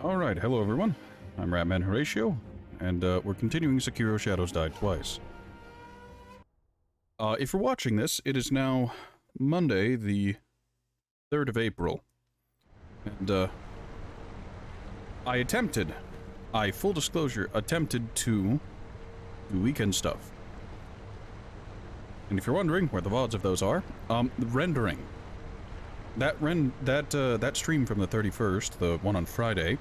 Alright, hello everyone. I'm Ratman Horatio, and we're continuing Sekiro Shadows Die Twice. If you're watching this, it is now Monday, the 3rd of April. And, full disclosure, attempted to do weekend stuff. And if you're wondering where the VODs of those are, rendering. That stream from the 31st, the one on Friday,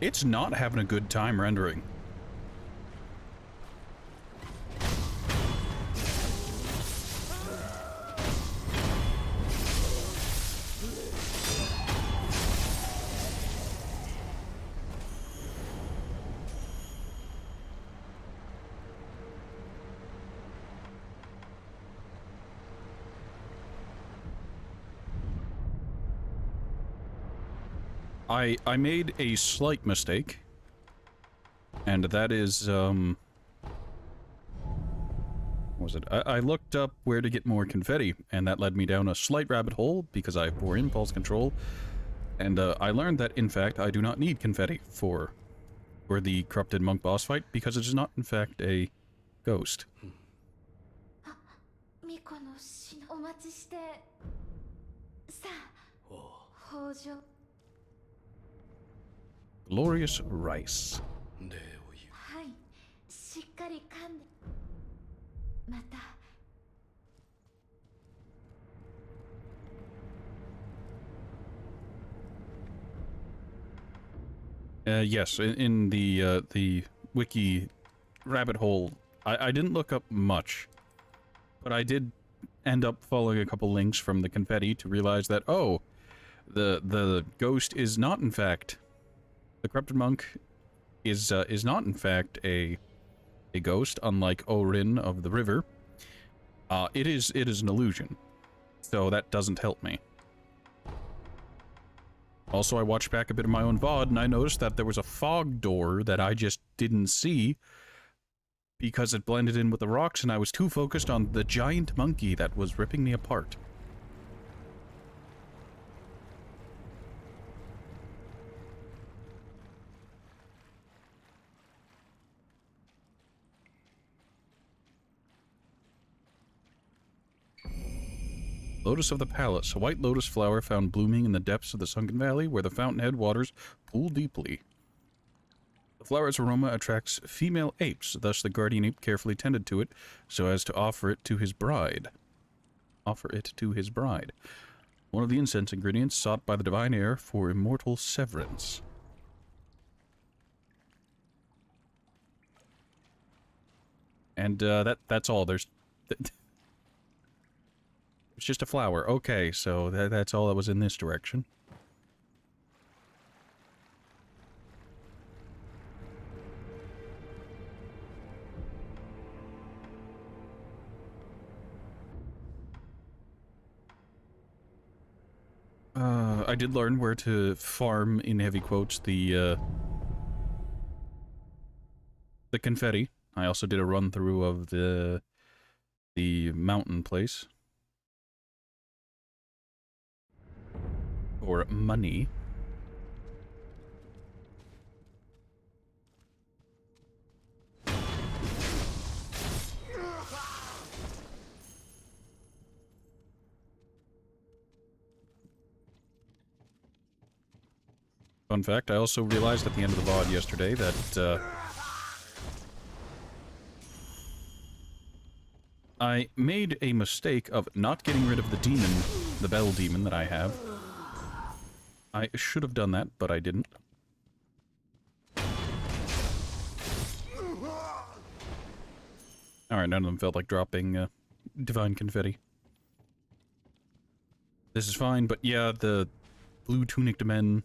it's not having a good time rendering. I made a slight mistake, and that is, what was it? I looked up where to get more confetti, and that led me down a slight rabbit hole, because I have poor impulse control, and, I learned that, in fact, I do not need confetti for the corrupted monk boss fight, because it is not, in fact, a ghost. Glorious rice. Yes, in the wiki rabbit hole, I didn't look up much, but I did end up following a couple links from the confetti to realize that, oh, the ghost is not, in fact, the corrupted monk is not, in fact, a ghost, unlike Orin of the River. It is an illusion, so that doesn't help me. Also, I watched back a bit of my own VOD, and I noticed that there was a fog door that I just didn't see because it blended in with the rocks, and I was too focused on the giant monkey that was ripping me apart. Lotus of the Palace, a white lotus flower found blooming in the depths of the sunken valley where the fountainhead waters pool deeply. The flower's aroma attracts female apes, thus the guardian ape carefully tended to it so as to offer it to his bride. One of the incense ingredients sought by the divine heir for immortal severance. And that's all. There's... It's just a flower. Okay, so that's all that was in this direction. I did learn where to farm, in heavy quotes, the confetti. I also did a run-through of the mountain place. Or money. Fun fact, I also realized at the end of the VOD yesterday that, I made a mistake of not getting rid of the demon, the bell demon that I have. I should have done that, but I didn't. Alright, none of them felt like dropping, divine confetti. This is fine, but yeah, the blue tunicked men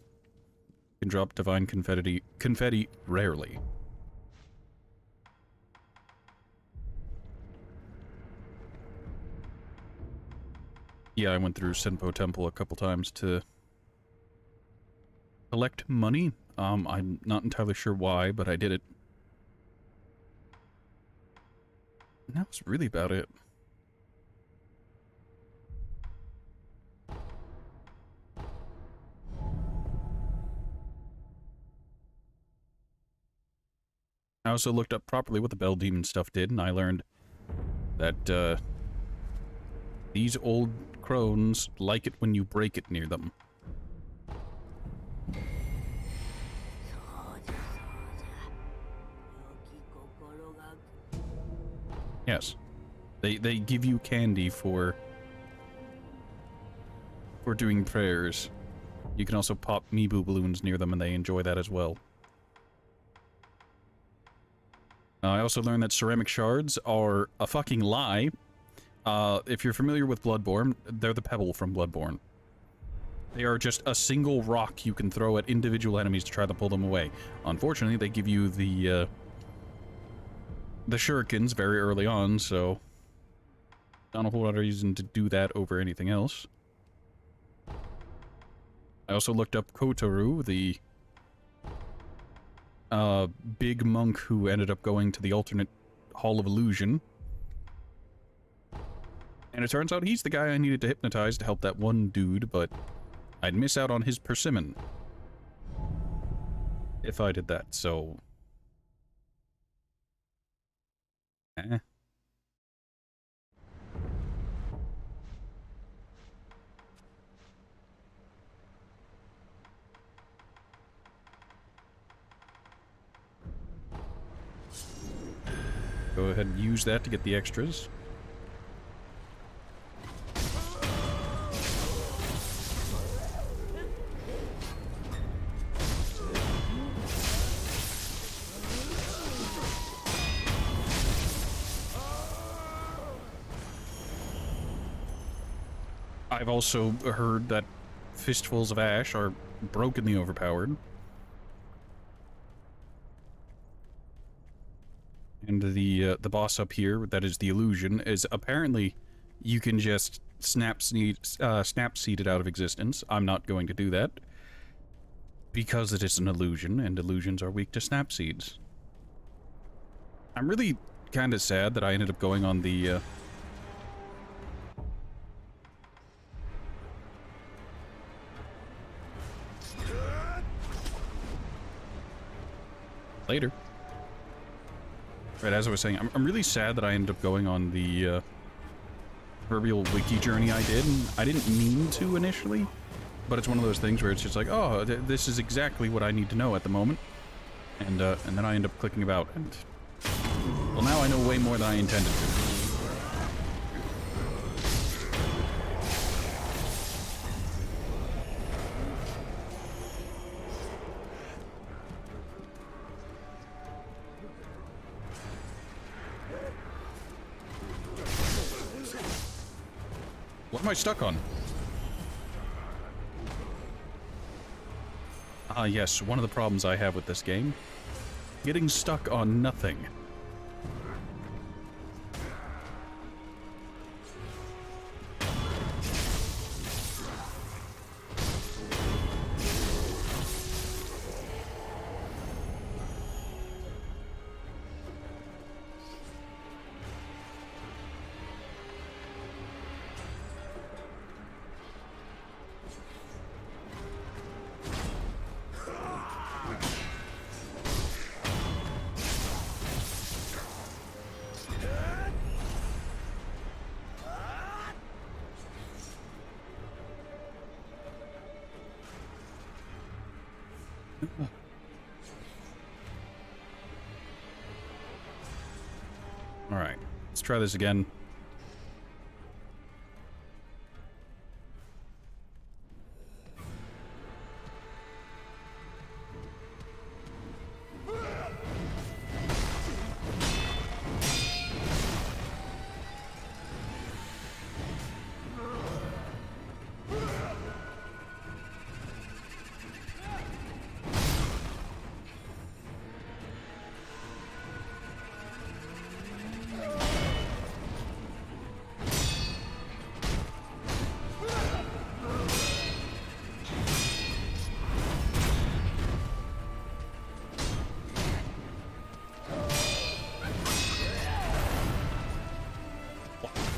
can drop divine confetti rarely. Yeah, I went through Senpo Temple a couple times to collect money. I'm not entirely sure why, but I did it. And that was really about it. I also looked up properly what the Bell Demon stuff did, and I learned that, these old crones like it when you break it near them. Yes. They give you candy for doing prayers. You can also pop Mibu balloons near them and they enjoy that as well. I also learned that ceramic shards are a fucking lie. If you're familiar with Bloodborne, they're the pebble from Bloodborne. They are just a single rock you can throw at individual enemies to try to pull them away. Unfortunately, they give you the shurikens very early on, so not a whole lot of reason to do that over anything else. I also looked up Kotaru, the big monk who ended up going to the alternate Hall of Illusion. And it turns out he's the guy I needed to hypnotize to help that one dude, but I'd miss out on his persimmon if I did that, so... Go ahead and use that to get the extras. I've also heard that fistfuls of ash are brokenly overpowered. And the boss up here, that is the illusion, is apparently you can just snap seed it out of existence. I'm not going to do that because it is an illusion, and illusions are weak to snap seeds. I'm really kind of sad that I ended up going on the later. Right, as I was saying, I'm really sad that I ended up going on the proverbial wiki journey I did, and I didn't mean to initially, but it's one of those things where it's just like, oh, this is exactly what I need to know at the moment, and then I end up clicking about, and well, now I know way more than I intended to. What am I stuck on? Ah, yes, one of the problems I have with this game. Getting stuck on nothing. Alright, let's try this again.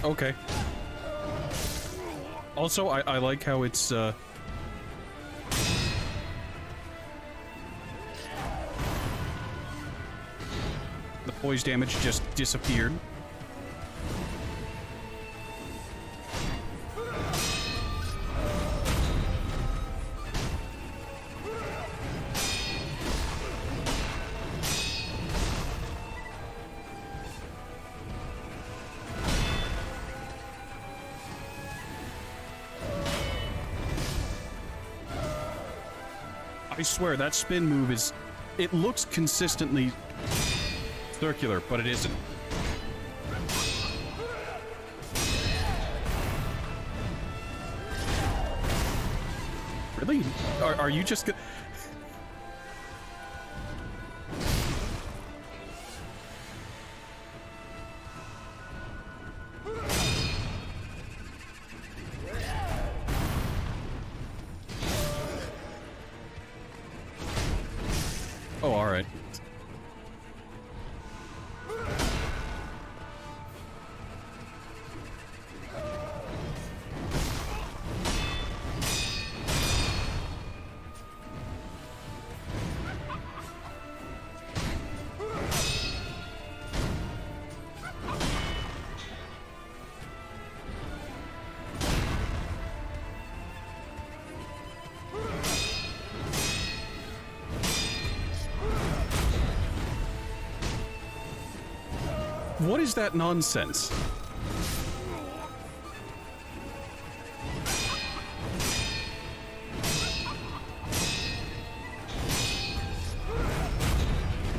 Okay. Also, I like how it's, Poise damage just disappeared. I swear, that spin move is... It looks consistently circular, but it isn't. Really? Are you just... Oh, all right. What is that nonsense?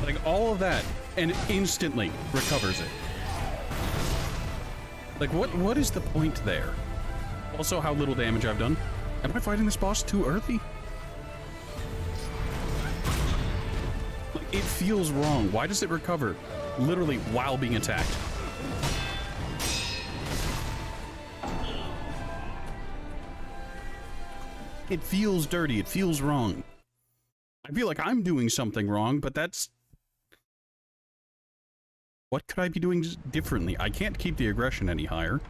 Like, all of that, and it instantly recovers it. Like, what is the point there? Also, how little damage I've done. Am I fighting this boss too early? Like, it feels wrong. Why does it recover? Literally while being attacked. It feels dirty. It feels wrong. I feel like I'm doing something wrong, but that's... What could I be doing differently? I can't keep the aggression any higher.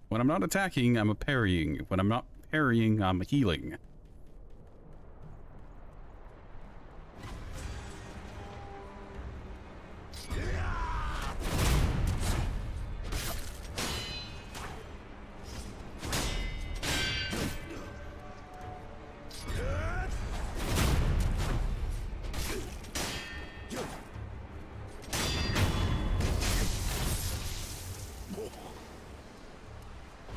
When I'm not attacking, I'm parrying. When I'm not parrying, I'm healing.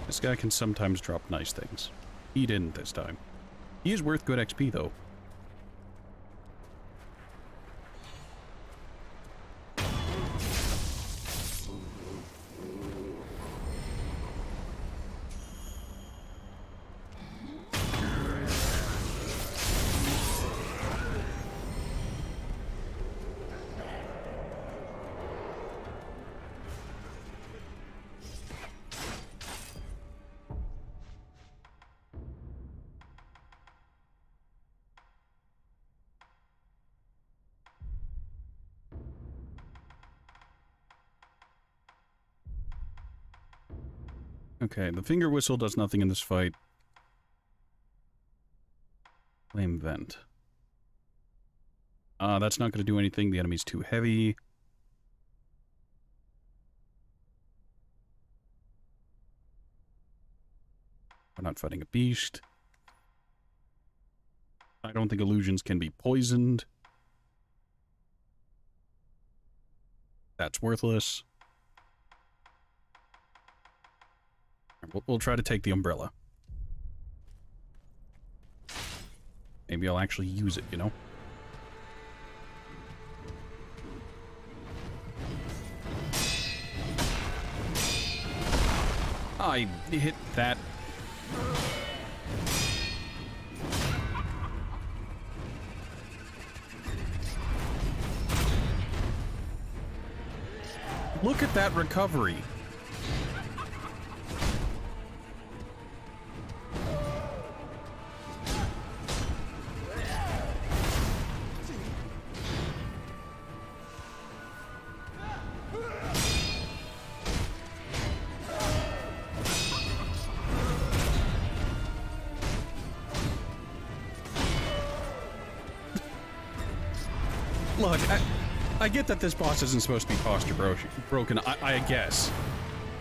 This guy can sometimes drop nice things. He didn't this time. He is worth good XP, though. Okay, the finger whistle does nothing in this fight. Flame vent. That's not going to do anything. The enemy's too heavy. We're not fighting a beast. I don't think illusions can be poisoned. That's worthless. We'll try to take the umbrella. Maybe I'll actually use it, you know? I hit that. Look at that recovery. Look, I get that this boss isn't supposed to be posture broken, I guess.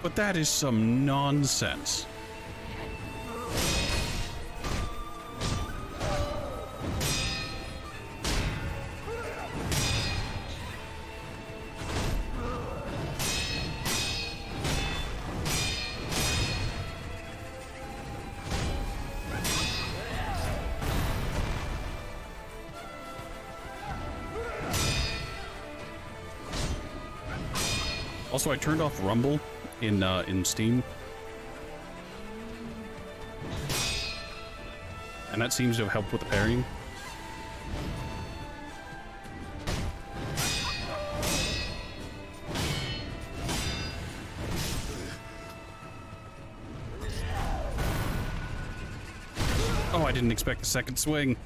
But that is some nonsense. Also, I turned off Rumble in Steam. And that seems to have helped with the parrying. Oh, I didn't expect the second swing.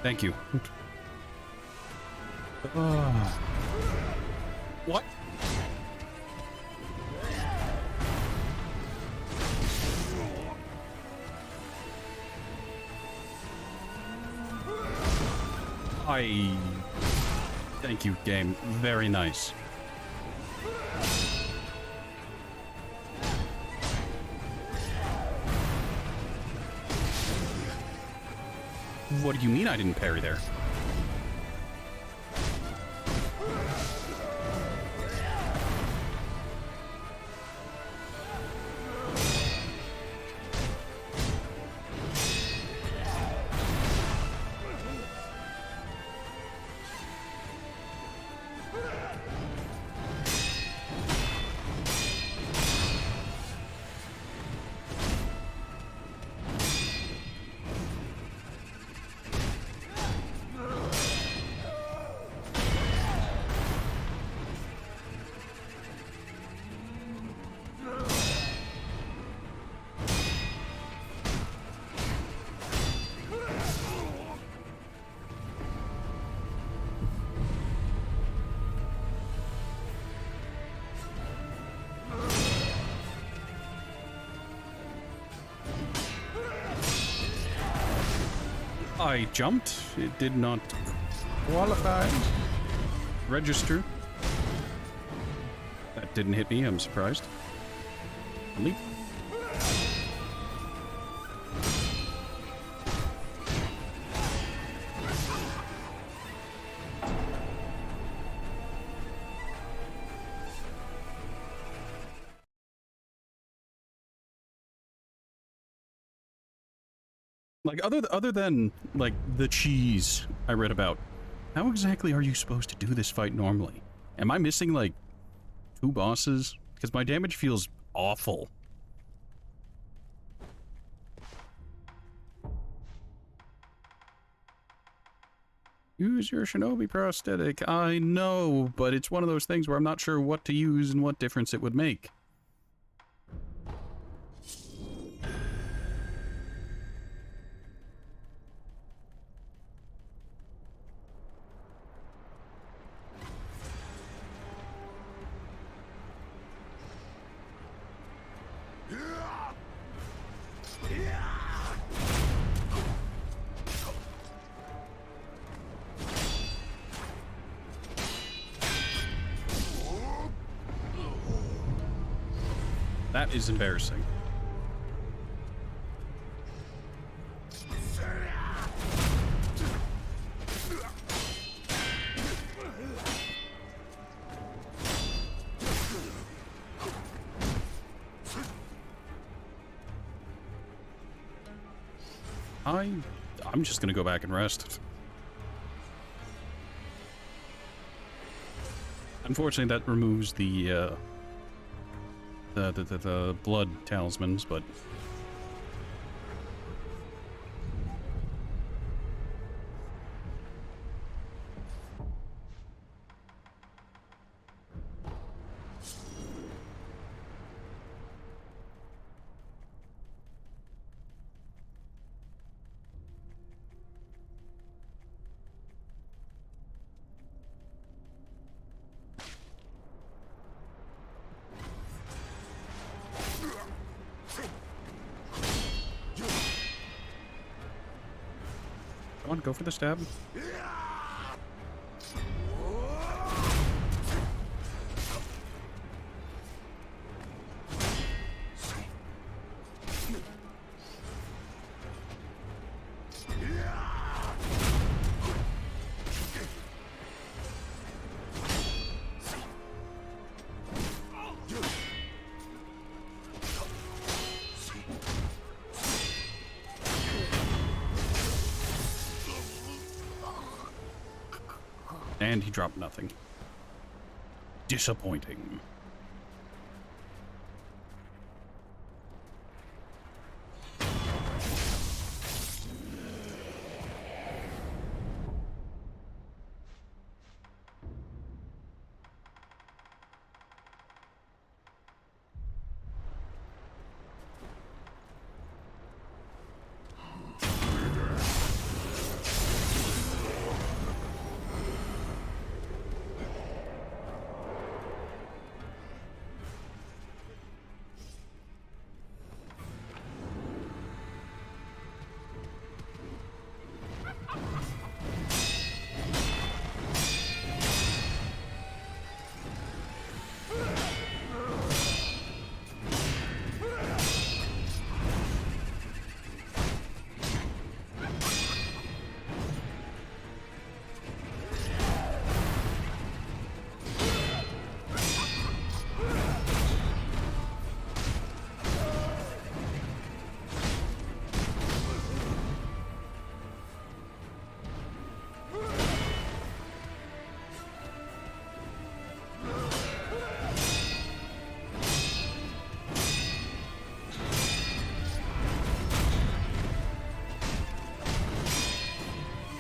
Thank you. What? Thank you, game. Very nice. What do you mean I didn't parry there? I jumped. It did not qualify. Register. That didn't hit me. I'm surprised. Leap. Like, other than, like, the cheese I read about, how exactly are you supposed to do this fight normally? Am I missing, like, 2 bosses? Because my damage feels awful. Use your shinobi prosthetic. I know, but it's one of those things where I'm not sure what to use and what difference it would make. That is embarrassing. I'm just gonna go back and rest. Unfortunately, that removes the blood talismans, but Come on, go for the stab. And he dropped nothing. Disappointing.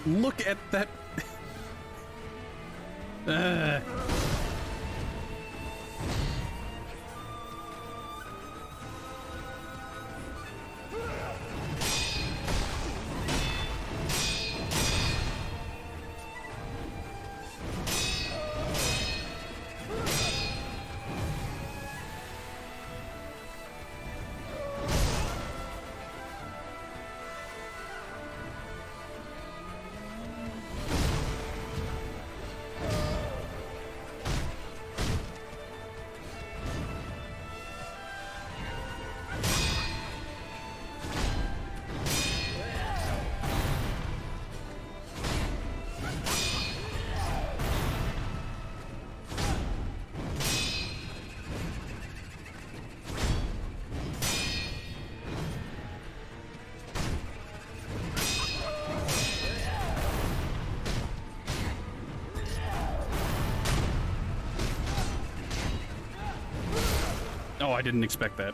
Look at that. Oh, I didn't expect that.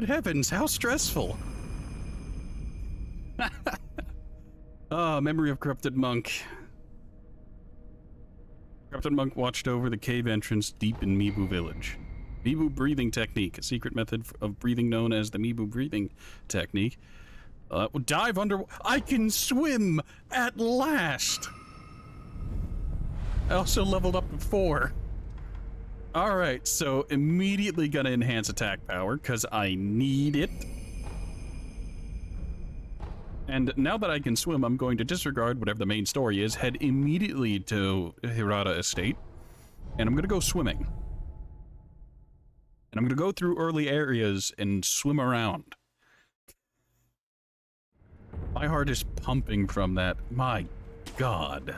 Good heavens, how stressful. Ah, memory of corrupted monk. Corrupted monk watched over the cave entrance deep in Mibu village. Mibu breathing technique, a secret method of breathing known as the Mibu breathing technique. Dive under. I can swim at last. I also leveled up to 4. All right, so immediately gonna enhance attack power because I need it. And now that I can swim, I'm going to disregard whatever the main story is, head immediately to Hirata Estate, and I'm going to go swimming. And I'm going to go through early areas and swim around. My heart is pumping from that. My God.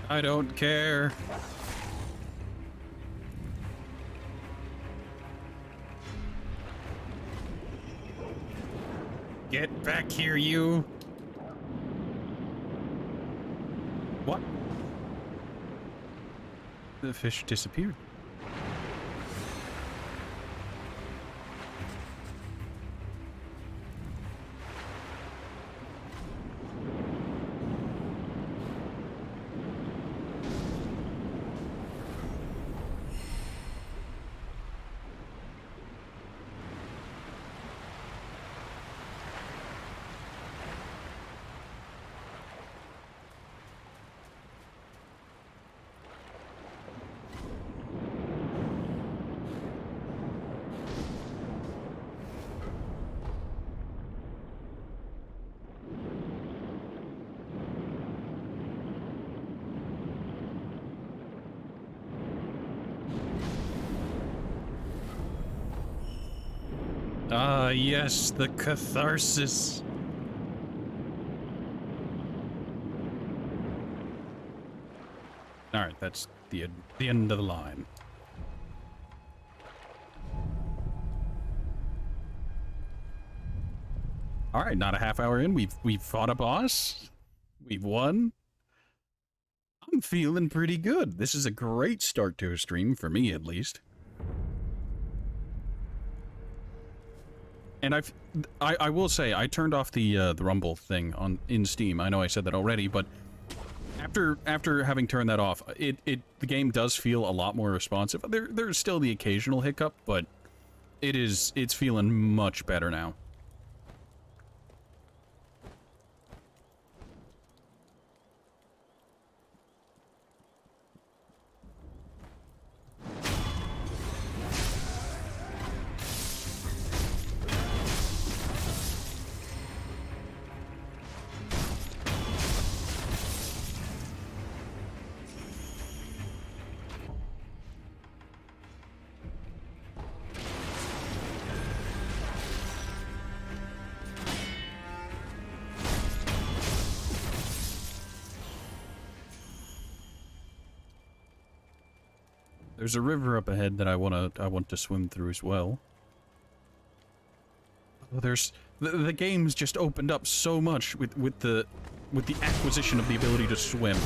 I don't care. Get back here, you. What? The fish disappeared. Ah, yes, the catharsis. All right, that's the end of the line. All right, not a half hour in, we've fought a boss. We've won. I'm feeling pretty good. This is a great start to a stream, for me at least. And I will say, I turned off the Rumble thing in Steam. I know I said that already, but after having turned that off, the game does feel a lot more responsive. There's still the occasional hiccup, but it's feeling much better now. There's a river up ahead that I want to swim through as well. Oh, there's the game's just opened up so much with the acquisition of the ability to swim.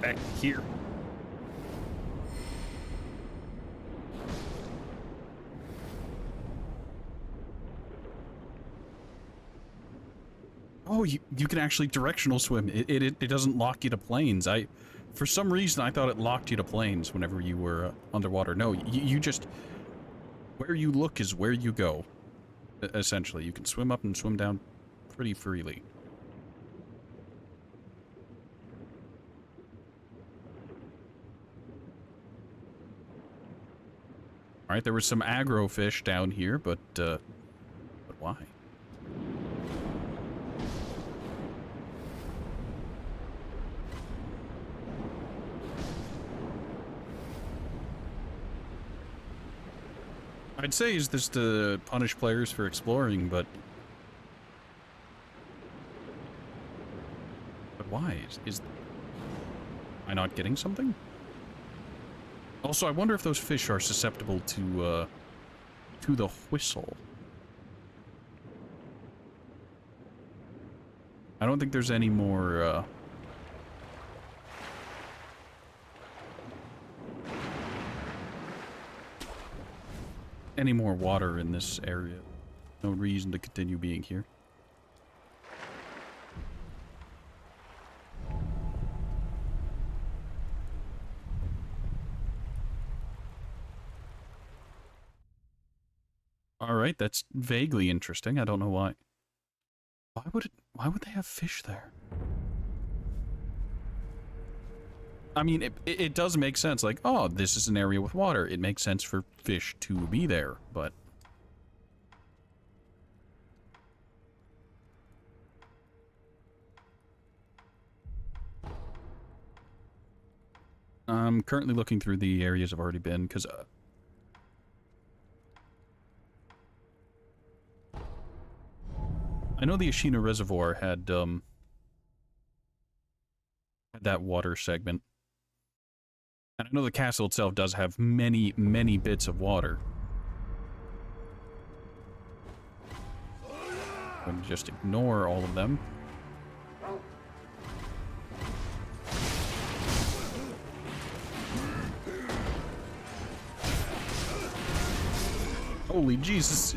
Back here. Oh, you can actually directional swim. It doesn't lock you to planes. For some reason, I thought it locked you to planes whenever you were underwater. No, you just... Where you look is where you go, essentially. You can swim up and swim down pretty freely. Alright, there was some aggro fish down here, but why? I'd say is this to punish players for exploring, but why? Am I not getting something? Also, I wonder if those fish are susceptible to the whistle. I don't think there's any more, any more water in this area. No reason to continue being here. Alright, that's vaguely interesting. I don't know why. Why would they have fish there? I mean, it does make sense. Like, oh, this is an area with water. It makes sense for fish to be there, but... I'm currently looking through the areas I've already been, because... I know the Ashina Reservoir had that water segment. And I know the castle itself does have many, many bits of water. I'm going to just ignore all of them. Holy Jesus.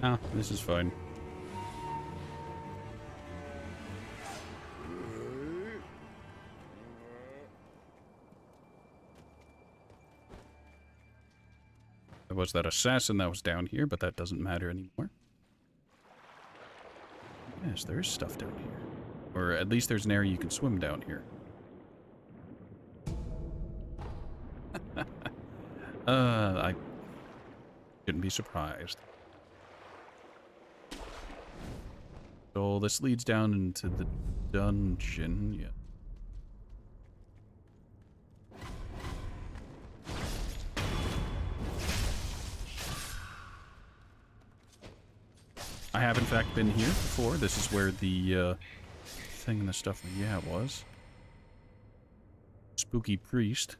No, this is fine. There was that assassin that was down here, but that doesn't matter anymore. Yes, there is stuff down here. Or at least there's an area you can swim down here. I shouldn't be surprised. So this leads down into the dungeon. Yeah. I have in fact been here before. This is where the thing and the stuff was. Spooky priest.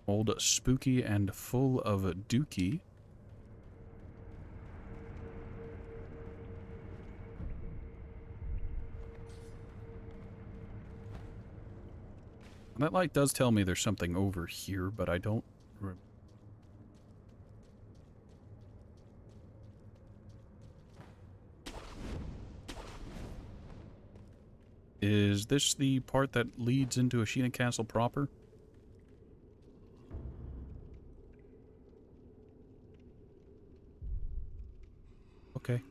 Old spooky and full of dookie. That light does tell me there's something over here, but I don't remember. Is this the part that leads into Ashina Castle proper? Okay.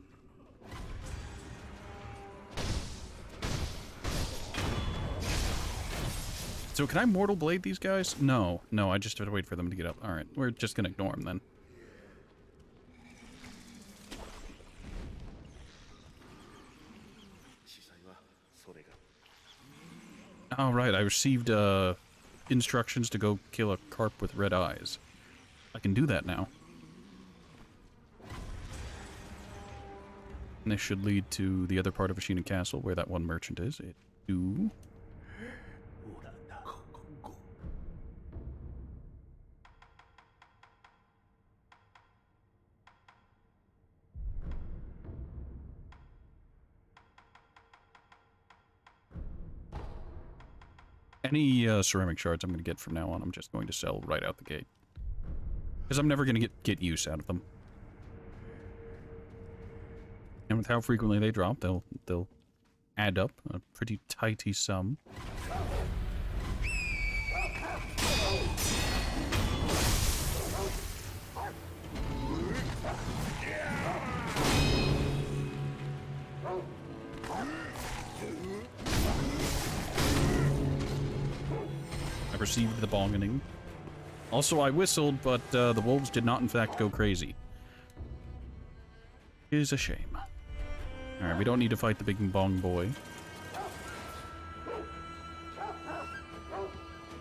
So can I Mortal Blade these guys? No. No, I just have to wait for them to get up. Alright, we're just gonna ignore them then. Oh, right, I received, instructions to go kill a carp with red eyes. I can do that now. And this should lead to the other part of Ashina Castle, where that one merchant is. It do. Any ceramic shards I'm going to get from now on, I'm just going to sell right out the gate. Because I'm never going to get use out of them. And with how frequently they drop, they'll add up a pretty tighty sum. Received the bongening. Also, I whistled, but the wolves did not, in fact, go crazy. It is a shame. Alright, we don't need to fight the big bong boy.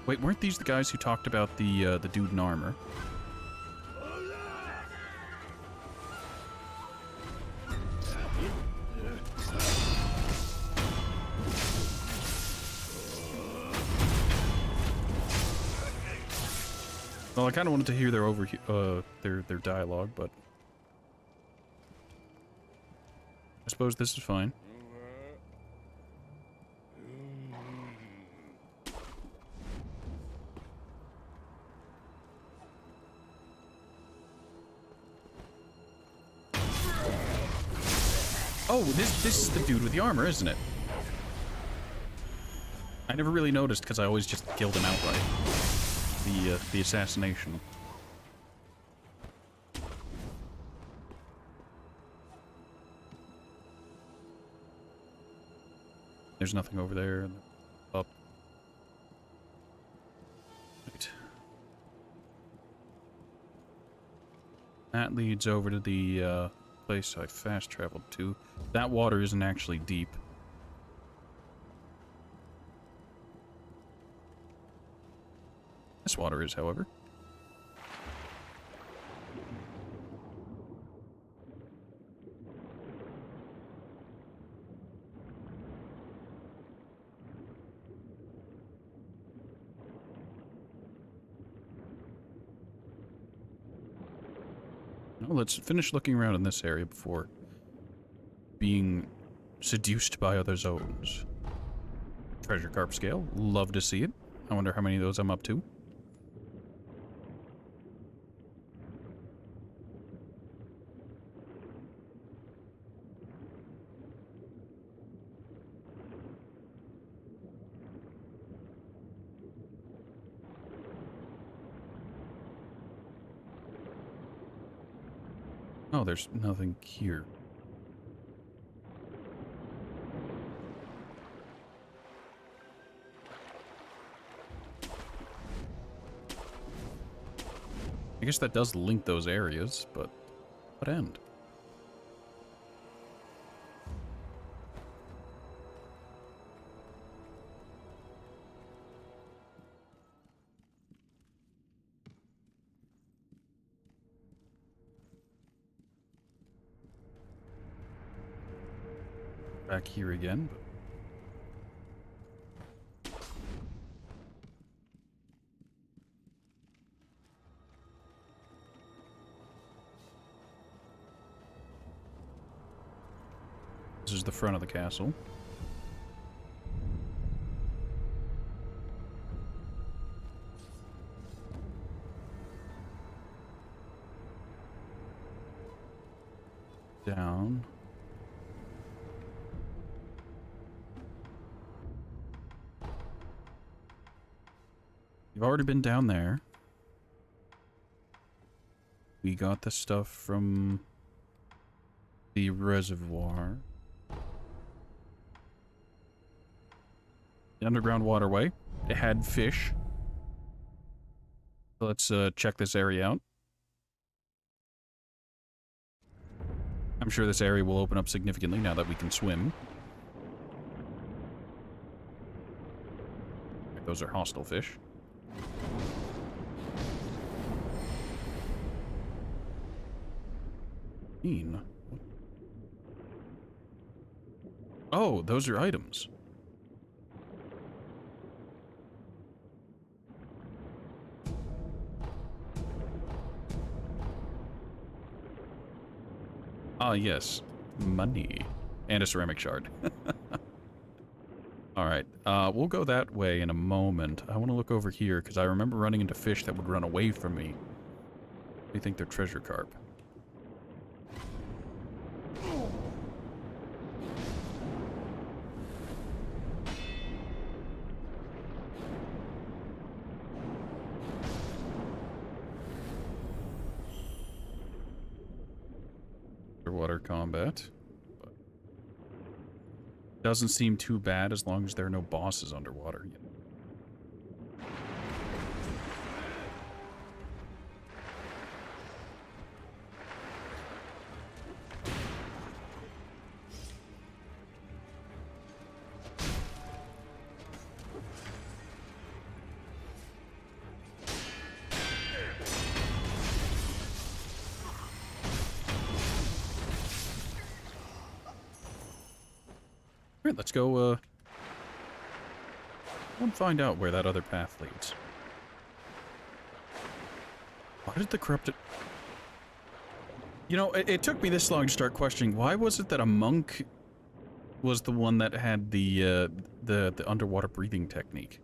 Wait, weren't these the guys who talked about the dude in armor? Well, I kind of wanted to hear their dialogue, but I suppose this is fine. Oh, this is the dude with the armor, isn't it? I never really noticed because I always just killed him outright. The assassination. There's nothing over there. Up. Right. That leads over to the place I fast traveled to. That water isn't actually deep. This water is, however. Well, let's finish looking around in this area before being seduced by other zones. Treasure carp scale. Love to see it. I wonder how many of those I'm up to. Oh, there's nothing here. I guess that does link those areas, but what end? Back here again, but this is the front of the castle. Down. You've already been down there. We got the stuff from the reservoir. The underground waterway. It had fish. Let's check this area out. I'm sure this area will open up significantly now that we can swim. Those are hostile fish. mean? Oh, those are items. Ah, yes. Money. And a ceramic shard. Alright, we'll go that way in a moment. I want to look over here, because I remember running into fish that would run away from me. They think they're treasure carp. Underwater combat. But doesn't seem too bad as long as there are no bosses underwater. Alright, let's go, and find out where that other path leads. Why did the corrupted... You know, it took me this long to start questioning, why was it that a monk was the one that had the underwater breathing technique?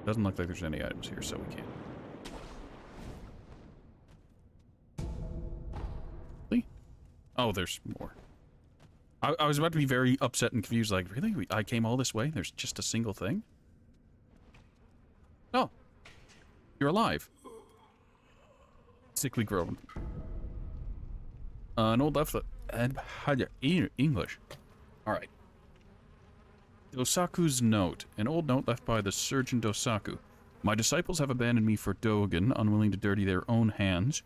Doesn't look like there's any items here, so we can't. Oh, there's more. I was about to be very upset and confused, like, really? I came all this way? There's just a single thing? Oh. You're alive. Sickly grown. An old left... English. Alright. Dosaku's note. An old note left by the surgeon Dosaku. My disciples have abandoned me for Dogen, unwilling to dirty their own hands.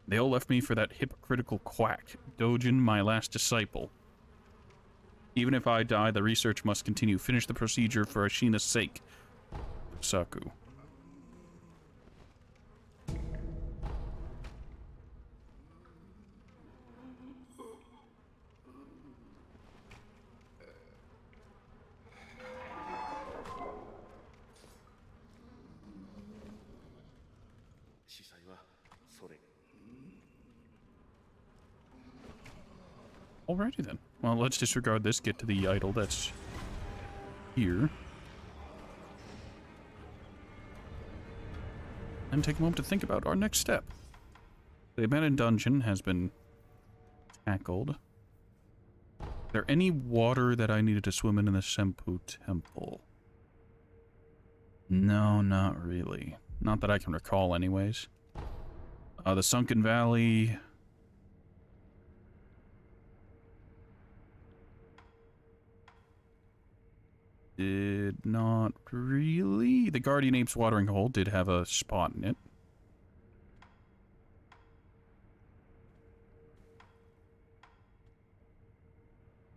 They all left me for that hypocritical quack, Dogen, my last disciple. Even if I die, the research must continue. Finish the procedure for Ashina's sake. Saku. Alrighty then. Well, let's disregard this, get to the idol that's here. And take a moment to think about our next step. The abandoned dungeon has been tackled. Is there any water that I needed to swim in the Senpu Temple? No, not really. Not that I can recall anyways. The Sunken Valley... Did not really. The Guardian Ape's watering hole did have a spot in it.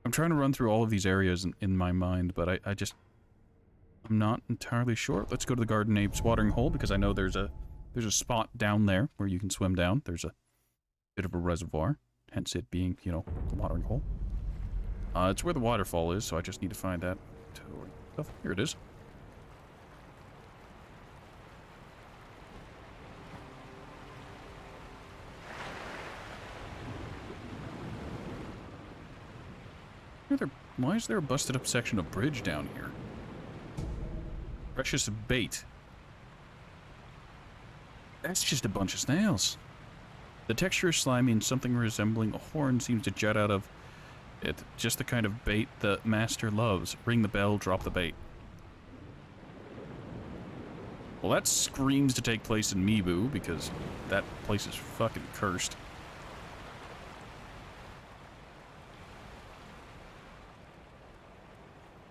I'm trying to run through all of these areas in my mind, but I'm not entirely sure. Let's go to the Guardian Ape's watering hole because I know there's a spot down there where you can swim down. There's a bit of a reservoir, hence it being, you know, the watering hole. It's where the waterfall is, so I just need to find that. Here it is. Why is there a busted up section of bridge down here? Precious bait. That's just a bunch of snails. The texture is slimy and something resembling a horn seems to jet out of it. Just the kind of bait the master loves. Ring the bell, drop the bait. Well, that screams to take place in Mibu, because that place is fucking cursed.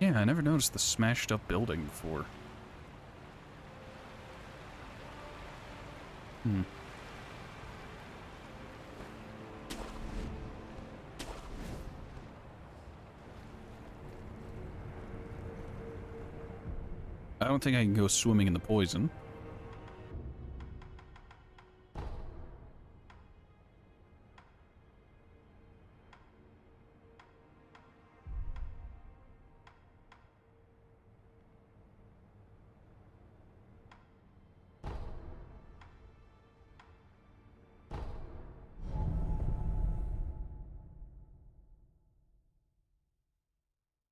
Yeah, I never noticed the smashed up building before. I don't think I can go swimming in the poison.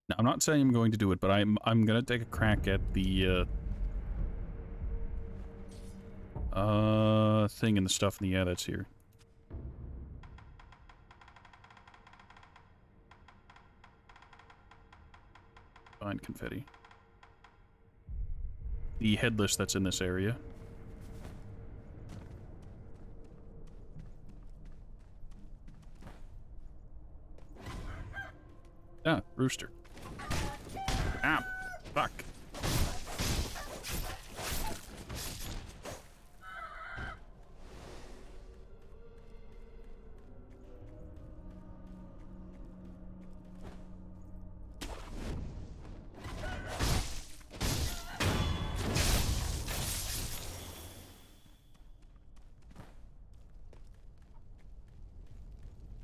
Now, I'm not saying I'm going to do it, but I'm gonna take a crack at the thing and the stuff in the air that's here. Find confetti. The headless that's in this area. Ah, rooster. Ah, fuck.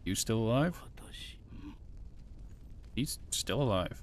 You still alive? He's still alive.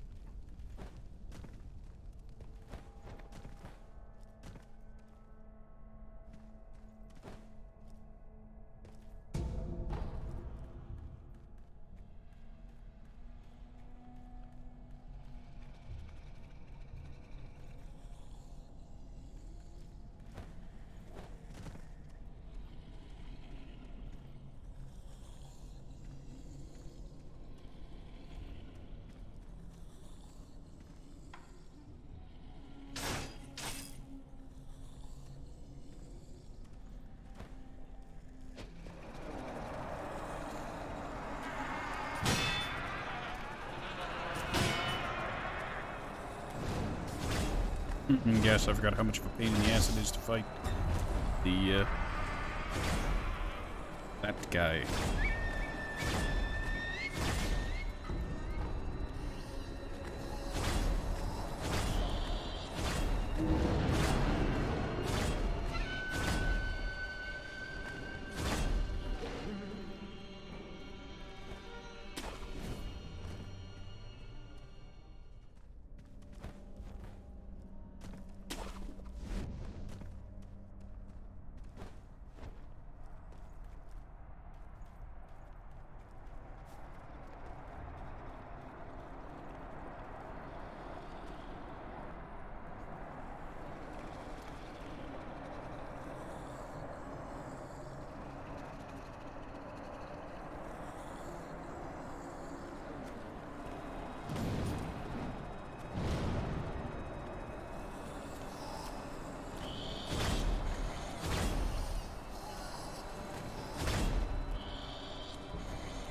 Yes, I forgot how much of a pain in the ass it is to fight the, that guy.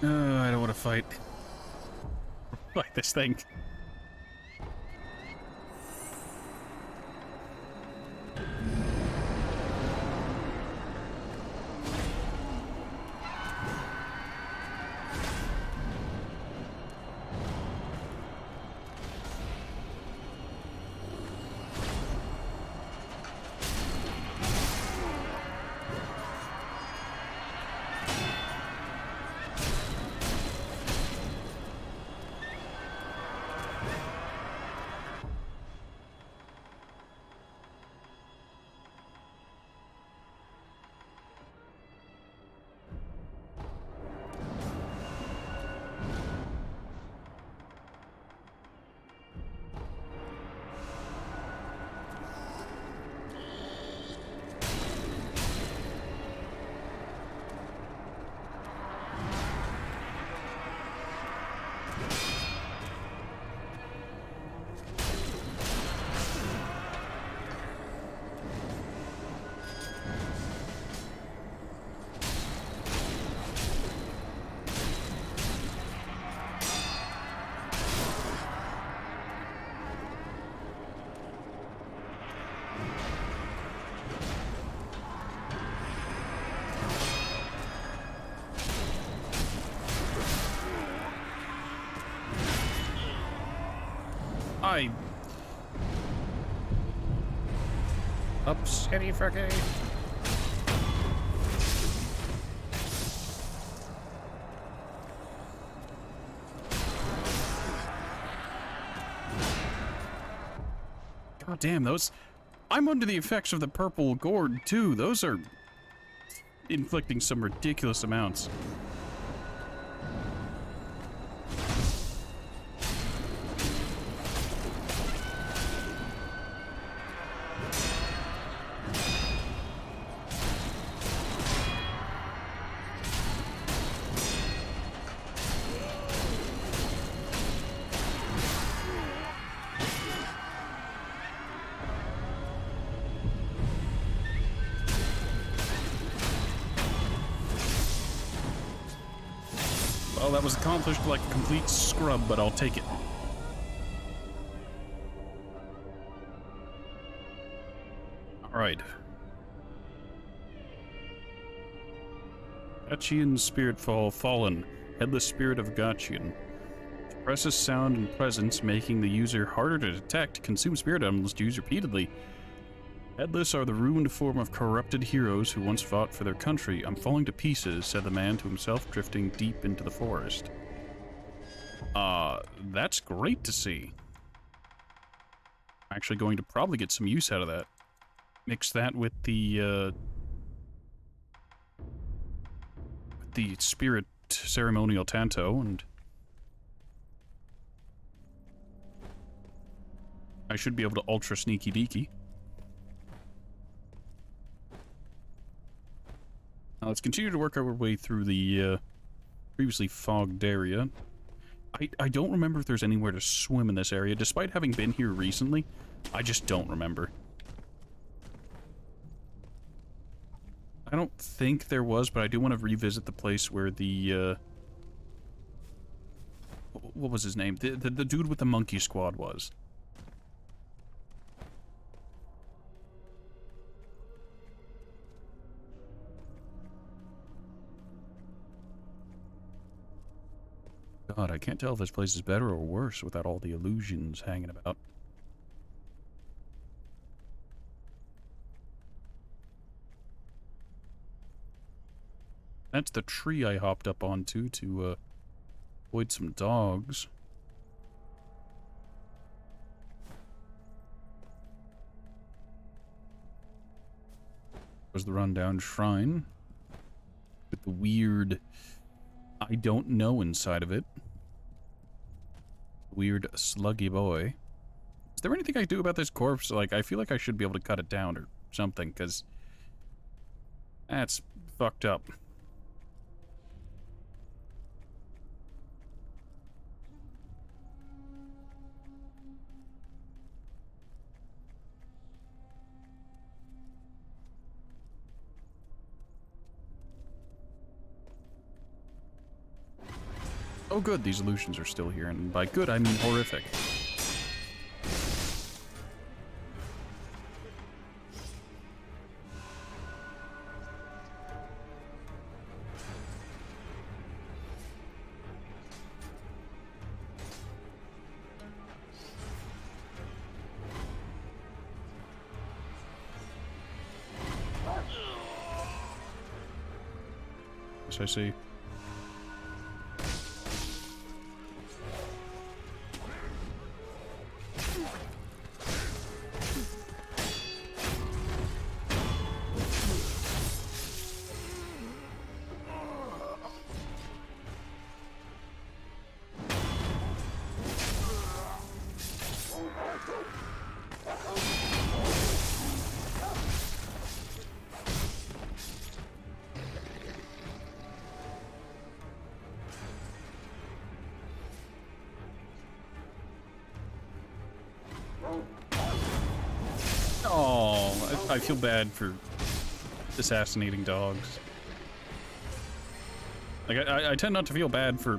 I don't want to fight. Fight this thing. Upsetty fucky. God damn, those... I'm under the effects of the purple gourd, too. Those are inflicting some ridiculous amounts. Well, that was accomplished like a complete scrub, but I'll take it. Alright. Gachian's spirit fallen. Headless spirit of Gachian. Suppresses sound and presence, making the user harder to detect. Consume spirit emblems used repeatedly. Headless are the ruined form of corrupted heroes who once fought for their country. I'm falling to pieces, said the man to himself, drifting deep into the forest. That's great to see. I'm actually going to probably get some use out of that. Mix that with the spirit ceremonial tanto, and I should be able to ultra sneaky deaky. Now let's continue to work our way through the previously fogged area. I don't remember if there's anywhere to swim in this area. Despite having been here recently, I just don't remember. I don't think there was, but I do want to revisit the place where the, what was his name? The dude with the monkey squad was. God, I can't tell if this place is better or worse without all the illusions hanging about. That's the tree I hopped up onto to avoid some dogs. Was the rundown shrine with the weird I don't know inside of it. Weird sluggy boy. Is there anything I can do about this corpse? Like, I feel like I should be able to cut it down or something, because that's fucked up. Oh good, these illusions are still here, and by good I mean horrific. Yes, I see. Oh, I feel bad for assassinating dogs. Like, I tend not to feel bad for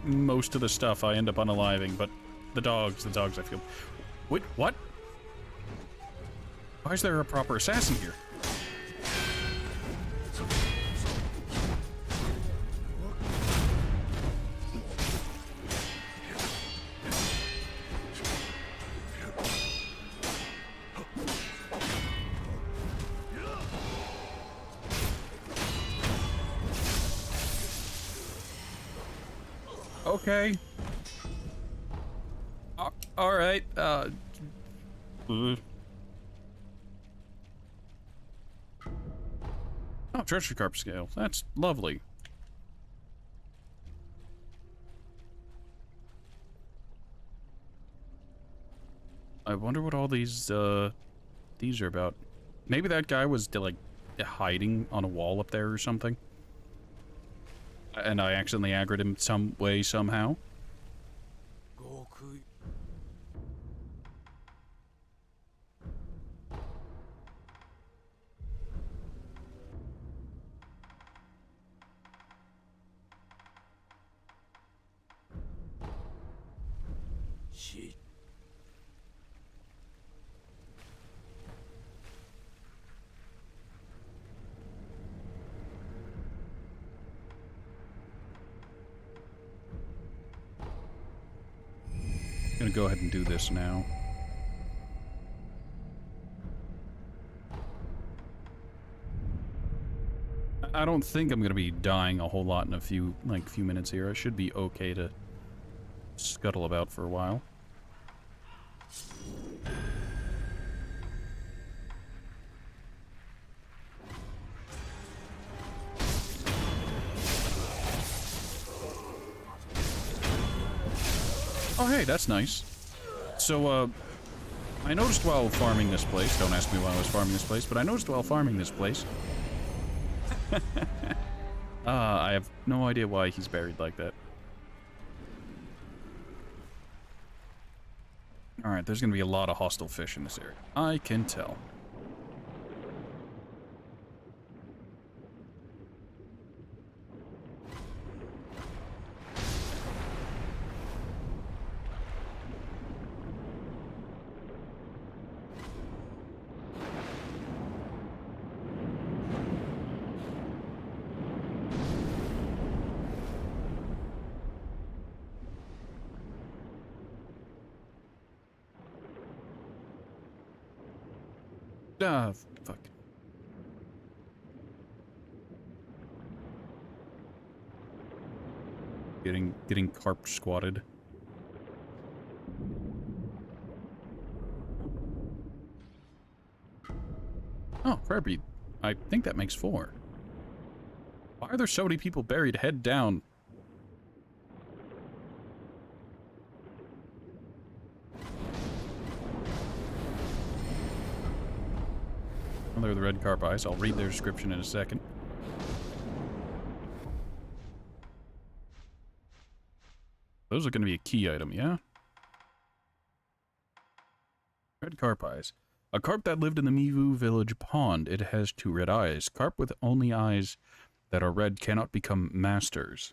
most of the stuff I end up unaliving, but the dogs I feel... Wait, what? Why is there a proper assassin here? Okay. All right. Oh, treasure carp scale. That's lovely. I wonder what all these are about. Maybe that guy was like hiding on a wall up there or something, and I accidentally aggroed him some way somehow. I'm gonna go ahead and do this now. I don't think I'm gonna be dying a whole lot in a few minutes here. I should be okay to scuttle about for a while. Oh, hey, that's nice. So, I noticed while farming this place, don't ask me why I was farming this place, but I noticed while farming this place. I have no idea why he's buried like that. Alright, there's gonna be a lot of hostile fish in this area. I can tell. Ah, fuck. Getting carp squatted. Oh, crabby. I think that makes 4. Why are there so many people buried head down? Well, they're the red carp eyes. I'll read their description in a second. Those are going to be a key item, yeah? Red carp eyes. A carp that lived in the Mivu village pond. It has 2 red eyes. Carp with only eyes that are red cannot become masters.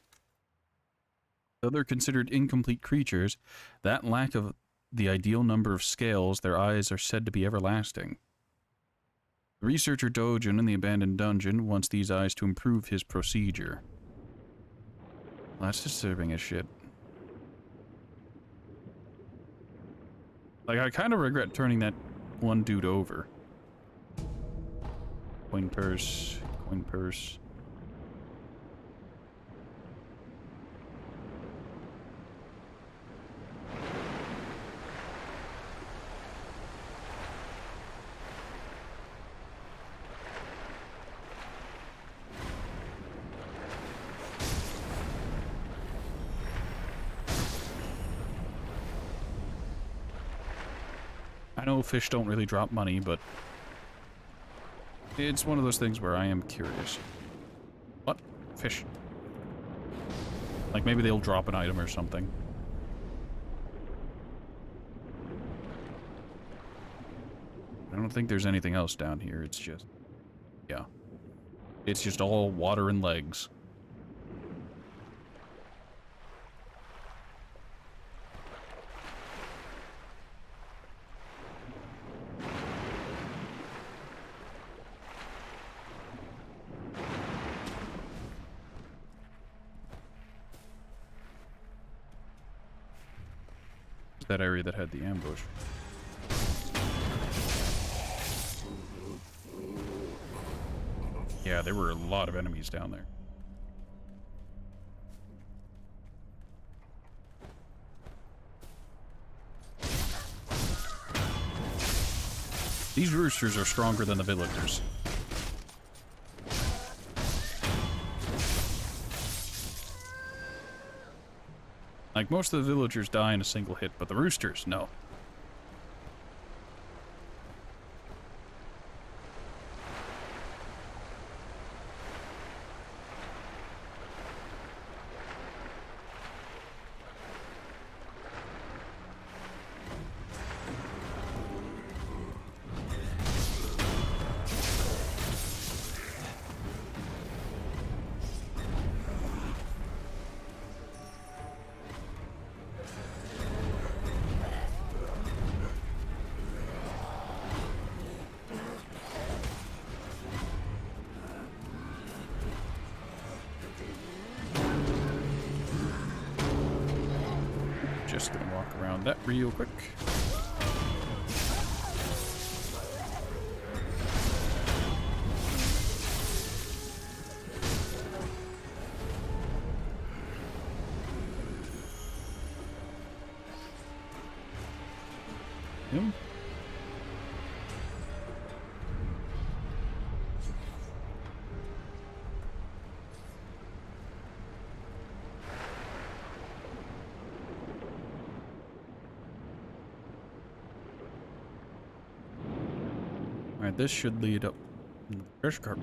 Though they're considered incomplete creatures, that lack of the ideal number of scales, their eyes are said to be everlasting. The researcher Dojin in the abandoned dungeon wants these eyes to improve his procedure. Well, that's disturbing as shit. Like, I kind of regret turning that one dude over. Coin purse, coin purse. I know fish don't really drop money, but it's one of those things where I am curious. What? Fish. Like, maybe they'll drop an item or something. I don't think there's anything else down here. It's just... yeah. It's just all water and legs. That area that had the ambush. Yeah, there were a lot of enemies down there. These roosters are stronger than the villagers. Like, most of the villagers die in a single hit, but the roosters, no. Just gonna walk around that real quick. Yep. Alright, this should lead up the treasure cart.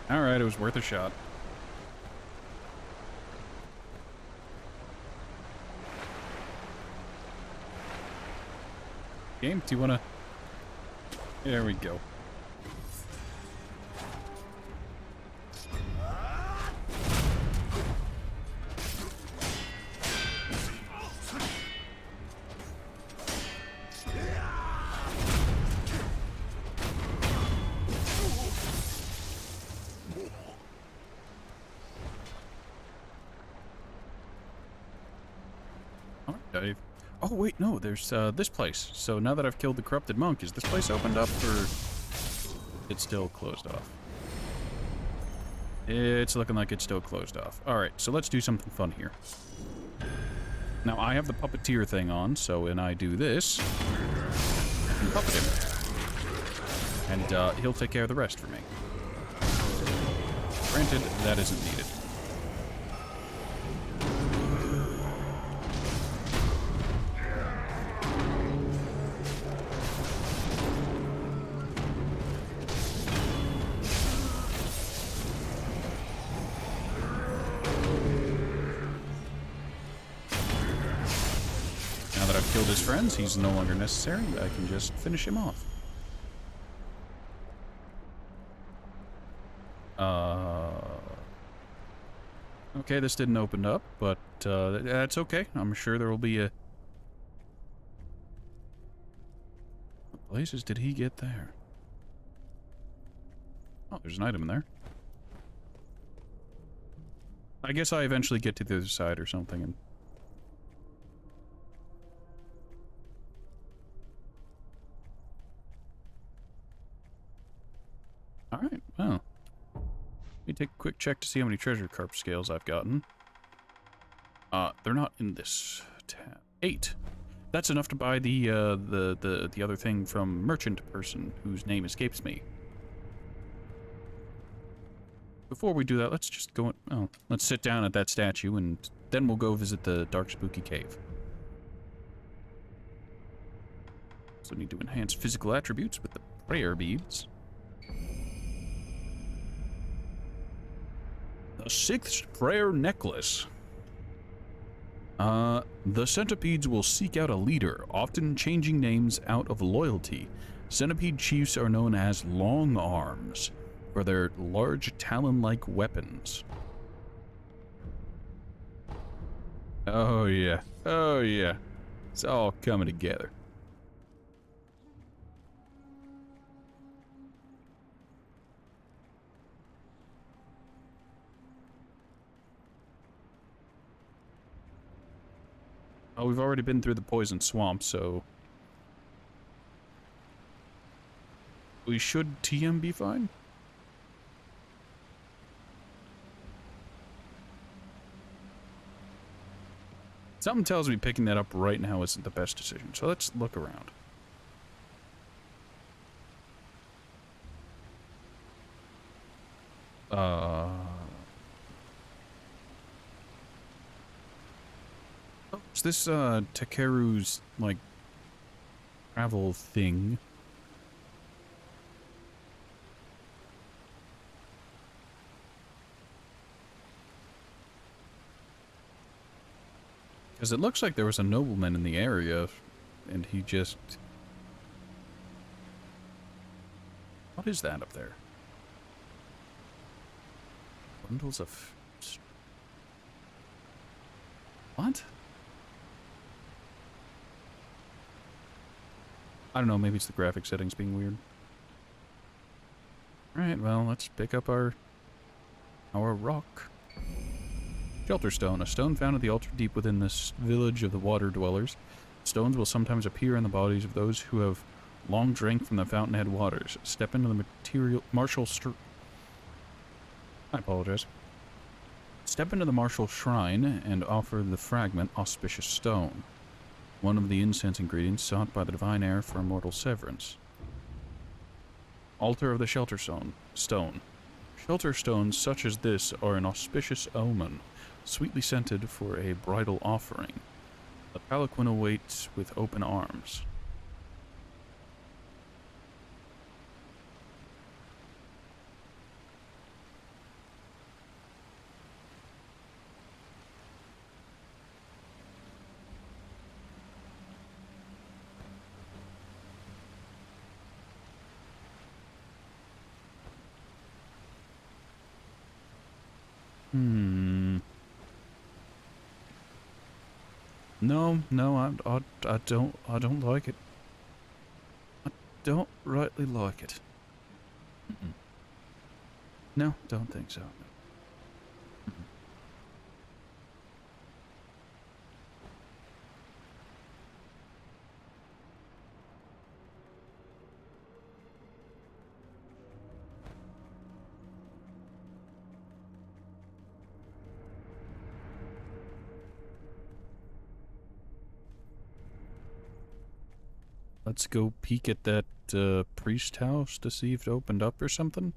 Alright, it was worth a shot. Game, do you wanna... There we go. Alright, oh, wait, no, there's, this place. So now that I've killed the corrupted monk, is this place opened up, or it's still closed off? It's looking like it's still closed off. Alright, so let's do something fun here. Now, I have the puppeteer thing on, so when I do this, I can puppet him. And, he'll take care of the rest for me. Granted, that isn't needed. Killed his friends, he's no longer necessary. I can just finish him off. Okay, this didn't open up, but that's okay. I'm sure there will be a... What places did he get there? Oh, there's an item in there. I guess I eventually get to the other side or something and... Alright, well. Let me take a quick check to see how many treasure carp scales I've gotten. They're not in this tab. 8. That's enough to buy the other thing from merchant person whose name escapes me. Before we do that, let's just go... Oh, let's sit down at that statue and then we'll go visit the dark spooky cave. So need to enhance physical attributes with the prayer beads. The 6th prayer necklace. The centipedes will seek out a leader, often changing names out of loyalty. Centipede chiefs are known as long arms for their large talon-like weapons. Oh yeah, oh yeah. It's all coming together. Oh, we've already been through the poison swamp, so... we should TM be fine? Something tells me picking that up right now isn't the best decision, so let's look around. Oh, is this, Takeru's, like, travel thing? Because it looks like there was a nobleman in the area, and he just... what is that up there? Bundles of... what? I don't know, maybe it's the graphic settings being weird. Alright, well, let's pick up our rock. Shelter stone, a stone found at the altar deep within this village of the water dwellers. Stones will sometimes appear in the bodies of those who have long drank from the fountainhead waters. Step into the I apologize. Step into the martial shrine and offer the fragment auspicious stone, one of the incense ingredients sought by the divine heir for immortal severance. Altar of the shelter stone. Shelter stones such as this are an auspicious omen, sweetly scented for a bridal offering. The palanquin awaits with open arms. No, I don't like it. I don't rightly like it. No, don't think so. Let's go peek at that priest house to see if it opened up or something.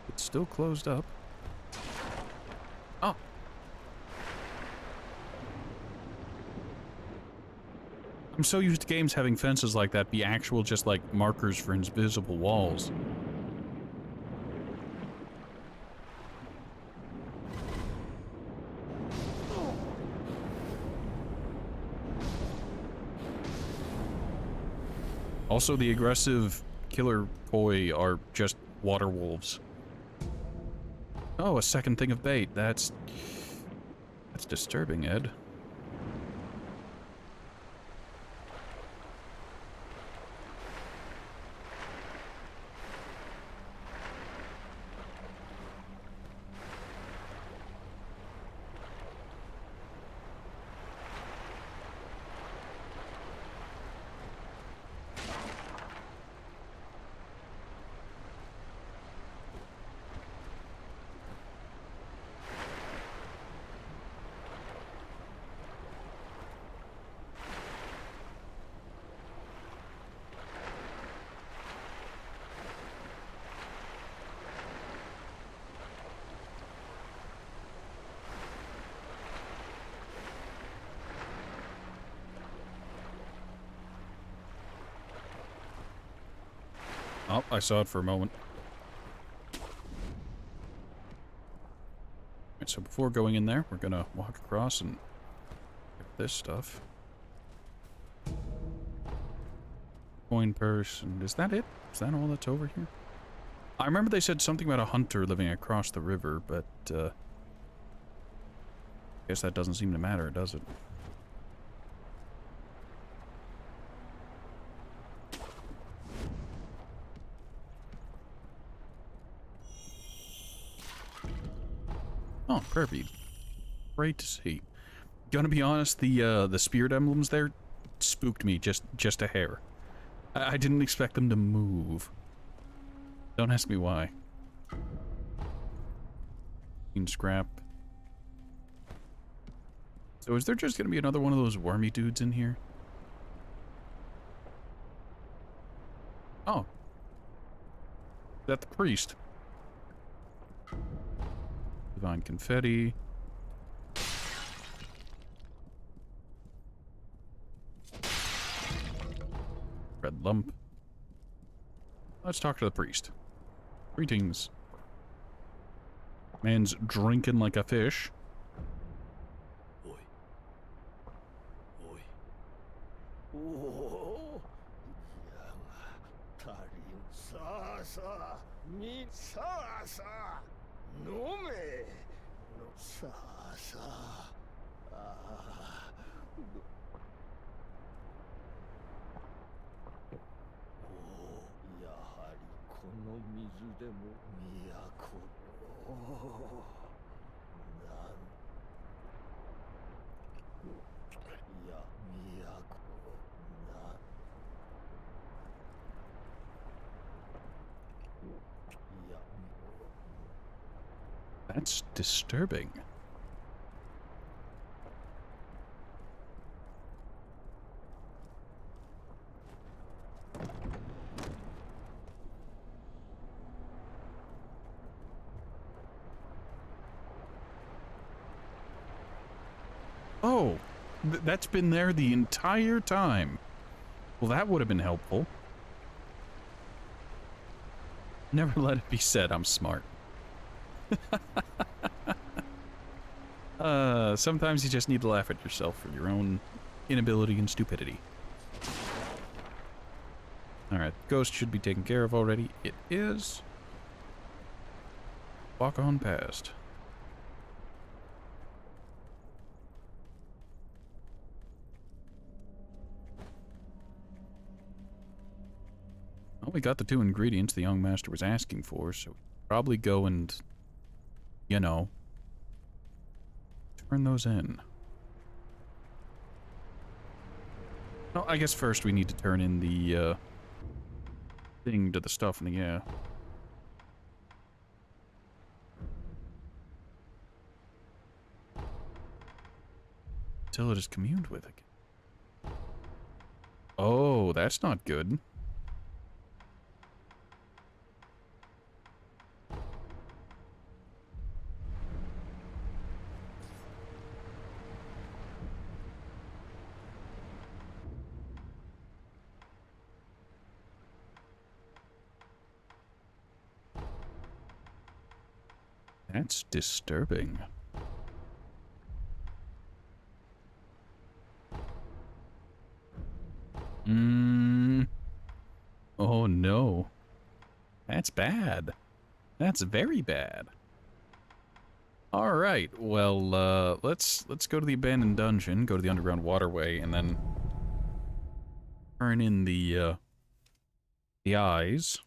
It's still closed up. Oh. I'm so used to games having fences like that be actual just like markers for invisible walls. Also, the aggressive killer koi are just water wolves. Oh, a second thing of bait. That's disturbing, Ed. Oh, I saw it for a moment. Alright, so before going in there, we're gonna walk across and get this stuff. Coin purse, and is that it? Is that all that's over here? I remember they said something about a hunter living across the river, but, I guess that doesn't seem to matter, does it? Oh, prayer bead. Great to see. Gonna be honest, the spirit emblems there spooked me just a hair. I didn't expect them to move. Don't ask me why. Scrap. So is there just gonna be another one of those wormy dudes in here? Oh. Is that the priest? Divine confetti. Red lump. Let's talk to the priest. Greetings. Man's drinking like a fish. Oi. Oi. Oh. Tarin. Sa sa. Min sa sa. No me. No sa sa. Ah. Oh. やはりこの水でも都の。That's disturbing. Oh, that's been there the entire time. Well, that would have been helpful. Never let it be said I'm smart. Sometimes you just need to laugh at yourself for your own inability and stupidity. Alright, ghost should be taken care of already. It is. Walk on past. Well, we got the 2 ingredients the young master was asking for, so probably go and, you know, turn those in. Well, I guess first we need to turn in the, thing to the stuff in the air. Until it is communed with again. Oh, that's not good. That's disturbing. Oh no. That's bad. That's very bad. Alright, well, let's go to the abandoned dungeon, go to the underground waterway, and then turn in the eyes.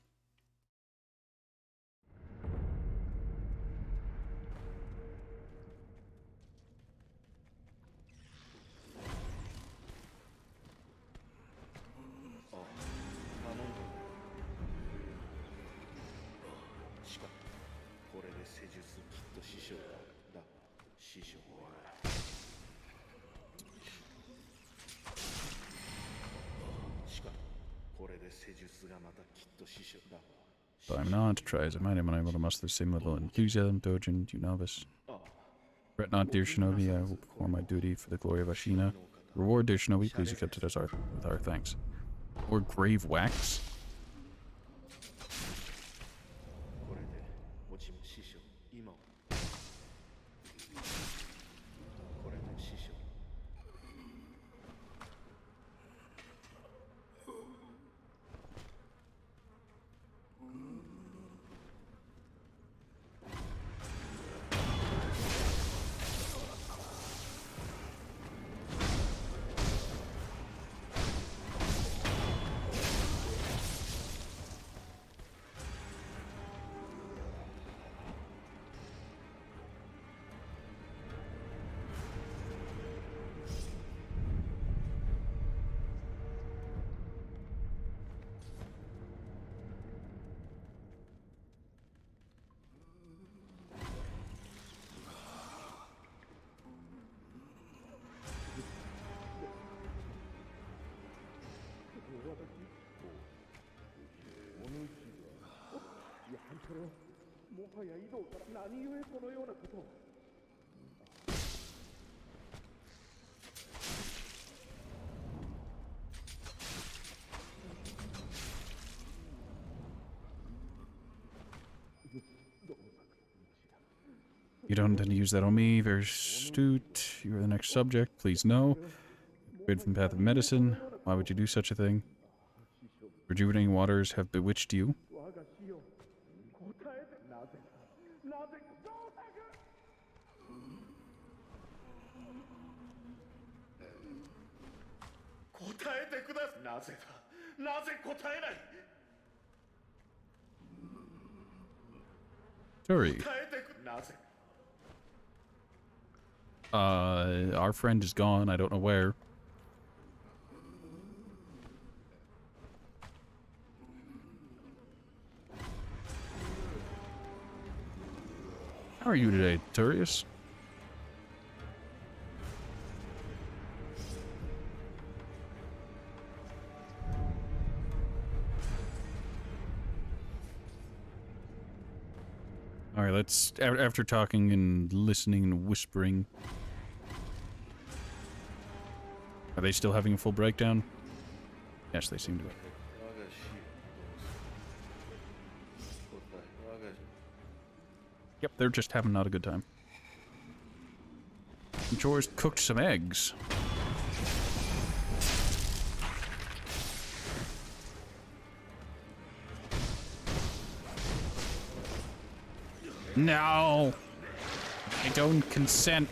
But I'm not. Try as I might, I'm unable to muster the same level of enthusiasm, Dojin, you novice. Fret not, dear shinobi, I will perform my duty for the glory of Ashina. Reward, dear shinobi, please accept it as with our thanks. Or grave wax. You don't intend to use that on me. Very astute. You are the next subject. Please no. Grid from Path of Medicine. Why would you do such a thing? Rejuvenating waters have bewitched you. Turi. Our friend is gone. I don't know where. How are you today, Turius? Alright, let's... After talking and listening and whispering... Are they still having a full breakdown? Yes, they seem to. Yep, they're just having not a good time. Jor's cooked some eggs. No! I don't consent.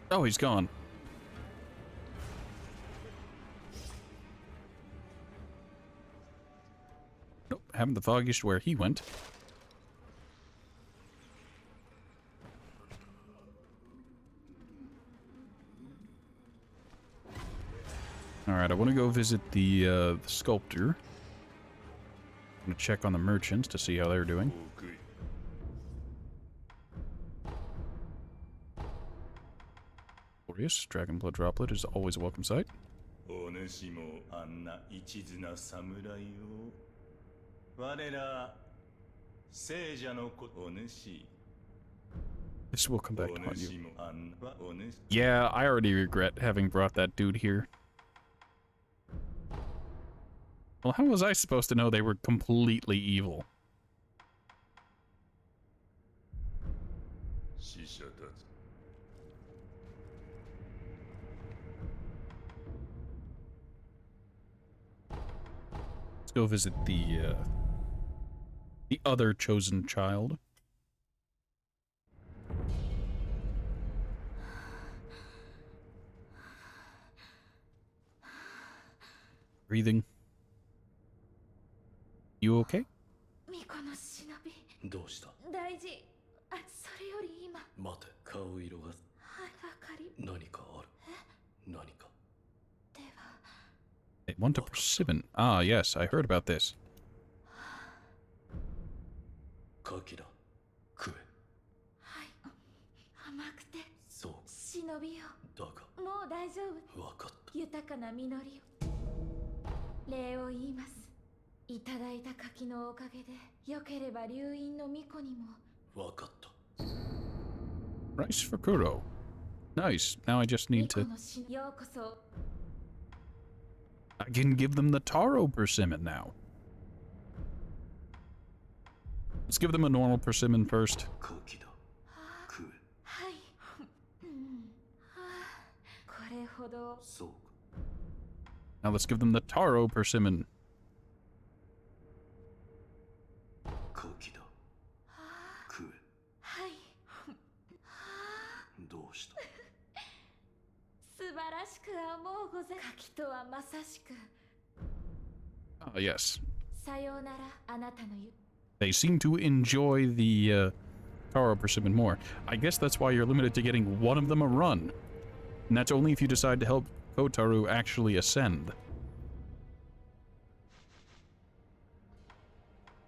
Oh, he's gone. Nope, haven't the foggiest where he went. Alright, I want to go visit the sculptor. I'm going to check on the merchants to see how they're doing. Glorious. Dragon Blood Droplet is always a welcome sight. This will come back to haunt you. Yeah, I already regret having brought that dude here. Well, how was I supposed to know they were completely evil? Let's go visit the other chosen child. Breathing. You okay? They want a persimmon. Ah, yes, I heard about this. Rice for Kuro. Nice. Now I just need to... I can give them the taro persimmon now. Let's give them a normal persimmon first. Now let's give them the taro persimmon. Oh, yes. They seem to enjoy the Taro persimmon more. I guess that's why you're limited to getting one of them a run. And that's only if you decide to help Kotaru actually ascend.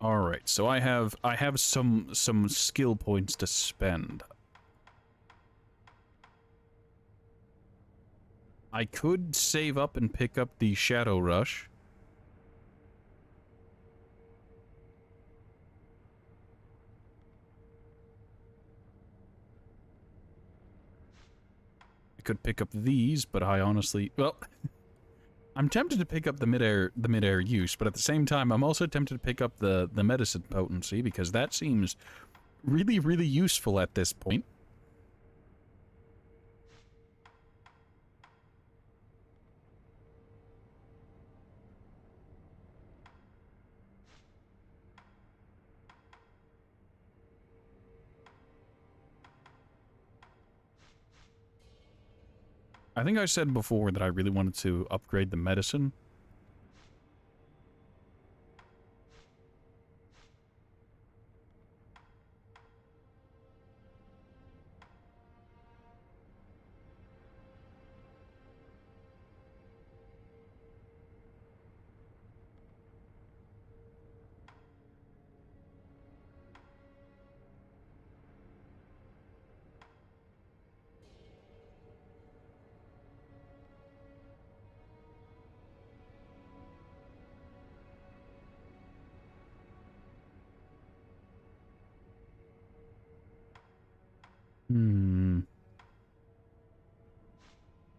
Alright, so I have some skill points to spend. I could save up and pick up the Shadow Rush. I could pick up these, but I honestly, well, I'm tempted to pick up the mid-air use, but at the same time, I'm also tempted to pick up the medicine potency, because that seems really, really useful at this point. I think I said before that I really wanted to upgrade the medicine.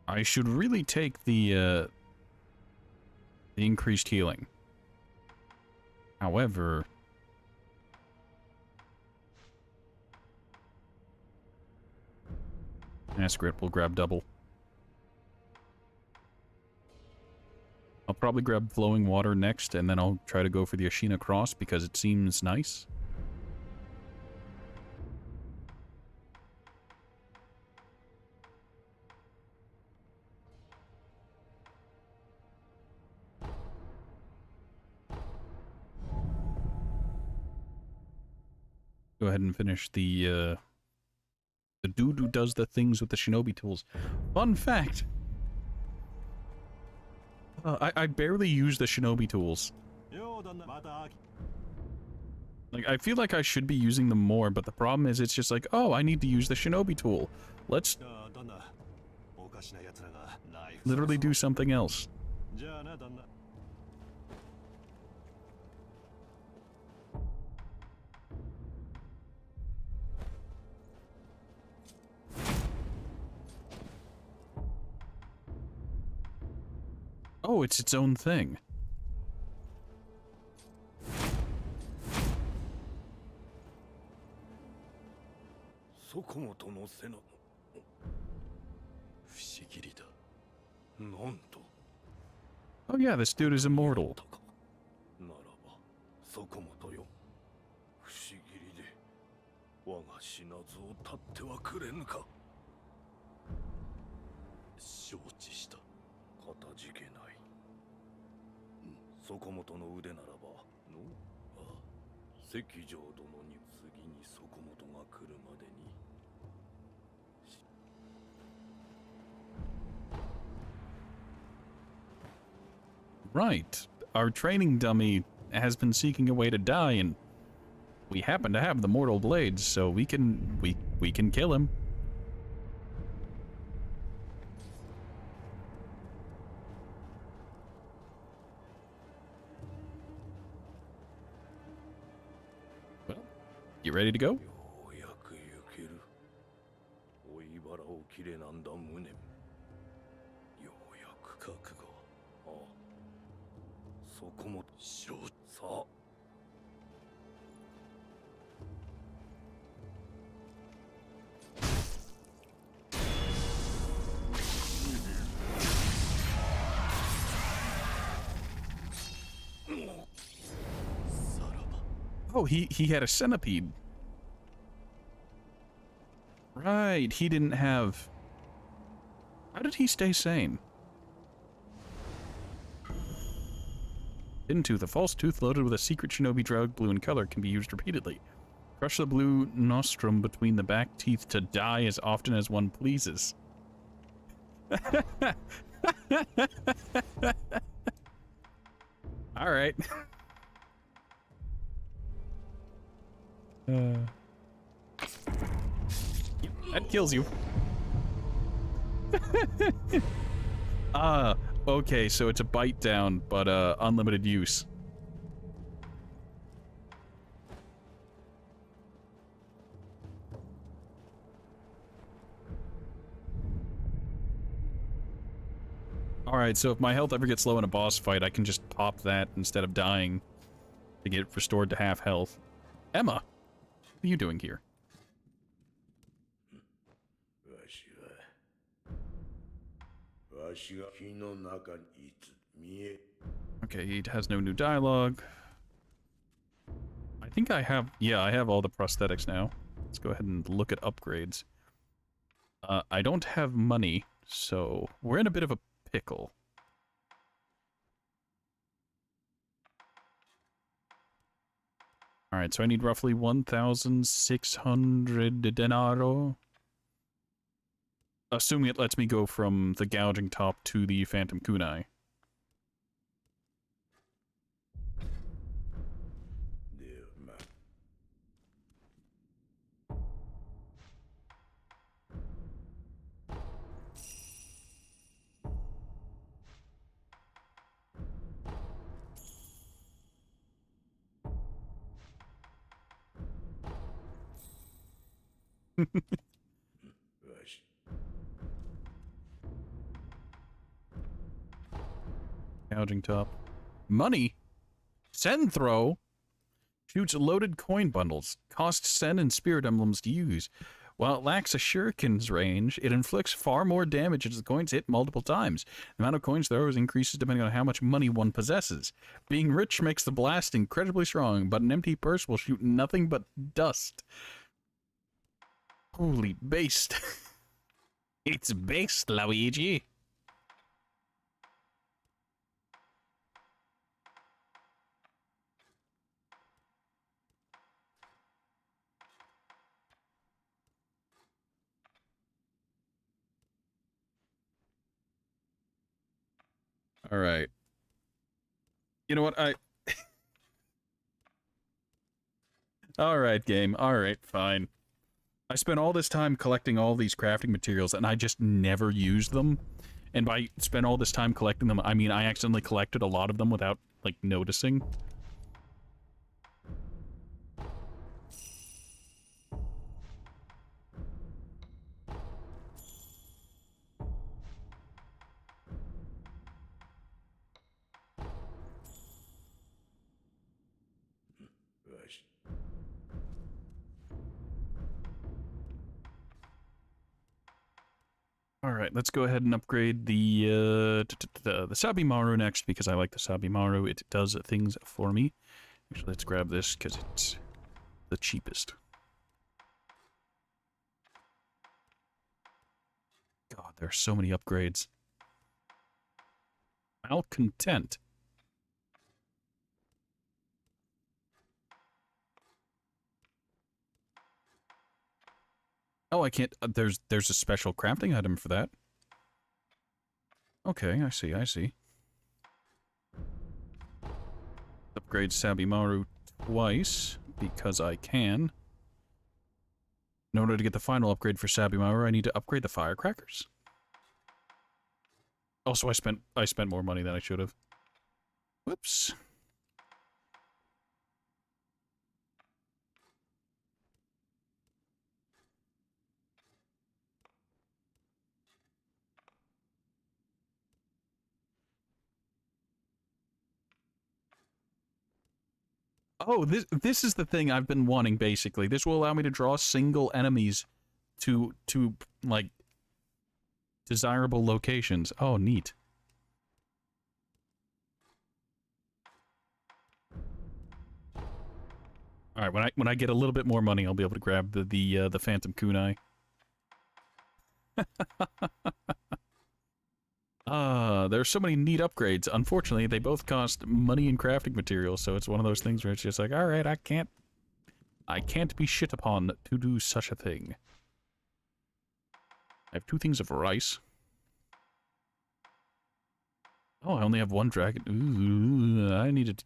I should really take the increased healing. However, Scrap will grab double. I'll probably grab Flowing Water next, and then I'll try to go for the Ashina Cross because it seems nice. Go ahead and finish the dude who does the things with the shinobi tools. Fun fact! I barely use the shinobi tools. Like, I feel like I should be using them more, but the problem is it's just like, oh, I need to use the shinobi tool. Let's literally do something else. Oh, it's its own thing. Oh yeah, this dude is immortal. Right. Our training dummy has been seeking a way to die, and we happen to have the mortal blades, so we can kill him. Well, you ready to go? Oh, he had a centipede. Right, he didn't have... How did he stay sane? Hidden tooth. A false tooth loaded with a secret shinobi drug, blue in color, can be used repeatedly. Crush the blue nostrum between the back teeth to die as often as one pleases. Alright. That kills you. Okay, so it's a bite down, but unlimited use. Alright, so if my health ever gets low in a boss fight, I can just pop that instead of dying to get restored to half health. Emma, what are you doing here? Okay, he has no new dialogue. I think I have... Yeah, I have all the prosthetics now. Let's go ahead and look at upgrades. I don't have money, so we're in a bit of a pickle. Alright, so I need roughly 1,600 denaro. Assuming it lets me go from the gouging top to the phantom kunai. Gouging top. Money? Sen throw? Shoots loaded coin bundles. Cost Sen and spirit emblems to use. While it lacks a shuriken's range, it inflicts far more damage as the coins hit multiple times. The amount of coins throws increases depending on how much money one possesses. Being rich makes the blast incredibly strong, but an empty purse will shoot nothing but dust. Holy based. It's based, Luigi. Alright. You know what, Alright, game. Alright, fine. I spent all this time collecting all these crafting materials, and I just never used them. And by spend all this time collecting them, I mean I accidentally collected a lot of them without, like, noticing. Alright, let's go ahead and upgrade the Sabimaru next, because I like the Sabimaru. It does things for me. Actually, let's grab this, because it's the cheapest. God, there are so many upgrades. Malcontent. Oh, I can't... there's a special crafting item for that. Okay, I see, I see. Upgrade Sabimaru twice, because I can. In order to get the final upgrade for Sabimaru, I need to upgrade the firecrackers. Also, I spent more money than I should have. Whoops. Oh, this is the thing I've been wanting, basically. This will allow me to draw single enemies to like, desirable locations. Oh, neat. Alright, when I get a little bit more money, I'll be able to grab the phantom kunai. there's so many neat upgrades. Unfortunately, they both cost money and crafting materials, so it's one of those things where it's just like, alright, I can't be shit upon to do such a thing. I have 2 things of rice. Oh, I only have 1 dragon. Ooh, I needed...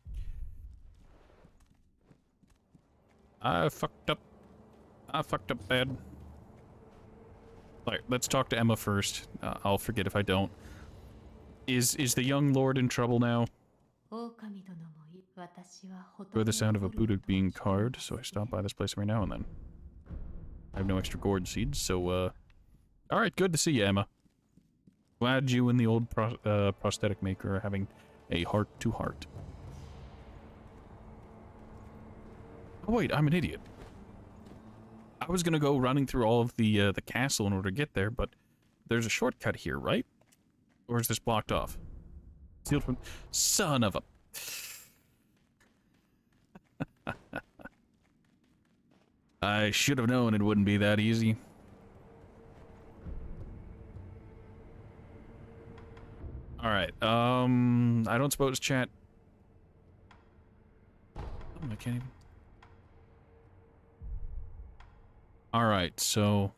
I fucked up. I fucked up bad. Alright, let's talk to Emma first. I'll forget if I don't. Is the young lord in trouble now? Heard the sound of a Buddha being carved, so I stop by this place every now and then. I have no extra gourd seeds, so, Alright, good to see you, Emma. Glad you and the old prosthetic maker are having a heart-to-heart. Oh wait, I'm an idiot. I was gonna go running through all of the castle in order to get there, but there's a shortcut here, right? Or is this blocked off? Sealed from... Son of a... I should have known it wouldn't be that easy. Alright, I don't suppose chat... Oh, I can't even... Alright, so...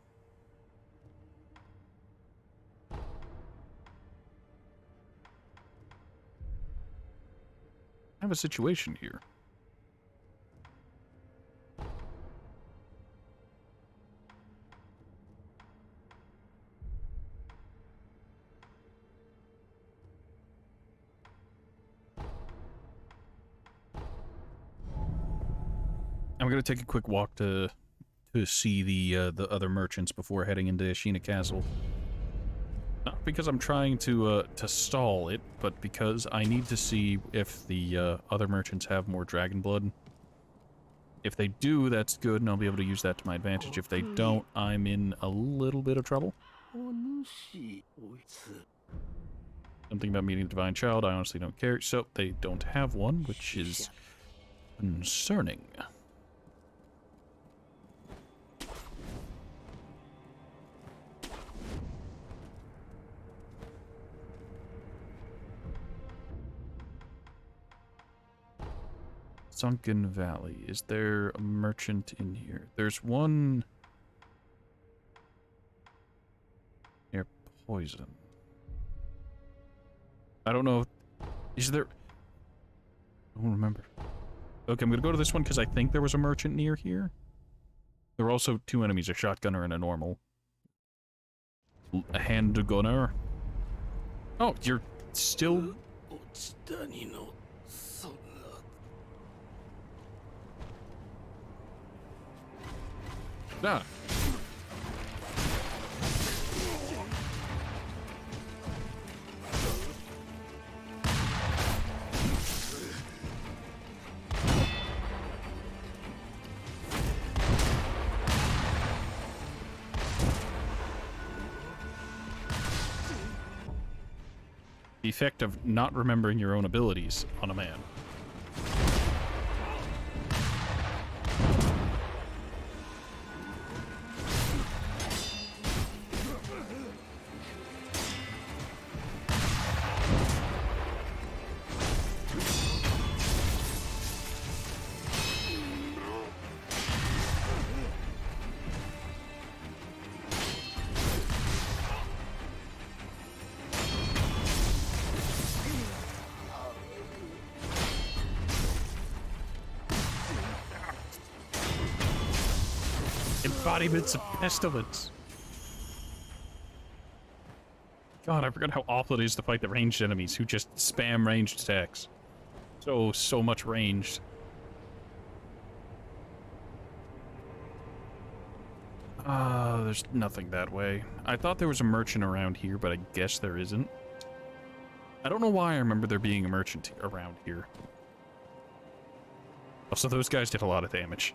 I have a situation here. I'm gonna take a quick walk to see the other merchants before heading into Ashina Castle. Not because I'm trying to stall it, but because I need to see if the other merchants have more dragon blood. If they do, that's good, and I'll be able to use that to my advantage. If they don't, I'm in a little bit of trouble. Something about meeting the divine child, I honestly don't care. So, they don't have one, which is concerning. Sunken Valley. Is there a merchant in here? There's one... near Poison. I don't know. Is there... I don't remember. Okay, I'm gonna go to this one because I think there was a merchant near here. There were also 2 enemies, a shotgunner and a normal. A hand gunner. Oh, you're still... Ah. The effect of not remembering your own abilities on a man. Embodiments of pestilence. God, I forgot how awful it is to fight the ranged enemies who just spam ranged attacks. So much ranged. There's nothing that way. I thought there was a merchant around here, but I guess there isn't. I don't know why I remember there being a merchant around here. Also, those guys did a lot of damage.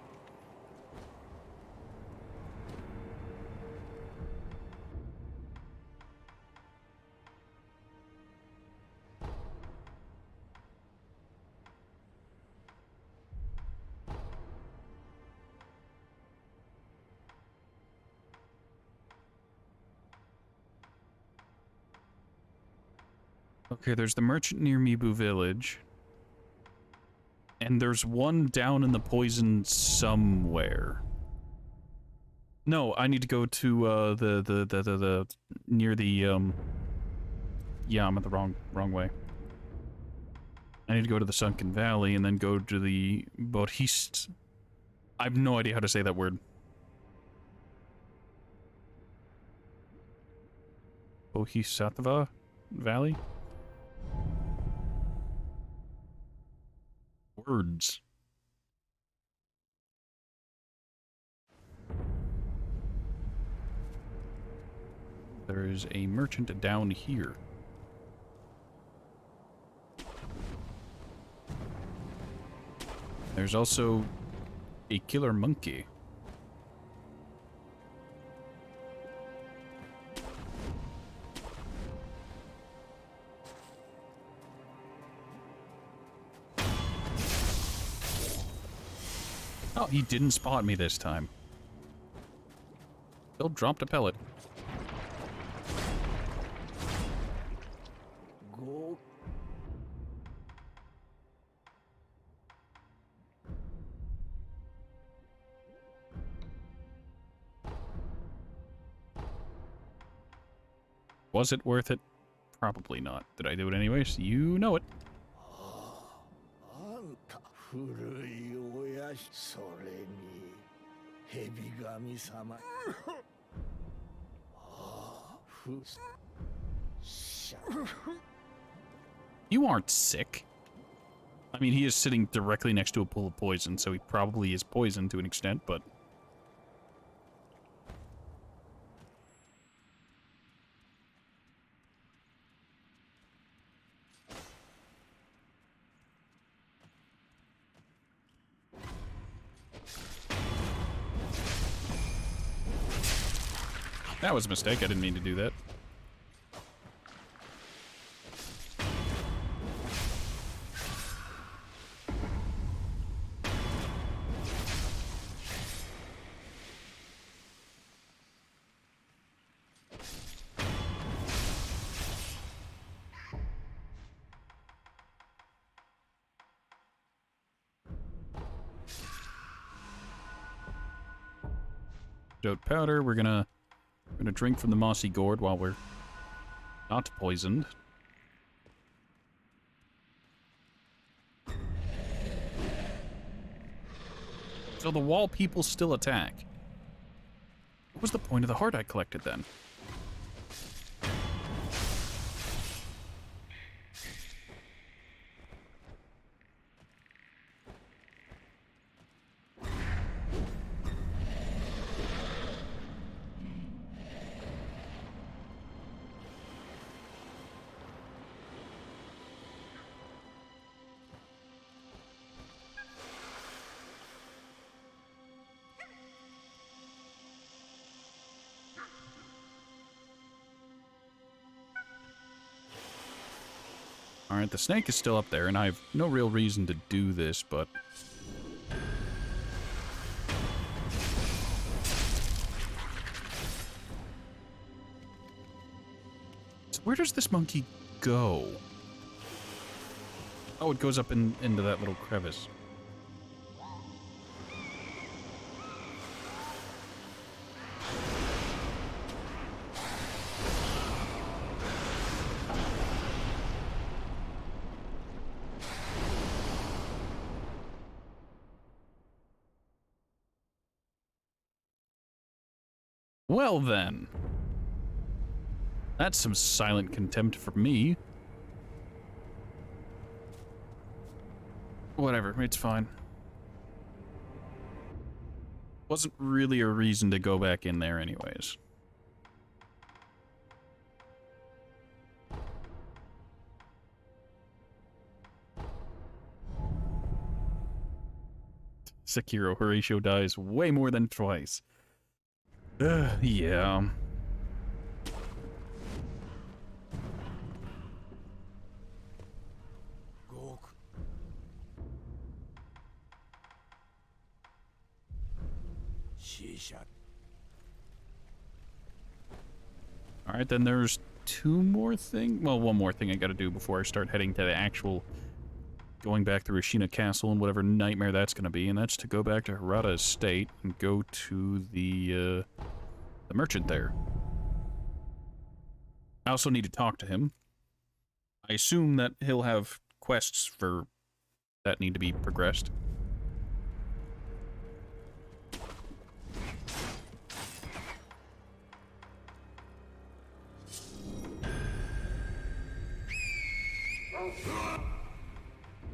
Okay, there's the merchant near Mibu Village. And there's one down in the poison somewhere. No, I need to go to the near the yeah, I'm at the wrong way. I need to go to the Sunken Valley and then go to the Bodhist. I have no idea how to say that word. Bodhisattva Valley? Words. There is a merchant down here. There's also a killer monkey. Oh, he didn't spot me this time. Still dropped a pellet. Go. Was it worth it? Probably not. Did I do it anyways? You know it. あんた古い親父それに蛇神様ふしゃ You aren't sick. I mean, he is sitting directly next to a pool of poison, so he probably is poisoned to an extent, but... That was a mistake. I didn't mean to do that. Dote powder. We're gonna drink from the mossy gourd while we're not poisoned. So the wall people still attack. What was the point of the heart I collected then? Alright, the snake is still up there, and I have no real reason to do this, but... So where does this monkey go? Oh, it goes up into that little crevice. Well then. That's some silent contempt for me. Whatever, it's fine. Wasn't really a reason to go back in there anyways. Sekiro, Horatio dies way more than twice. Yeah. Go. Shisha. Alright, then there's two more things. Well, one more thing I gotta do before I start heading to the actual going back through Ashina Castle and whatever nightmare that's gonna be, and that's to go back to Harada Estate and go to the merchant there. I also need to talk to him. I assume that he'll have quests for that need to be progressed.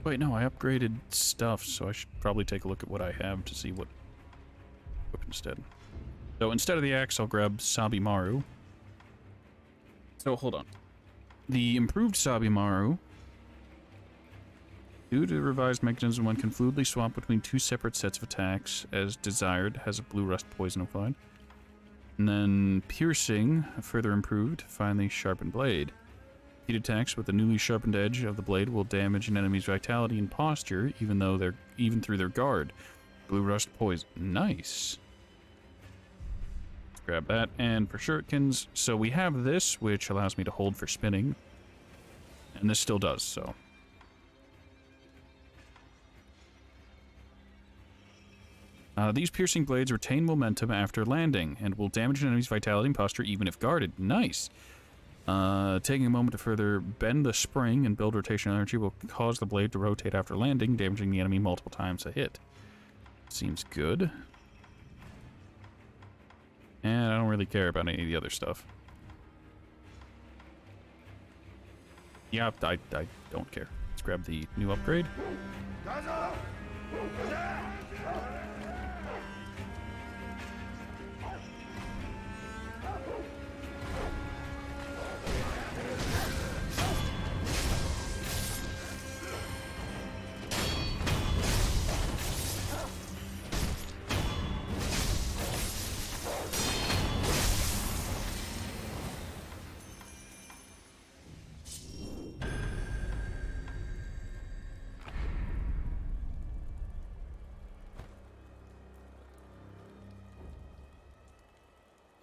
Wait, no, I upgraded stuff, so I should probably take a look at what I have to see what equip instead. So instead of the axe, I'll grab Sabimaru. So hold on. The improved Sabimaru, due to the revised mechanism, one can fluidly swap between two separate sets of attacks as desired, has a blue rust poison applied. And then piercing, further improved, finally sharpened blade. Repeat attacks with the newly sharpened edge of the blade will damage an enemy's vitality and posture, even through their guard. Blue rust poison. Nice. Let's grab that. And for shurikens, so we have this, which allows me to hold for spinning. And this still does, so. These piercing blades retain momentum after landing, and will damage an enemy's vitality and posture even if guarded. Nice. Taking a moment to further bend the spring and build rotational energy will cause the blade to rotate after landing, damaging the enemy multiple times a hit. Seems good. And I don't really care about any of the other stuff. Yeah, I don't care. Let's grab the new upgrade.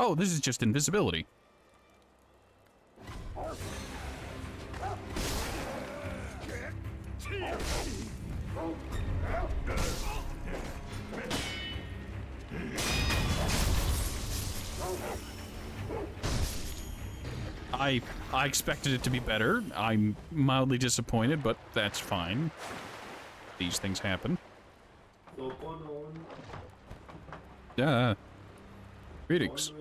Oh, this is just invisibility. I expected it to be better. I'm mildly disappointed, but that's fine. These things happen. Yeah. Greetings.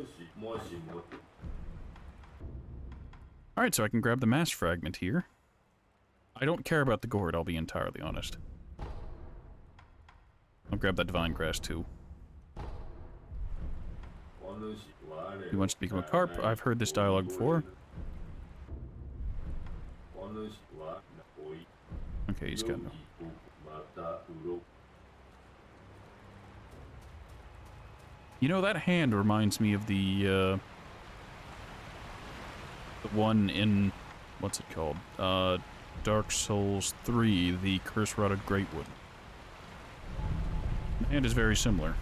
Alright, so I can grab the mass fragment here. I don't care about the gourd, I'll be entirely honest. I'll grab that divine grass too. He wants to become a carp. I've heard this dialogue before. Okay, he's got no. You know, that hand reminds me of the one in, what's it called? Dark Souls 3, the Curse-Rotted Greatwood. The hand is very similar.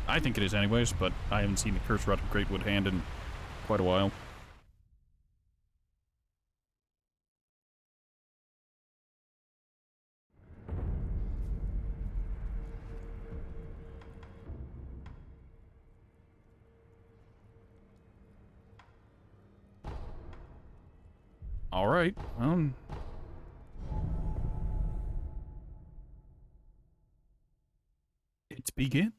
I think it is anyways, but I haven't seen the Curse-Rotted Greatwood hand in quite a while. Alright, it begins.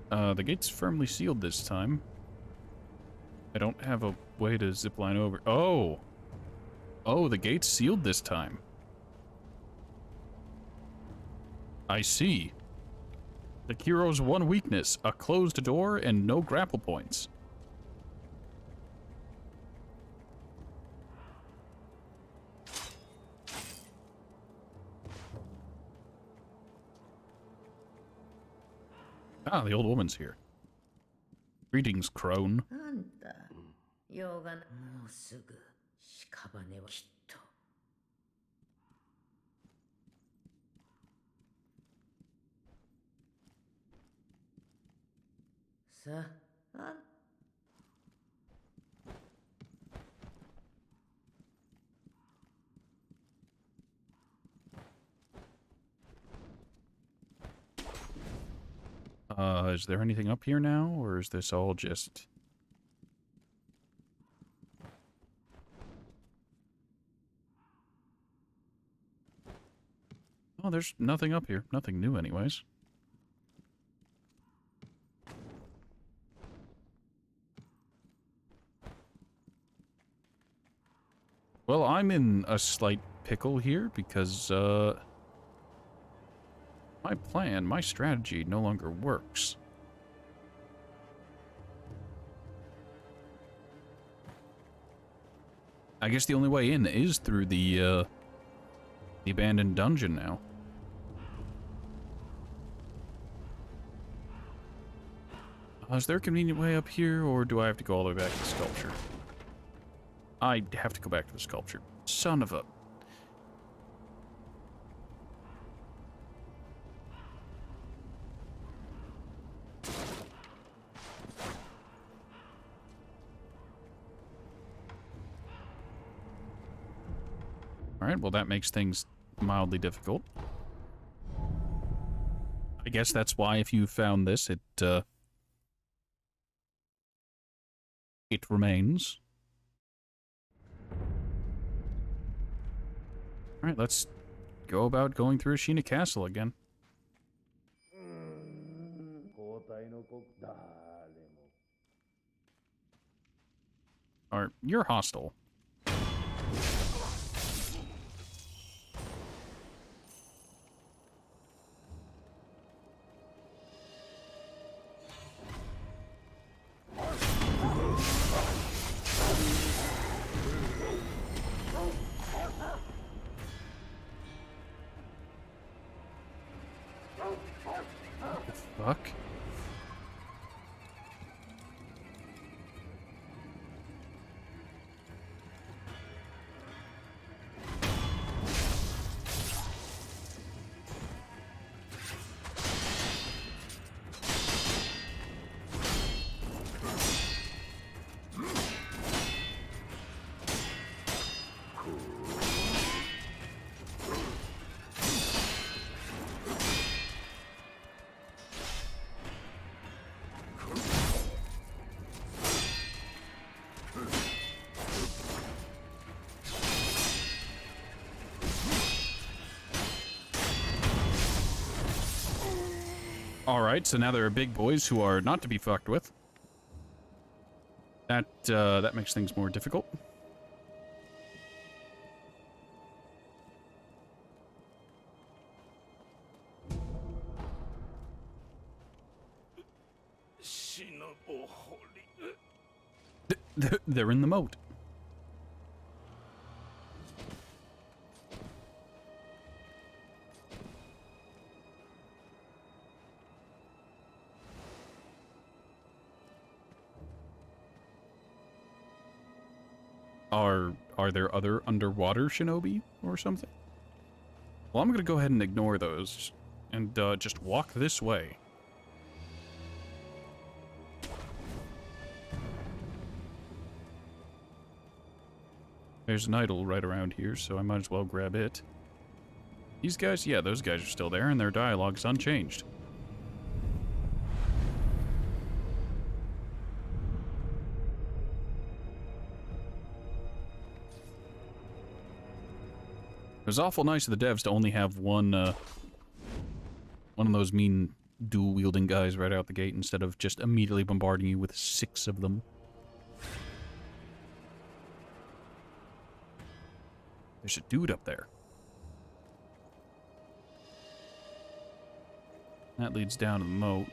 The gate's firmly sealed this time. I don't have a way to zipline over. Oh! Oh, the gate's sealed this time. I see. Sekiro's one weakness, a closed door and no grapple points. Ah, the old woman's here. Greetings, crone. さあ。Is there anything up here now, or is this all just... Oh, there's nothing up here. Nothing new anyways. Well, I'm in a slight pickle here because, my plan, my strategy no longer works. I guess the only way in is through the abandoned dungeon now. Is there a convenient way up here, or do I have to go all the way back to the sculpture? I have to go back to the sculpture. Son of a... Alright, well that makes things mildly difficult. I guess that's why if you found this, it remains. Alright, let's go about going through Ashina Castle again. You're hostile. Fuck. Alright, so now there are big boys who are not to be fucked with. That makes things more difficult. They're in the moat. Are there other underwater shinobi or something? Well, I'm gonna go ahead and ignore those and just walk this way. There's an idol right around here, so I might as well grab it. These guys? Yeah, those guys are still there, and their dialogue's unchanged. It was awful nice of the devs to only have one of those mean dual-wielding guys right out the gate instead of just immediately bombarding you with 6 of them. There's a dude up there. That leads down to the moat.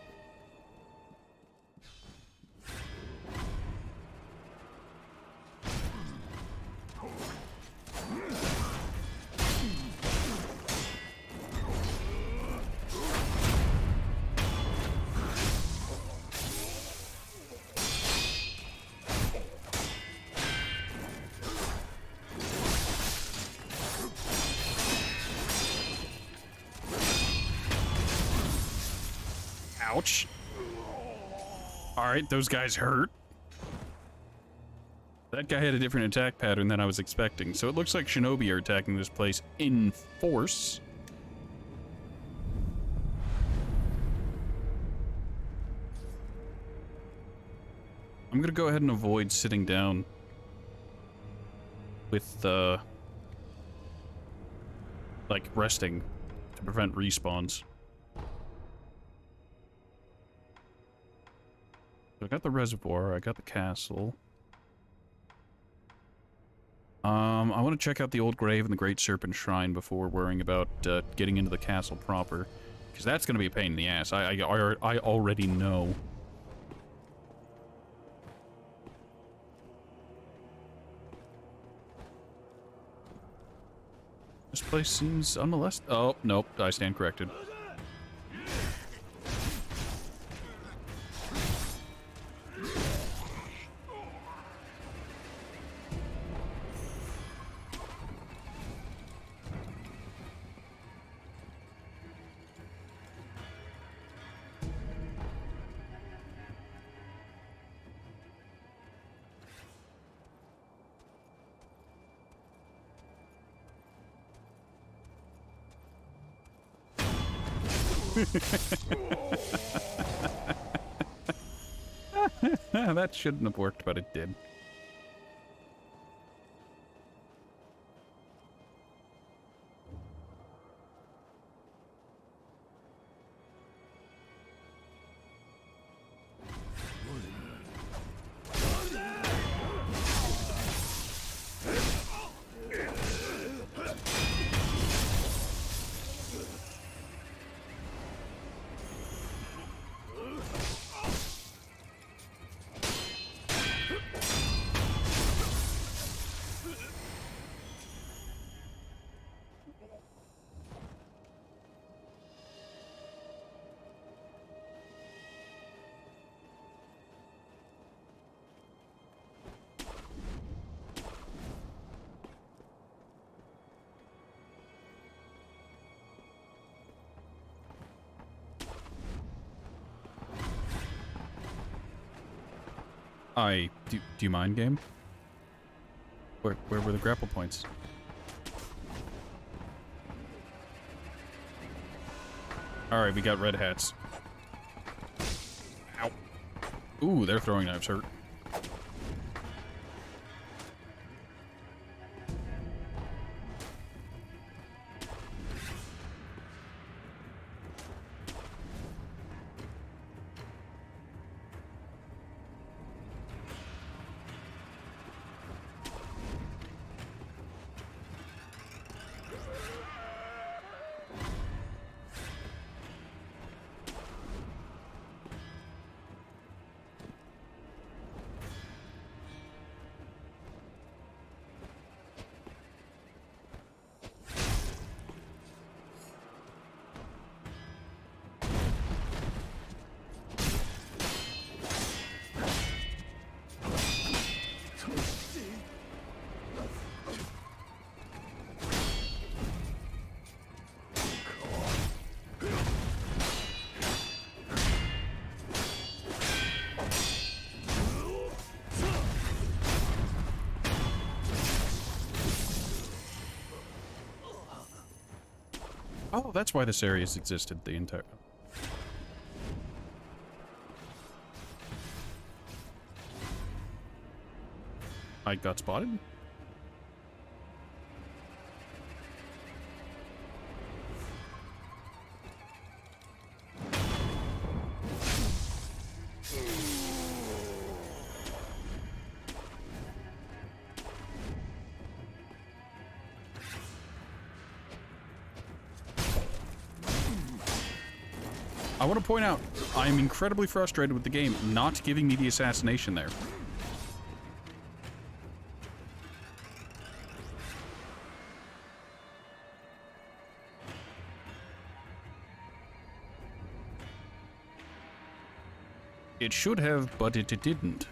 Ouch. Alright, those guys hurt. That guy had a different attack pattern than I was expecting, so it looks like shinobi are attacking this place in force. I'm gonna go ahead and avoid sitting down with, like, resting to prevent respawns. So I got the reservoir, I got the castle. I want to check out the old grave and the Great Serpent Shrine before worrying about getting into the castle proper. Because that's going to be a pain in the ass. I already know. This place seems unmolested. Oh, nope, I stand corrected. That shouldn't have worked, but it did. Do you mind, game? Where were the grapple points? Alright, we got red hats. Ow. Ooh, their throwing knives hurt. Oh, that's why this area has existed the entire... I got spotted? I want to point out, I am incredibly frustrated with the game not giving me the assassination there. It should have, but it didn't.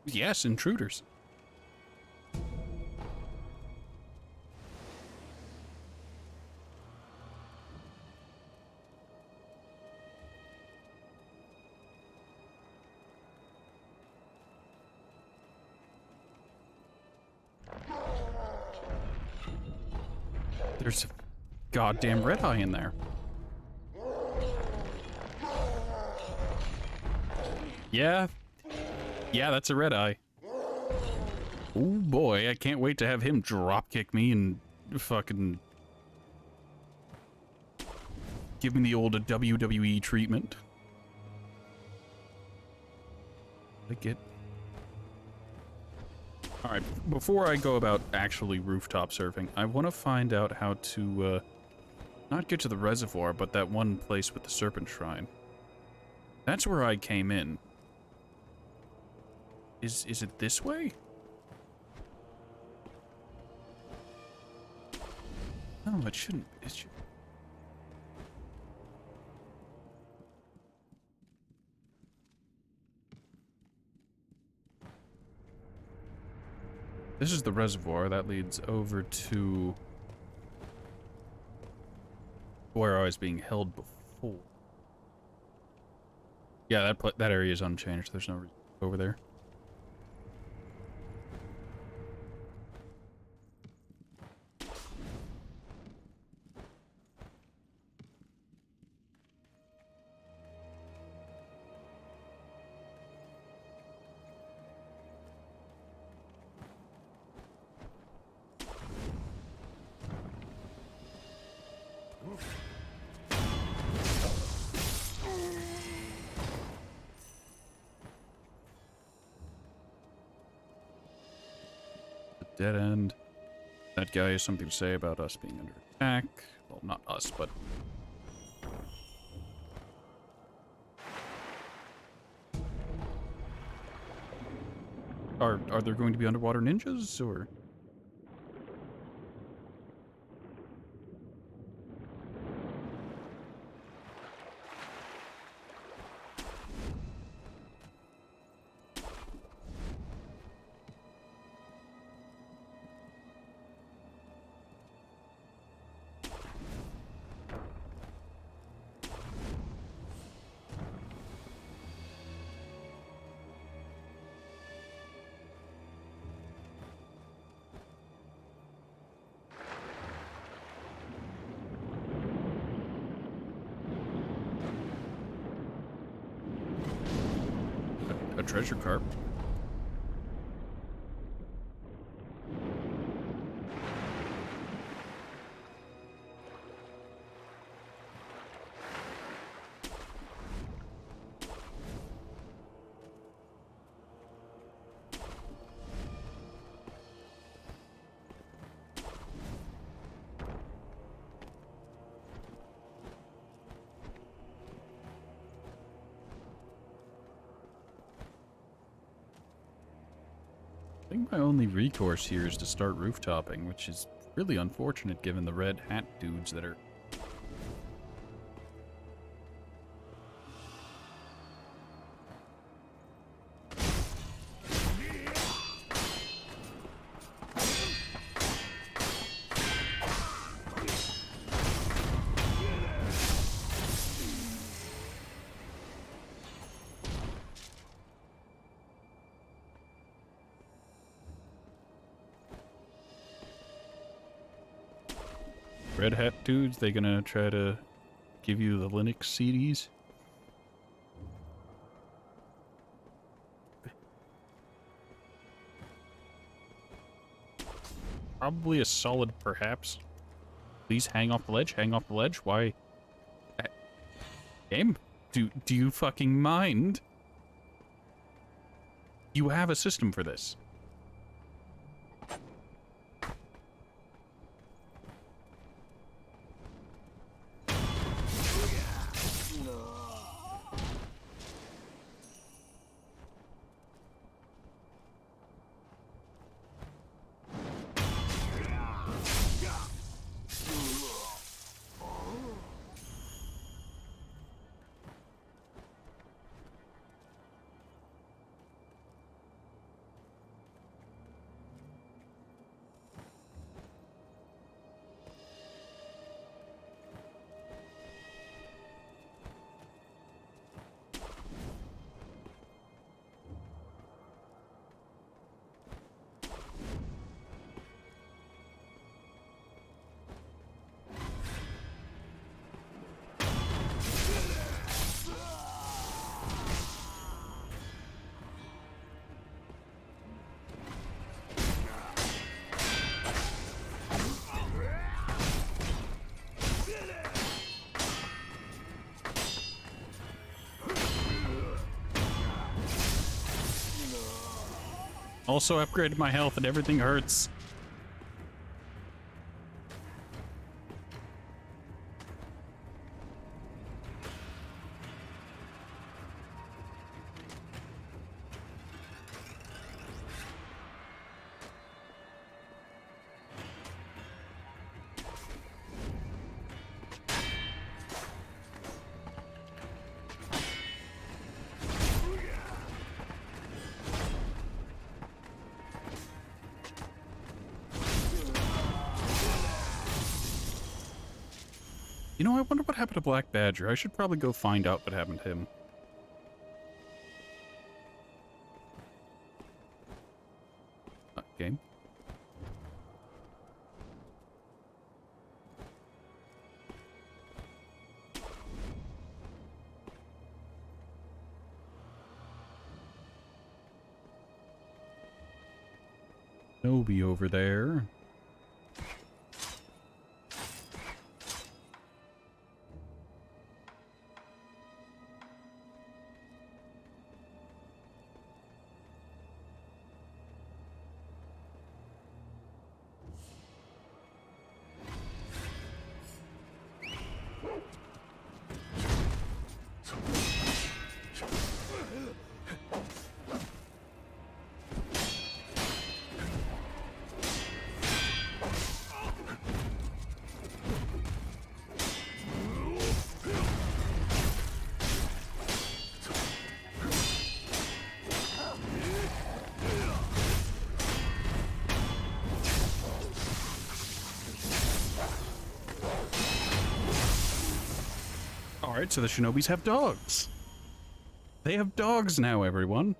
Yes, intruders. There's a goddamn red eye in there. Yeah. Yeah, that's a red eye. Oh boy, I can't wait to have him drop kick me and fucking give me the old WWE treatment. I get. Alright, before I go about actually rooftop surfing, I want to find out how to, not get to the reservoir, but that one place with the serpent shrine. That's where I came in. Is it this way? No, it shouldn't. It should. This is the reservoir that leads over to where I was being held before. Yeah, that area is unchanged. There's no reason over there. Dead end. That guy has something to say about us being under attack. Well, not us, but... Are there going to be underwater ninjas, or...? A treasure carp? I think my only recourse here is to start rooftopping, which is really unfortunate given the red hat dudes that are... Red hat dudes, they gonna try to give you the Linux CDs? Probably a solid perhaps. Please hang off the ledge, hang off the ledge. Why? Game? Do you fucking mind? You have a system for this. Also upgraded my health and everything hurts. You know, I wonder what happened to Black Badger. I should probably go find out what happened to him. Okay. Nobi over there. Alright, so the Shinobis have dogs. They have dogs now, everyone.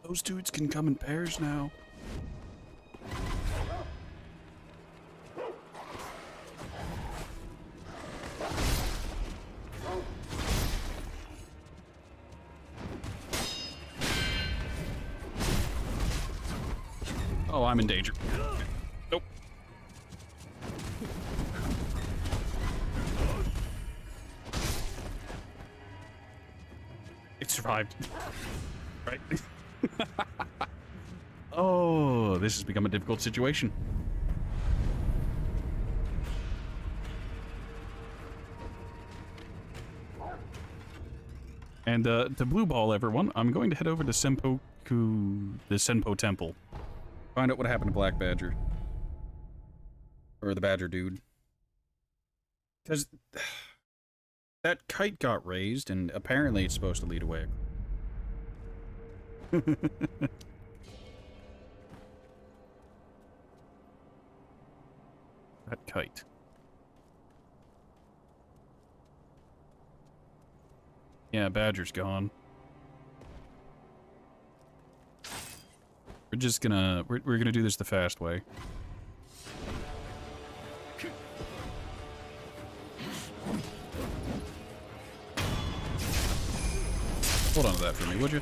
Those dudes can come in pairs now. Oh, I'm in danger. Nope. It survived. Right? Oh, this has become a difficult situation. And to blue ball everyone, I'm going to head over to the Senpo Temple. Find out what happened to Black Badger. Or the Badger dude. Because that kite got raised, and apparently it's supposed to lead away. That kite. Yeah, Badger's gone. We're just gonna... We're gonna do this the fast way. Hold on to that for me, would you?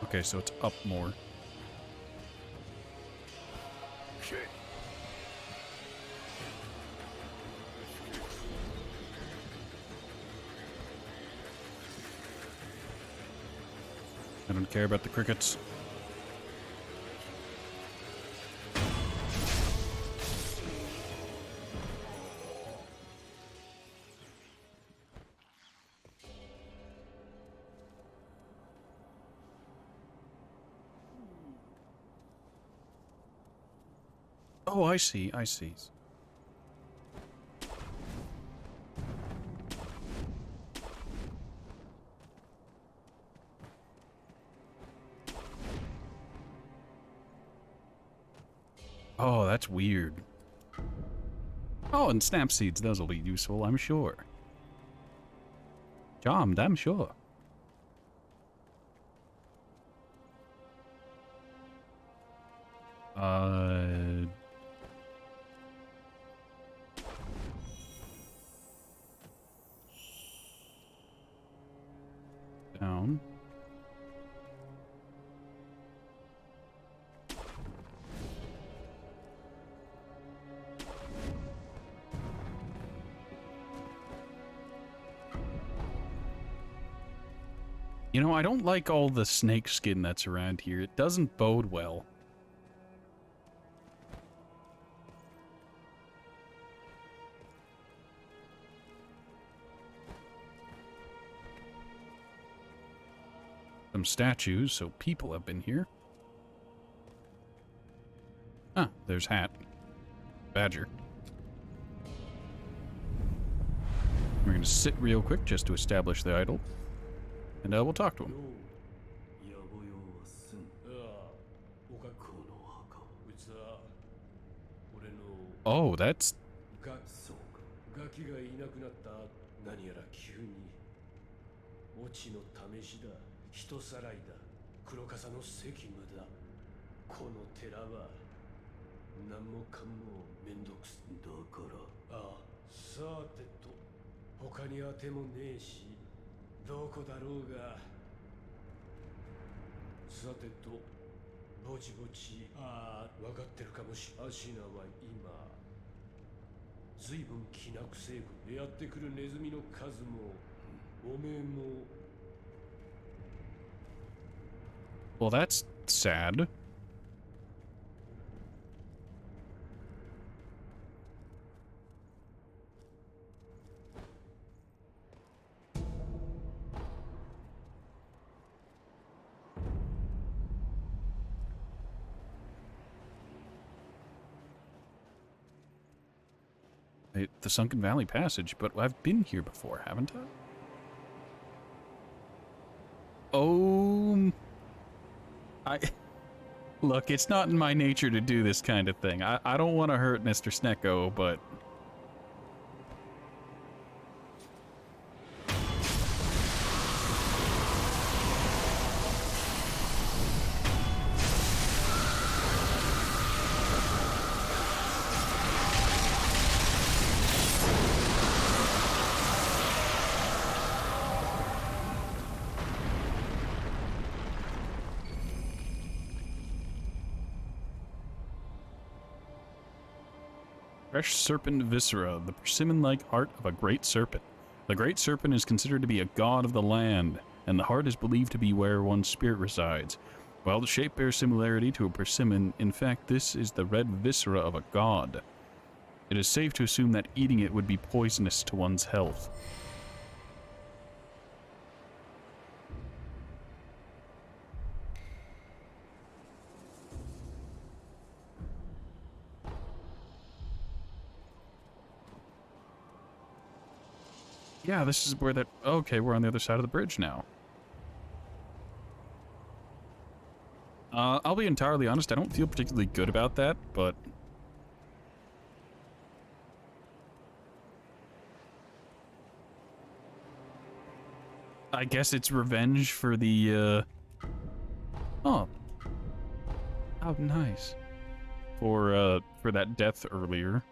Okay, so it's up more. I don't care about the crickets. Oh, I see, I see. Oh, that's weird. Oh, and snap seeds, those will be useful, I'm sure. Charmed, I'm sure. Down. You know, I don't like all the snake skin that's around here. It doesn't bode well. Some statues, so people have been here. Ah, there's Hat. Badger. We're gonna sit real quick just to establish the idol. And we'll talk to him. Oh, that's... Well, that's sad. The Sunken Valley Passage, but I've been here before, haven't I? Oh... Look, it's not in my nature to do this kind of thing. I don't want to hurt Mr. Snecko, but... Fresh serpent viscera, the persimmon-like heart of a great serpent. The great serpent is considered to be a god of the land, and the heart is believed to be where one's spirit resides. While the shape bears similarity to a persimmon, in fact this is the red viscera of a god. It is safe to assume that eating it would be poisonous to one's health. Yeah, this is where that... Okay, we're on the other side of the bridge now. I'll be entirely honest, I don't feel particularly good about that, but... I guess it's revenge for the, Oh. How nice. For that death earlier.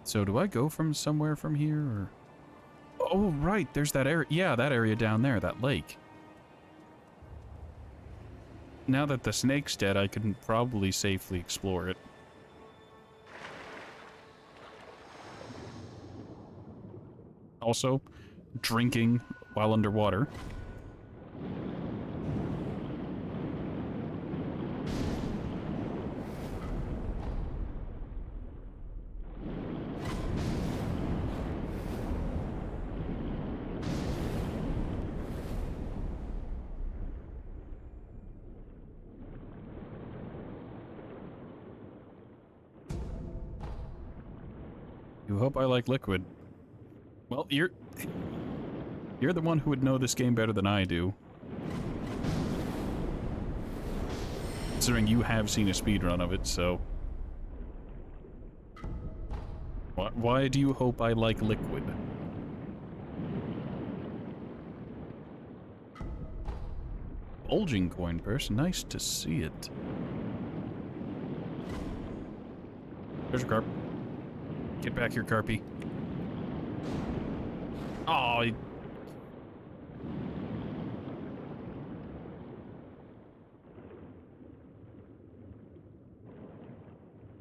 So do I go from somewhere from here, or... Oh, right, there's that area. Yeah, that area down there, that lake. Now that the snake's dead, I can probably safely explore it. Also, drinking while underwater. You hope I like liquid. Well, you're the one who would know this game better than I do. Considering you have seen a speedrun of it, so... Why do you hope I like liquid? Bulging coin purse, nice to see it. There's a carp. Get back here, Carpy. Oh,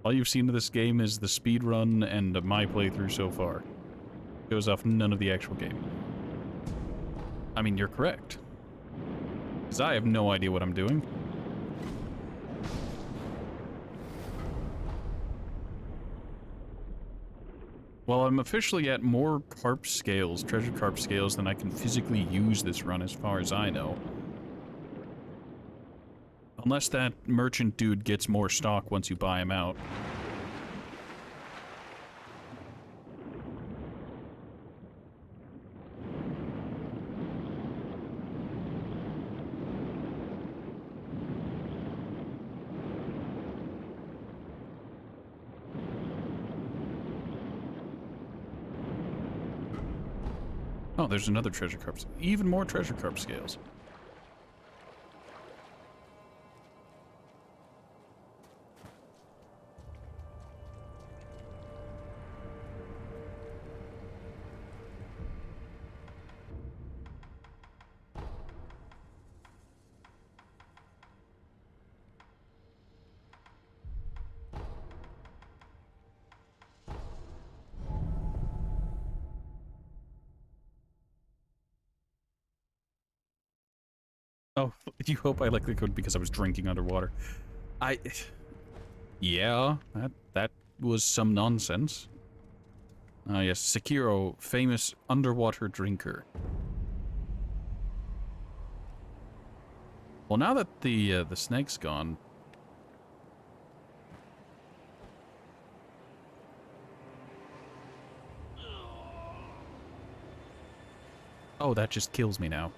all you've seen of this game is the speedrun and my playthrough so far. Shows off none of the actual game. I mean, you're correct. Because I have no idea what I'm doing. Well, I'm officially at more carp scales, treasure carp scales, than I can physically use this run as far as I know. Unless that merchant dude gets more stock once you buy him out. Oh, there's another treasure carp. Even more treasure carp scales. Oh, you hope I like liquid because I was drinking underwater. Yeah, that was some nonsense. Ah, yes, Sekiro, famous underwater drinker. Well, now that the snake's gone... Oh, that just kills me now.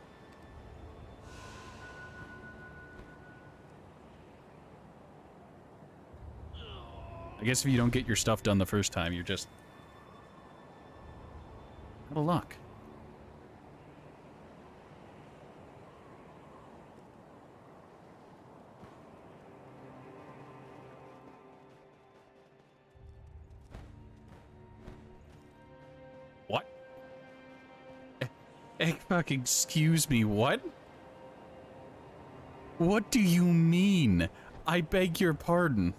I guess if you don't get your stuff done the first time, you're just... out of luck. What? Fucking excuse me, what? What do you mean? I beg your pardon.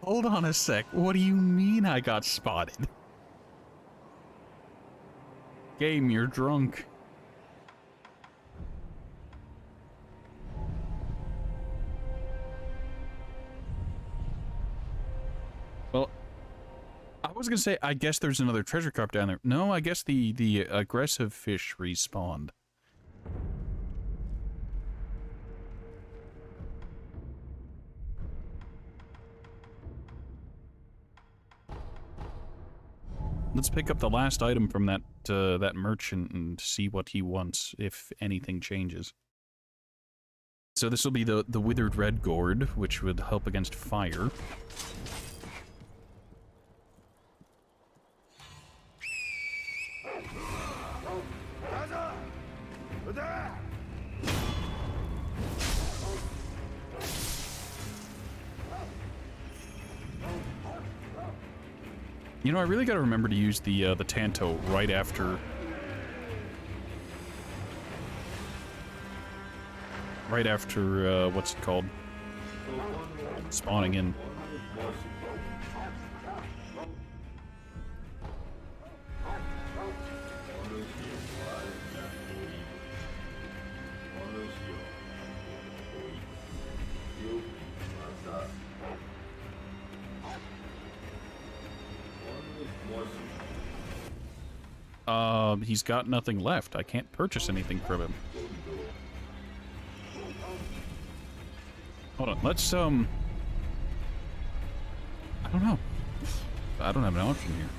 Hold on a sec. What do you mean I got spotted? Game, you're drunk. Well, I was gonna say, I guess there's another treasure carp down there. No, I guess the aggressive fish respawned. Let's pick up the last item from that merchant and see what he wants, if anything changes. So this will be the withered red gourd, which would help against fire. You know, I really gotta remember to use the Tanto right after... right after, what's it called? Spawning in. He's got nothing left. I can't purchase anything from him. Hold on, let's, I don't know. I don't have an option here.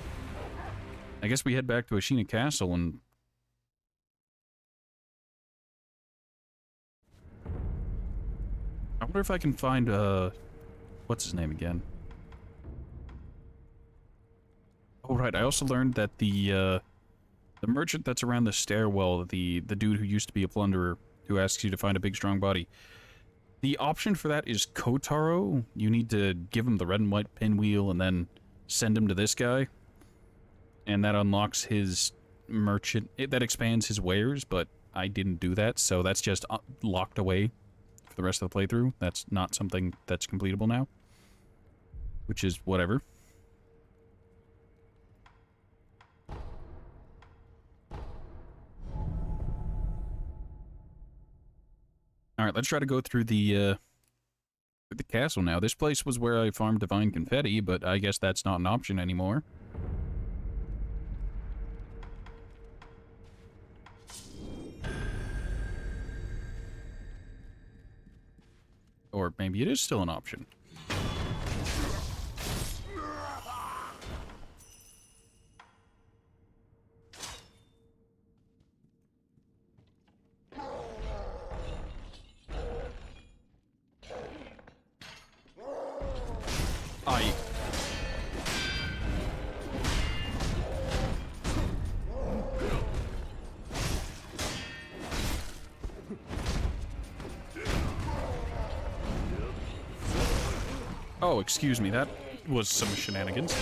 I guess we head back to Ashina Castle and... I wonder if I can find, what's his name again? Oh, right, I also learned that the merchant that's around the stairwell, the dude who used to be a plunderer, who asks you to find a big, strong body, the option for that is Kotaro. You need to give him the red and white pinwheel and then send him to this guy. And that unlocks his merchant... that expands his wares, but I didn't do that, so that's just locked away for the rest of the playthrough. That's not something that's completable now. Which is whatever. Alright, let's try to go through the castle now. This place was where I farmed divine confetti, but I guess that's not an option anymore. Or maybe it is still an option. Oh, excuse me, that was some shenanigans.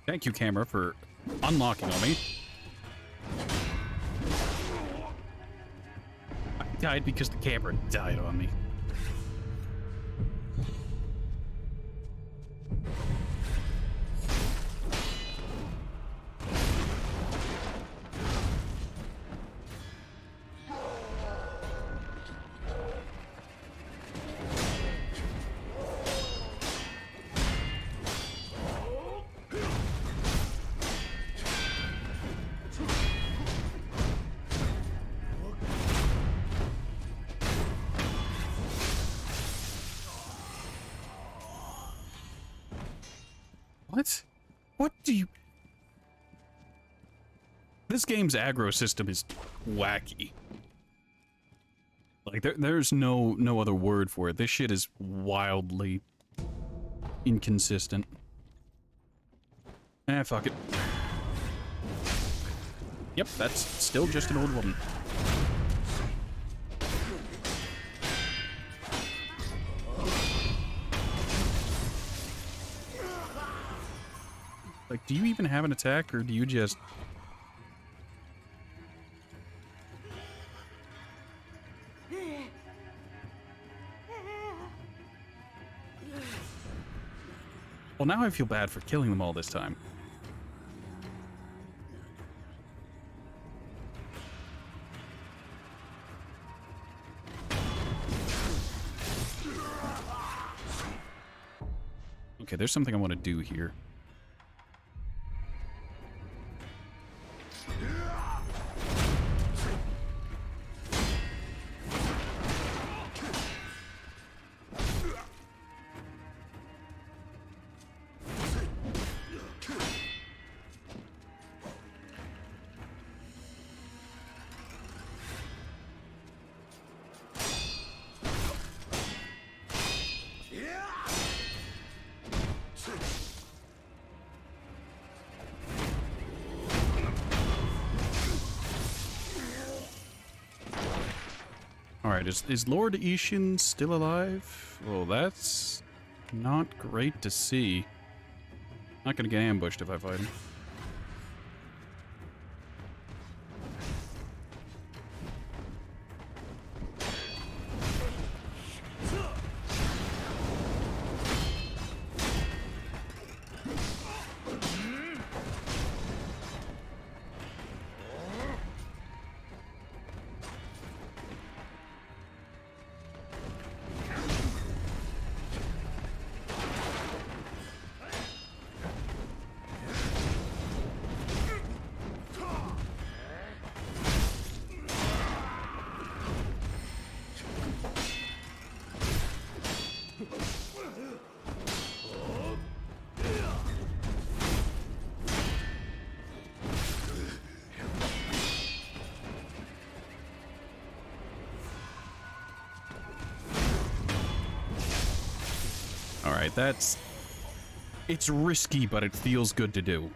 Thank you, camera, for unlocking on me. I died because the camera died on me. What? What do you... This game's aggro system is wacky. Like, there's no other word for it. This shit is wildly inconsistent. Eh, fuck it. Yep, that's still just an old woman. Like, do you even have an attack, or do you just... Well, now I feel bad for killing them all this time. Okay, there's something I want to do here. Alright, is Lord Ishin still alive? Well, that's not great to see. Not gonna get ambushed if I fight him. Alright, that's... It's risky, but it feels good to do.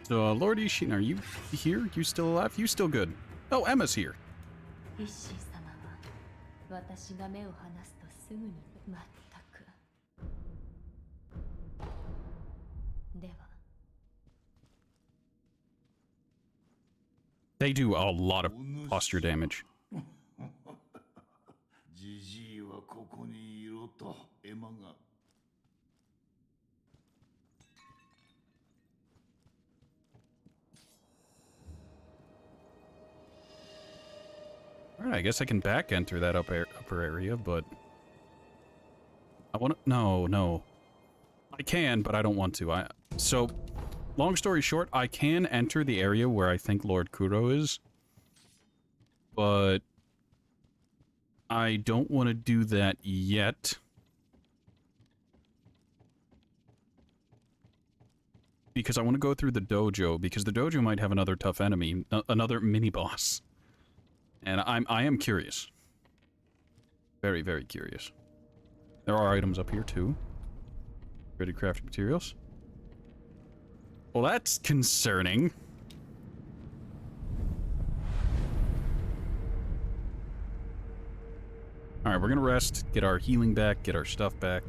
So, Lord Ishin, are you here? You still alive? You still good? Oh, Emma's here. イッシー様は私が目を離すとすぐに全く。では。 They do a lot of posture damage. ジジイはここにいろとエマが。Alright, I guess I can back enter that upper area, but... I want to... No. I can, but I don't want to. So, long story short, I can enter the area where I think Lord Kuro is. But... I don't want to do that yet. Because I want to go through the dojo, because the dojo might have another tough enemy, another mini-boss. And I am curious. Very, very curious. There are items up here, too. Ready crafted materials. Well, that's concerning. Alright, we're gonna rest, get our healing back, get our stuff back.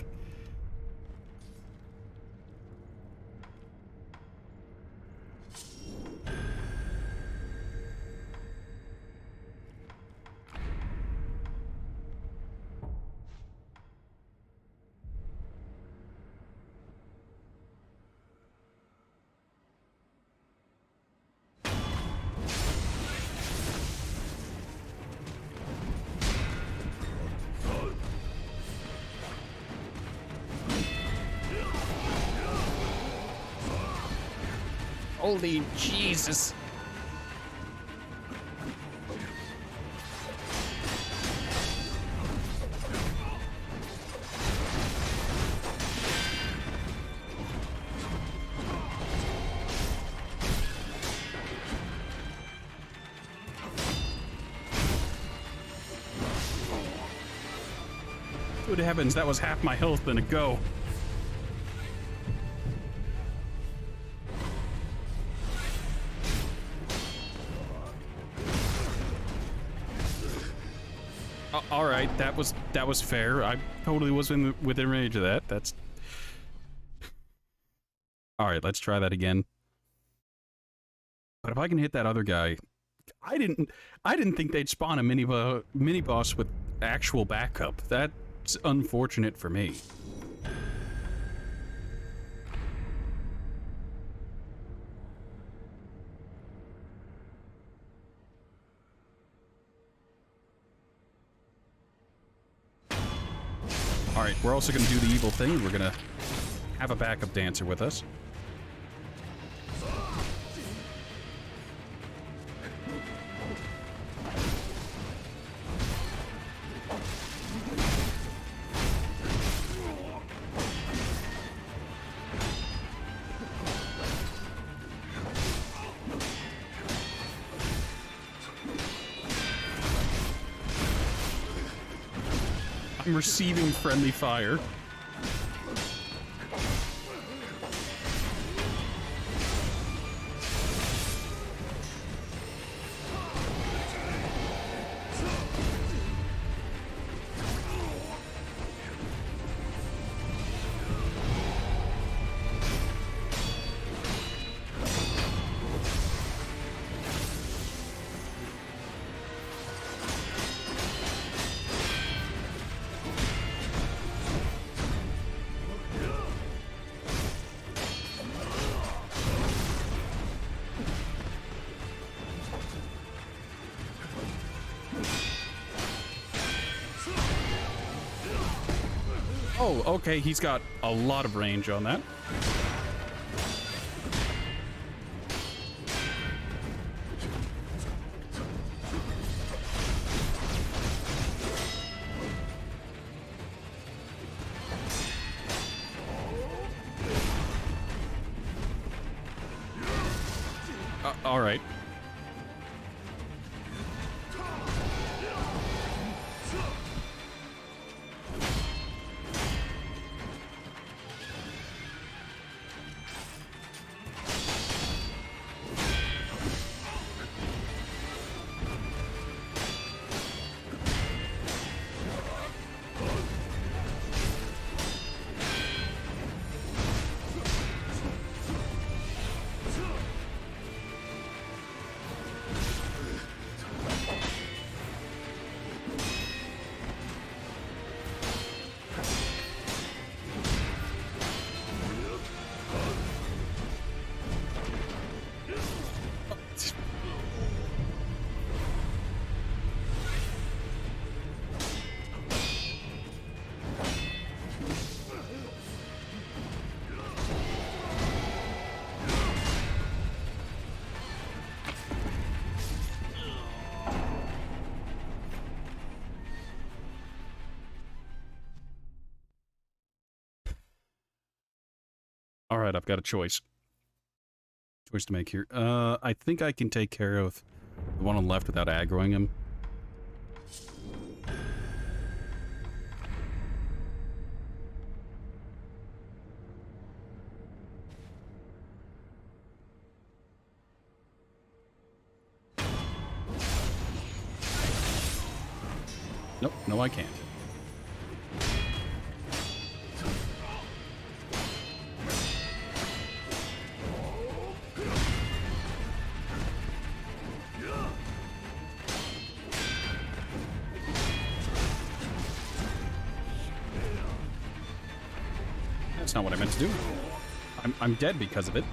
Holy Jesus. Good heavens, that was half my health in a go. All right, that was fair. I totally was within range of that. That's all right. Let's try that again. But if I can hit that other guy, I didn't think they'd spawn a mini boss with actual backup. That's unfortunate for me. Alright, we're also going to do the evil thing. We're going to have a backup dancer with us. I'm receiving friendly fire. Oh, okay, he's got a lot of range on that. All right. All right, I've got a choice. Choice to make here. I think I can take care of the one on the left without aggroing him. Nope, no I can't. That's not what I meant to do. I'm dead because of it.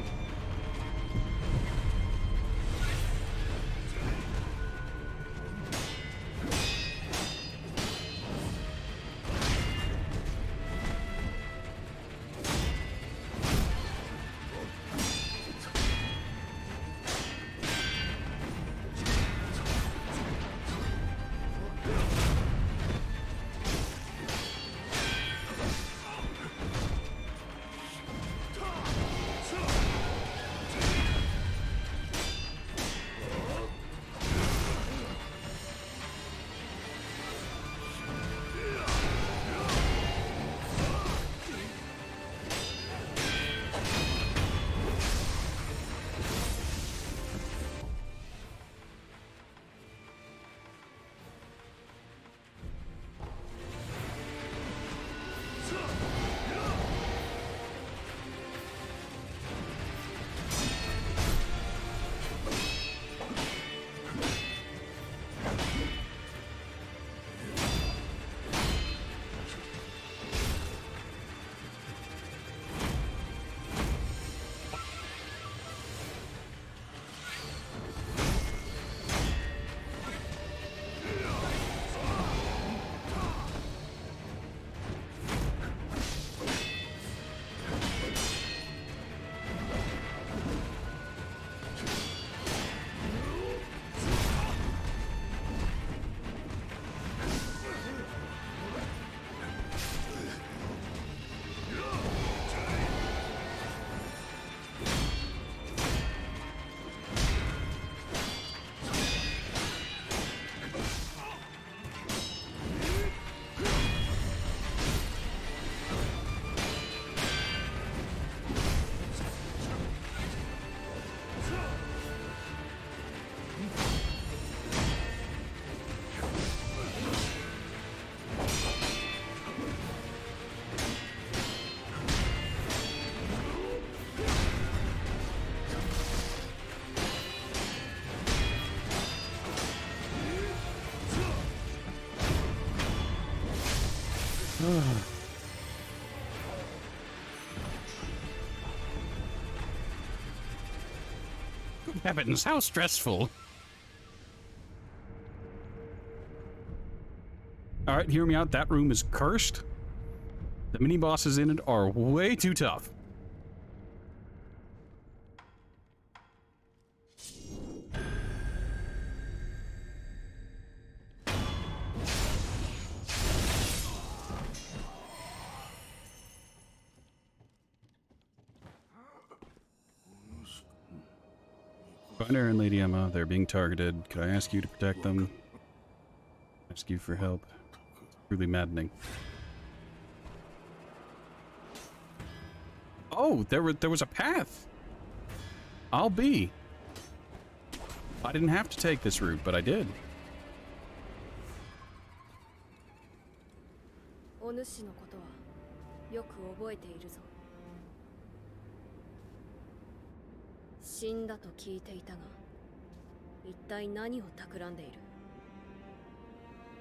Good heavens, how stressful. Alright, hear me out. That room is cursed. The mini bosses in it are way too tough. Finder and Lady Emma, they're being targeted. Could I ask you to protect them? Ask you for help. Truly maddening. Oh, there was a path. I'll be. I didn't have to take this route, but I did. お主のことはよく覚えているぞ。死んだと聞いていたが、一体何を企んでいる？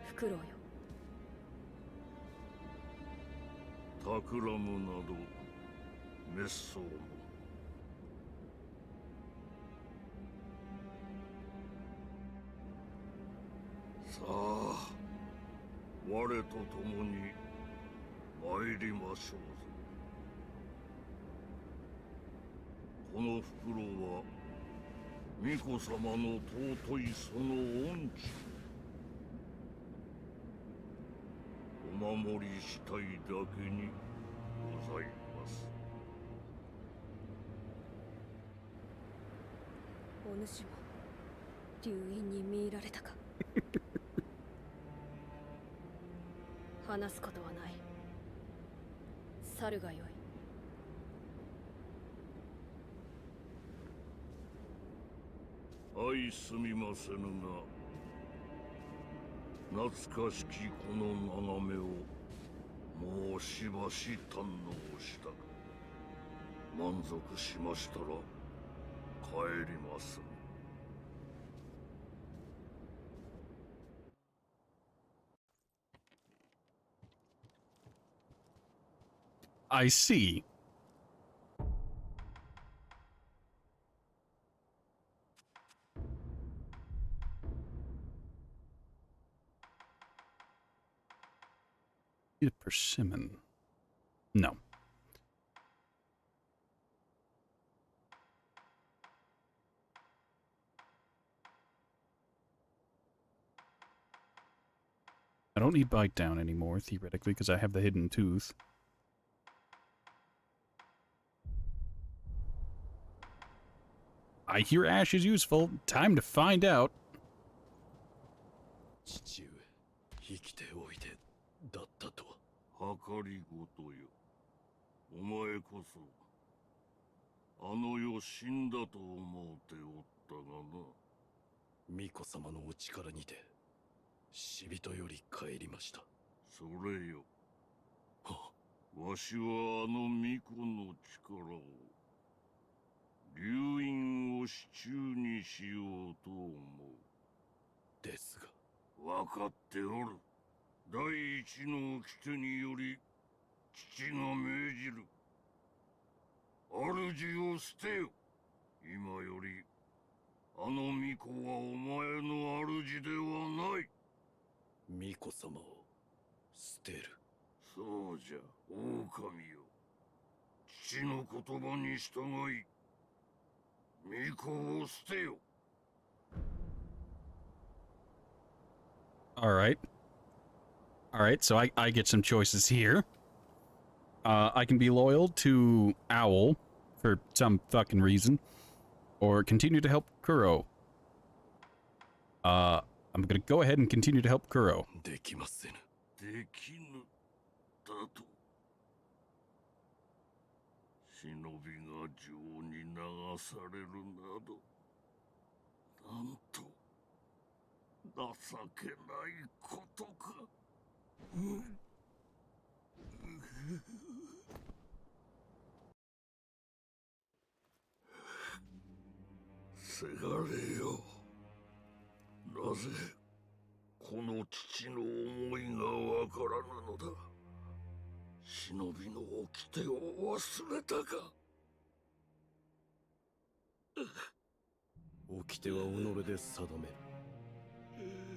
フクロウよ。企むなど滅相も。さあ、我と共に参りましょうぞ。このフクロウは巫女様の尊いその恩知お守りしたいだけにございます。お主も流因に見入られたか。話すことはない。去るがよい。相すみませぬが、懐かしきこの眺めをもうしばし堪能した。満足しましたら帰ります。I see. Need a persimmon. No. I don't need bite down anymore, theoretically, because I have the hidden tooth. I hear ash is useful. Time to find out. 父上、生きておいでだったとは。計りごとよ。お前こそ、あの世死んだと思うておったがな。巫女様のお力にて、死人より帰りました。それよ。わしはあの巫女の力を、流因を手中にしようと思う。ですが、分かっておる。第一の掟により、父が命じる。主を捨てよ。今より、あの巫女はお前の主ではない。巫女様を捨てる。そうじゃ、狼よ。父の言葉に従い、巫女を捨てよ。Alright. Alright, so I get some choices here. I can be loyal to Owl for some fucking reason, or continue to help Kuro. I'm gonna go ahead and continue to help Kuro. できませぬ。できぬ。だと。忍びが情に流されるなど、なんと情けないことか。せがれよ。なぜこの父の思いがわからぬのだ。忍びの掟を忘れたか。掟は己で定める。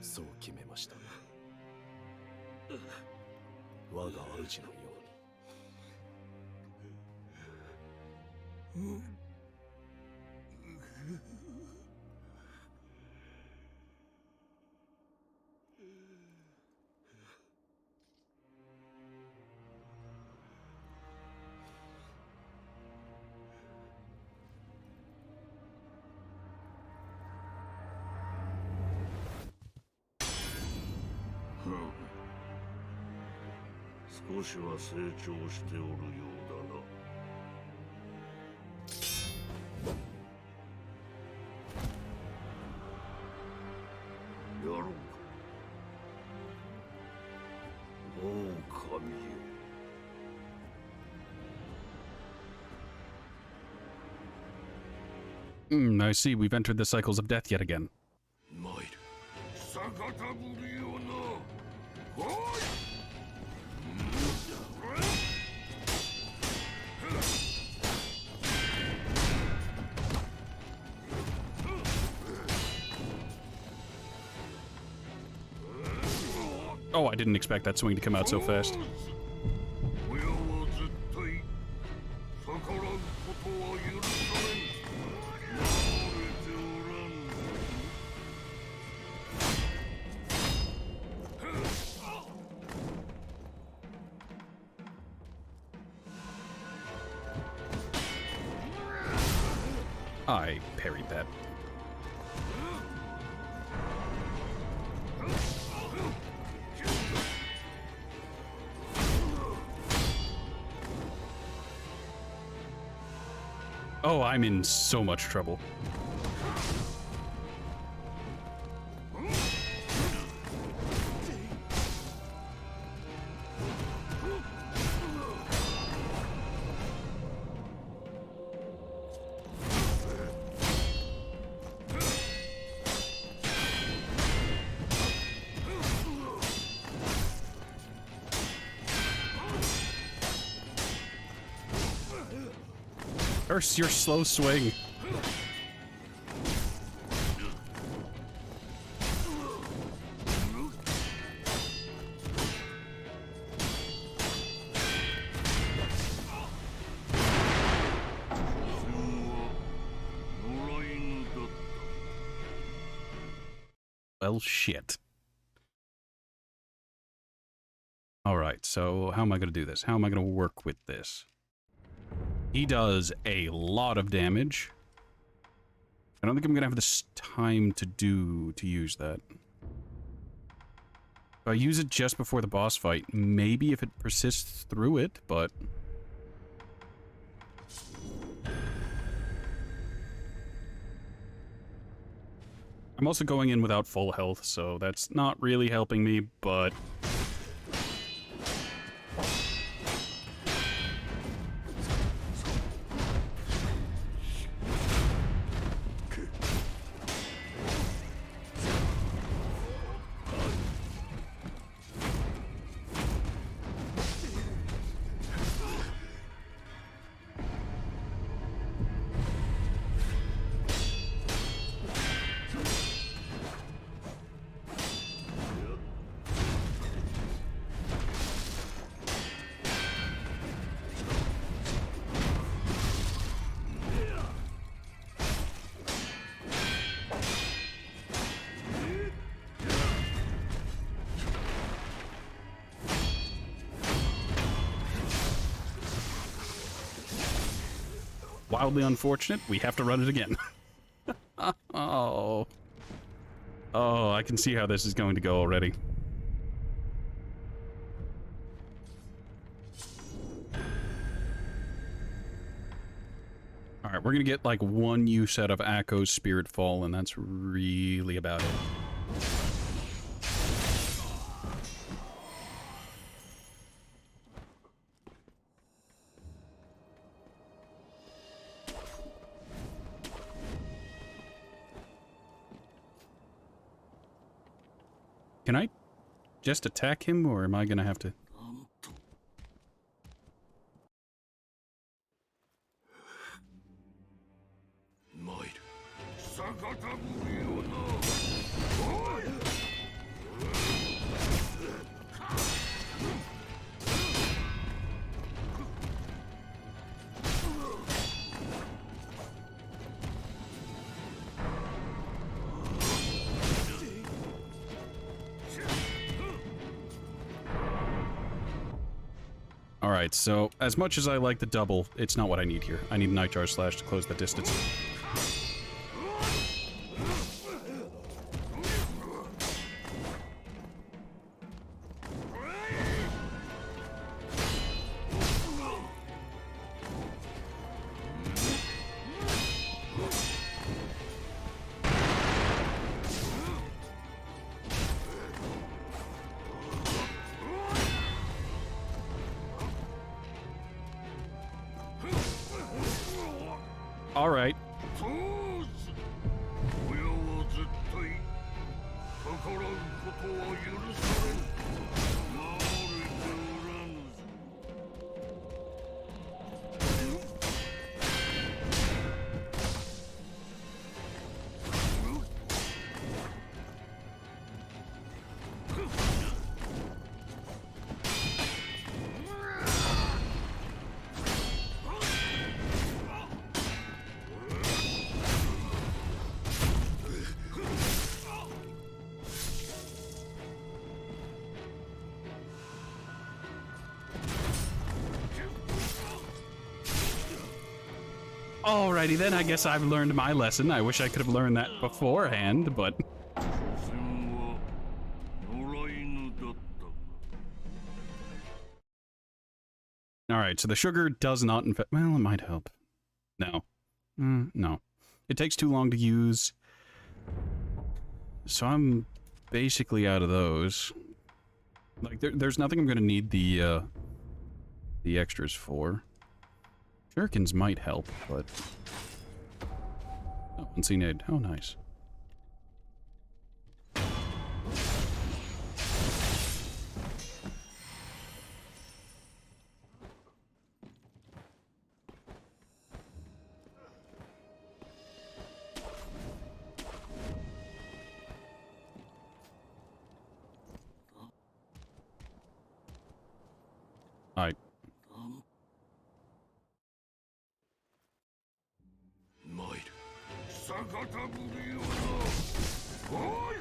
そう決めました。我が主のよ少しは成長しておるようだな。やろうか。狼よ。I see. We've entered the cycles of death yet again. 参る。久方ぶりよな。おい。Oh, I didn't expect that swing to come out so fast. 親は絶対逆らうことは許されん。慣れておらん。I parried that. Oh, I'm in so much trouble. Curse your slow swing. Well, shit. Alright, so how am I going to do this? How am I going to work with this? He does a lot of damage. I don't think I'm going to have this time to use that. If I use it just before the boss fight, maybe if it persists through it, but... I'm also going in without full health, so that's not really helping me, but... Wildly unfortunate, we have to run it again. Oh. Oh, I can see how this is going to go already. Alright, we're gonna get like one use out of Akko's Spirit Fall, and that's really about it. Can I just attack him, or am I gonna have to... Alright, so as much as I like the double, it's not what I need here. I need Nightjar Slash to close the distance. Alright. 通す親は絶対逆らうことは許されぬ守れておらぬぞ Alrighty then, I guess I've learned my lesson. I wish I could have learned that beforehand, but... 所詮は野良犬だった Alright, so the sugar does not infect... Well, it might help. No. No. It takes too long to use. So I'm basically out of those. Like, there's nothing I'm gonna need the extras for. Shurikens might help, but... Oh, unseen aid. Oh, nice. Alright. 参る逆たぶるようなおい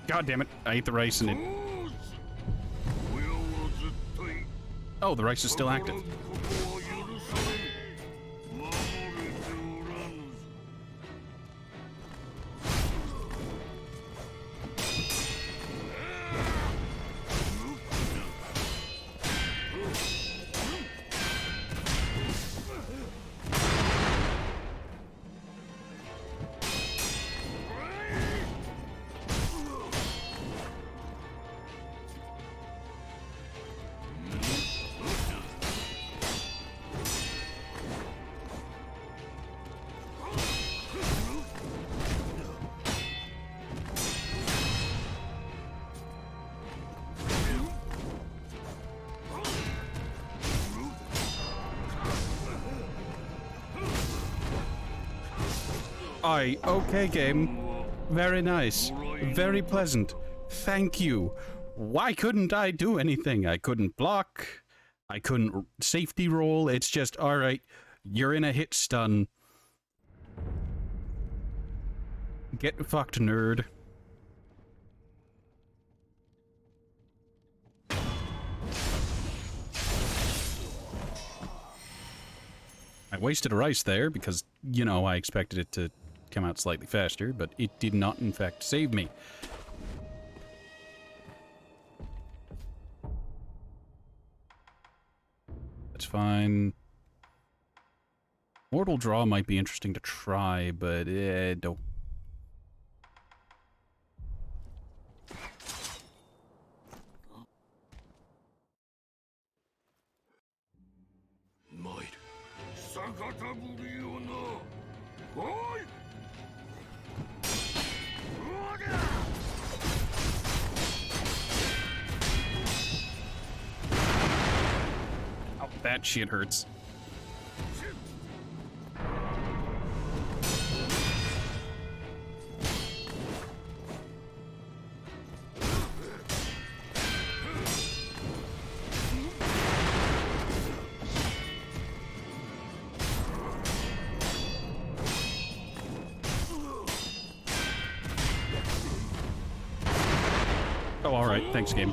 God damn it. I ate the rice and it... Oh, the rice is still active. Aye, okay game. Very nice. Very pleasant. Thank you. Why couldn't I do anything? I couldn't block. I couldn't safety roll. It's just, alright, you're in a hit stun. Get fucked, nerd. I wasted a rice there because, you know, I expected it to come out slightly faster, but it did not, in fact, save me. That's fine. Mortal Draw might be interesting to try, but don't. Oh, that shit hurts. Oh, alright. Thanks, game.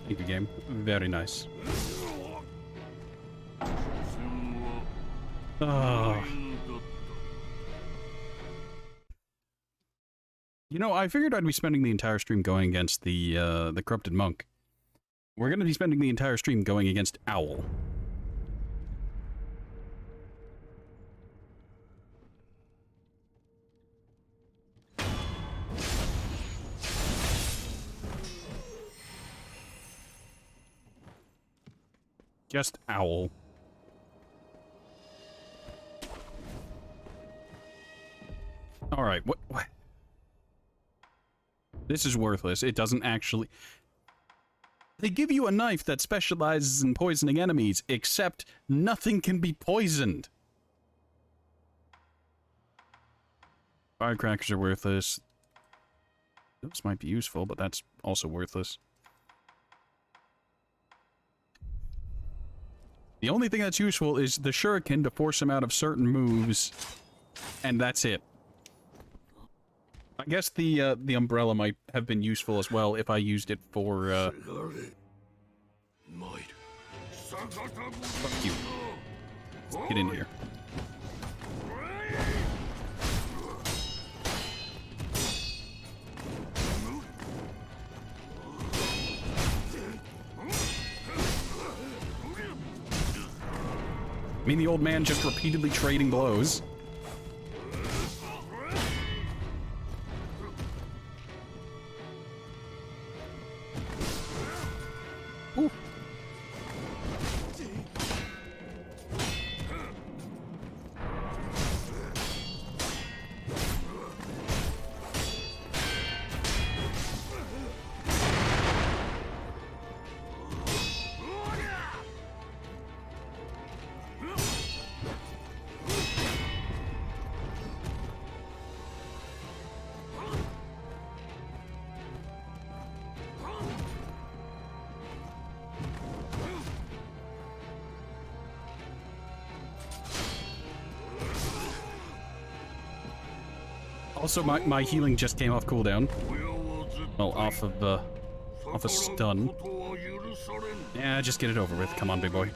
Thank you, game. Very nice. Oh. You know, I figured I'd be spending the entire stream going against the corrupted monk. We're going to be spending the entire stream going against Owl. Just Owl. Alright, what? This is worthless. It doesn't actually... They give you a knife that specializes in poisoning enemies, except nothing can be poisoned. Firecrackers are worthless. Those might be useful, but that's also worthless. The only thing that's useful is the shuriken to force him out of certain moves, and that's it. I guess the umbrella might have been useful as well if I used it for, Fuck you. Get in here. I mean, the old man just repeatedly trading blows. Ooh. Also, my healing just came off cooldown. Well, off a stun. Yeah, just get it over with. Come on, big boy.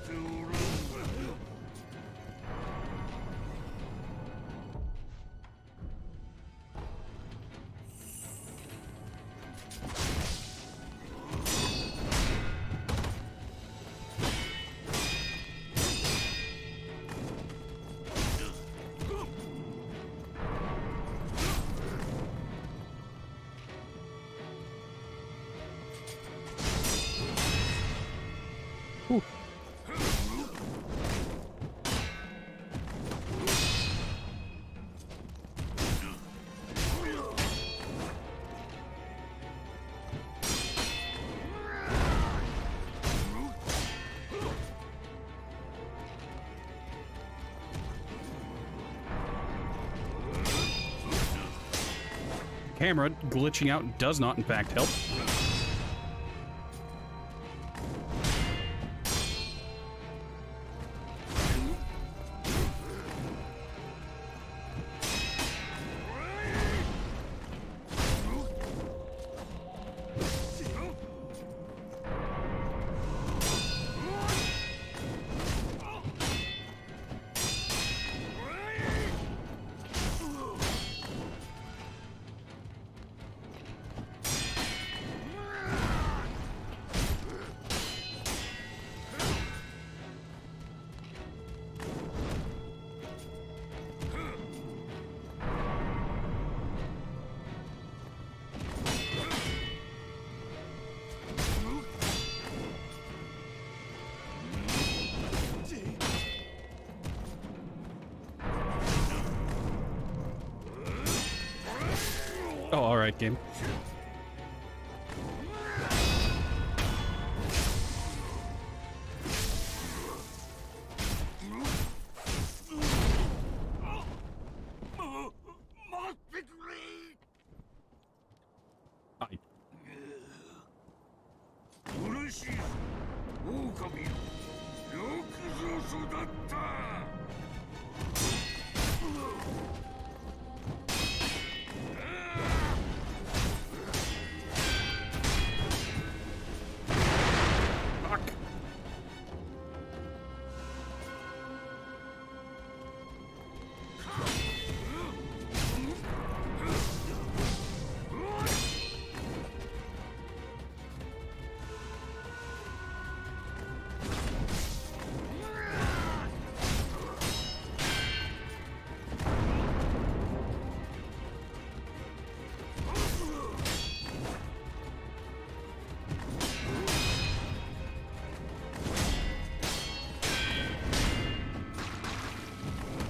camera glitching out does not, in fact, help. Oh, alright, game. I... 嬉しいぞ狼よよくぞ育った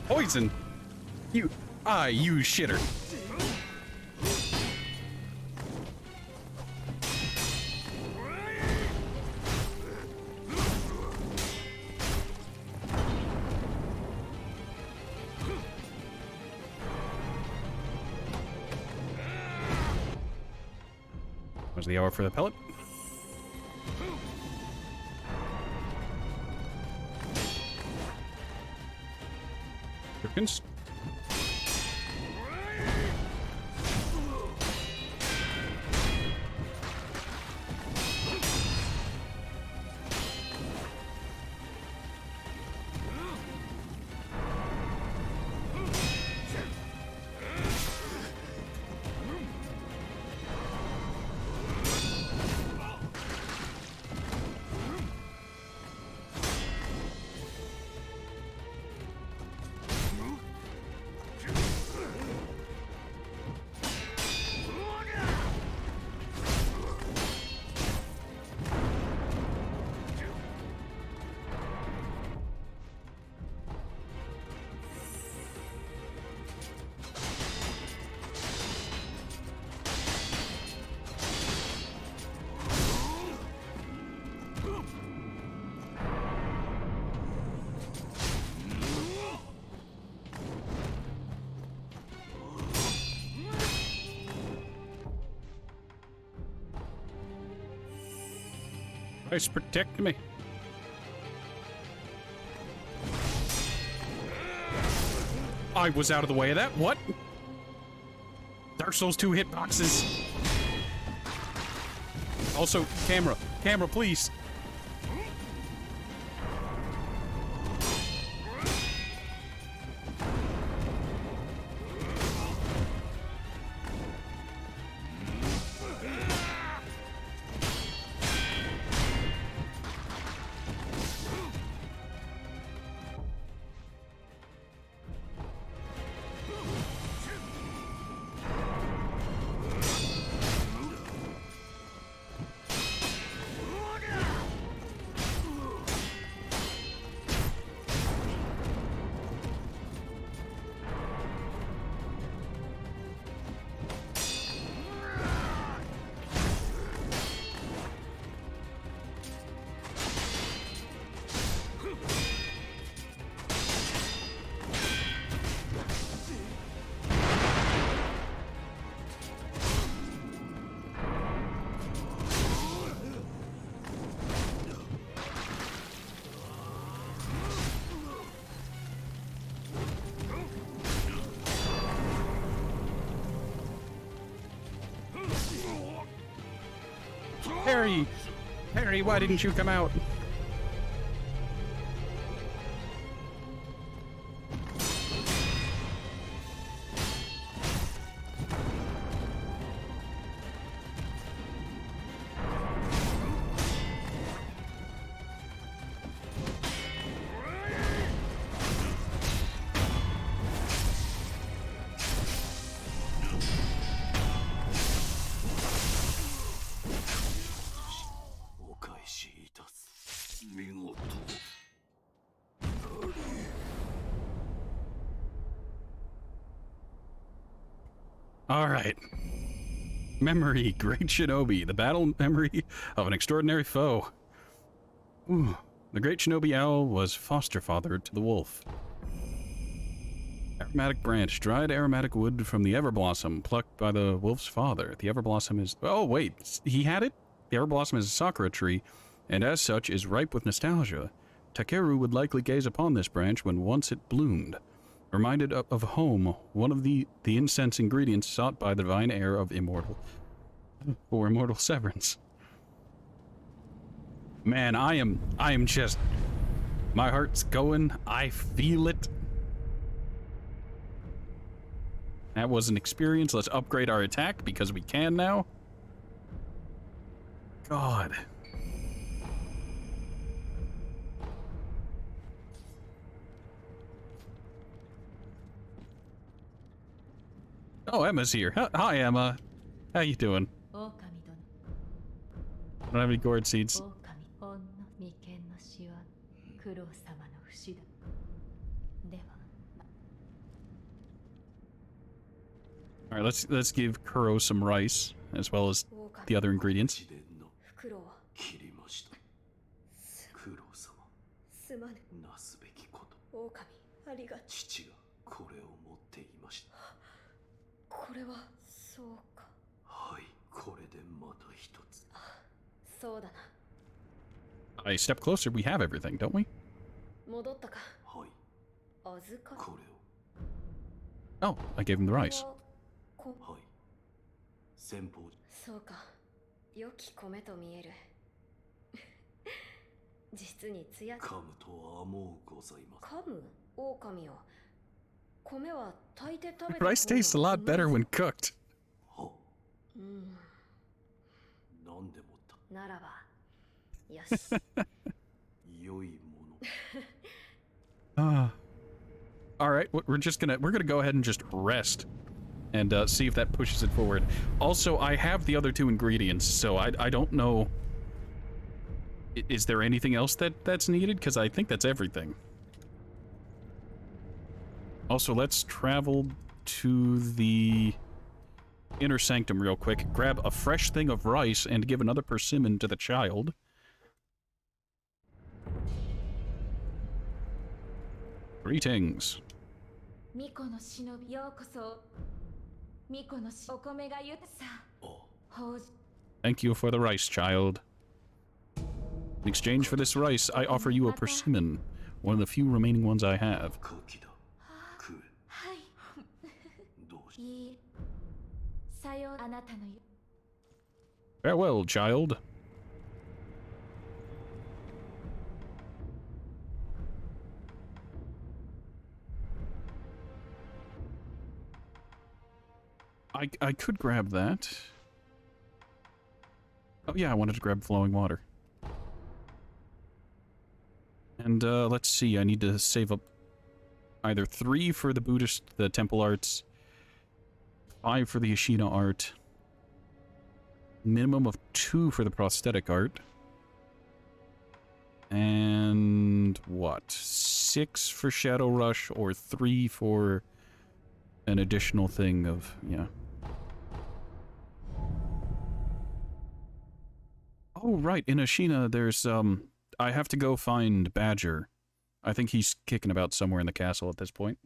Poison! You shitter. Was the hour for the pellet? Chickens? Christ, protect me. I was out of the way of that. What? Dark Souls 2 hitboxes. Also, camera. Camera, please. Harry! Harry, why didn't you come out? All right. Memory, great shinobi, the battle memory of an extraordinary foe. Ooh. The great shinobi owl was foster father to the wolf. Aromatic branch, dried aromatic wood from the everblossom, plucked by the wolf's father. The everblossom is... Oh, wait, he had it? The everblossom is a sakura tree, and as such is ripe with nostalgia. Takeru would likely gaze upon this branch when once it bloomed. Reminded of home, one of the incense ingredients sought by the divine heir of immortal severance. Man, I am just, my heart's going. I feel it. That was an experience. Let's upgrade our attack because we can now. God. Oh, Emma's here. Hi, Emma. How you doing? I don't have any gourd seeds. All right, let's give Kuro some rice as well as the other ingredients. I step closer, we have everything, don't we? Oh, I gave him the rice. Rice tastes a lot better when cooked. All right, we're gonna go ahead and just rest and see if that pushes it forward. Also, I have the other two ingredients, so I don't know. Is there anything else that's needed? Because I think that's everything. Also, let's travel to the inner sanctum real quick, grab a fresh thing of rice, and give another persimmon to the child. Greetings. Thank you for the rice, child. In exchange for this rice, I offer you a persimmon, one of the few remaining ones I have. Farewell, child. I could grab that. Oh yeah, I wanted to grab flowing water. And let's see, I need to save up either 3 for the Buddhist, the temple arts, 5 for the Ashina art, minimum of 2 for the prosthetic art, and what, 6 for Shadow Rush, or 3 for an additional thing of, yeah. Oh, right, in Ashina, there's, I have to go find Badger. I think he's kicking about somewhere in the castle at this point.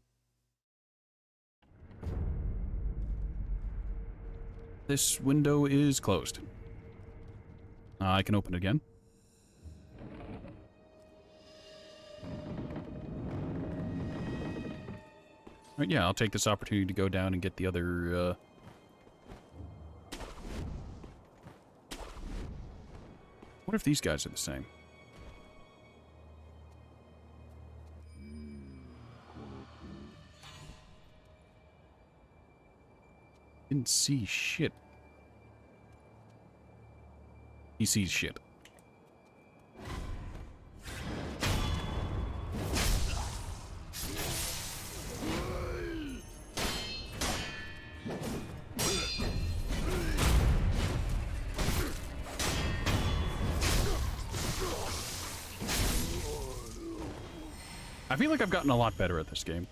This window is closed. I can open it again. Right, yeah, I'll take this opportunity to go down and get the other, What if these guys are the same? Didn't see shit. He sees shit. I feel like I've gotten a lot better at this game.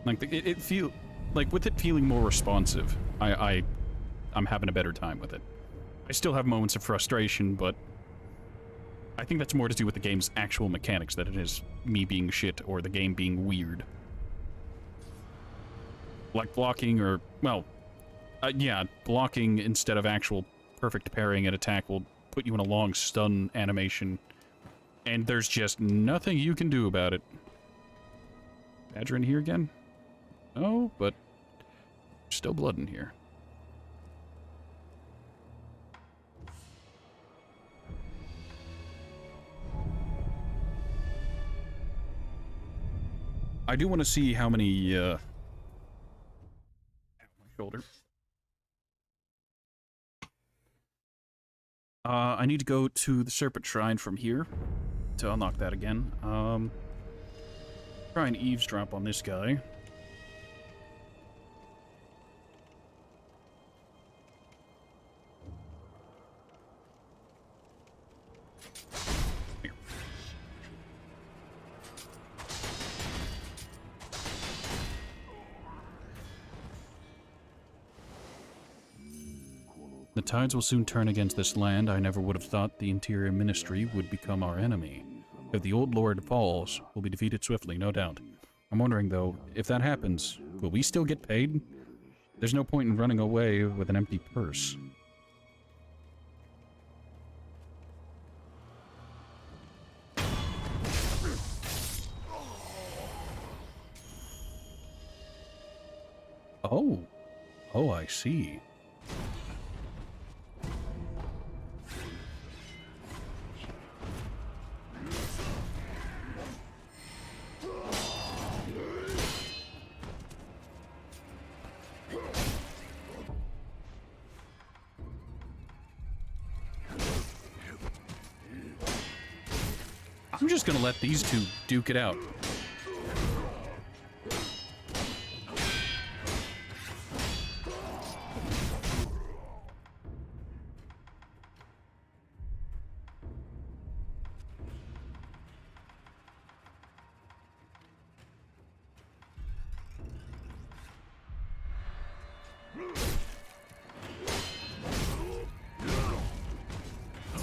Like it feel like with it feeling more responsive, I'm having a better time with it. I still have moments of frustration, but I think that's more to do with the game's actual mechanics than it is me being shit or the game being weird. Like blocking or, well, yeah, blocking instead of actual perfect parrying and attack will put you in a long stun animation, and there's just nothing you can do about it. Badger in here again? No, but still blood in here. I do want to see how many, my shoulder. I need to go to the Serpent Shrine from here to unlock that again. Try and eavesdrop on this guy. Here. The tides will soon turn against this land. I never would have thought the Interior Ministry would become our enemy. If the old lord falls, we'll be defeated swiftly, no doubt. I'm wondering, though, if that happens, will we still get paid? There's no point in running away with an empty purse. Oh. Oh, I see. I'm just gonna let these two duke it out.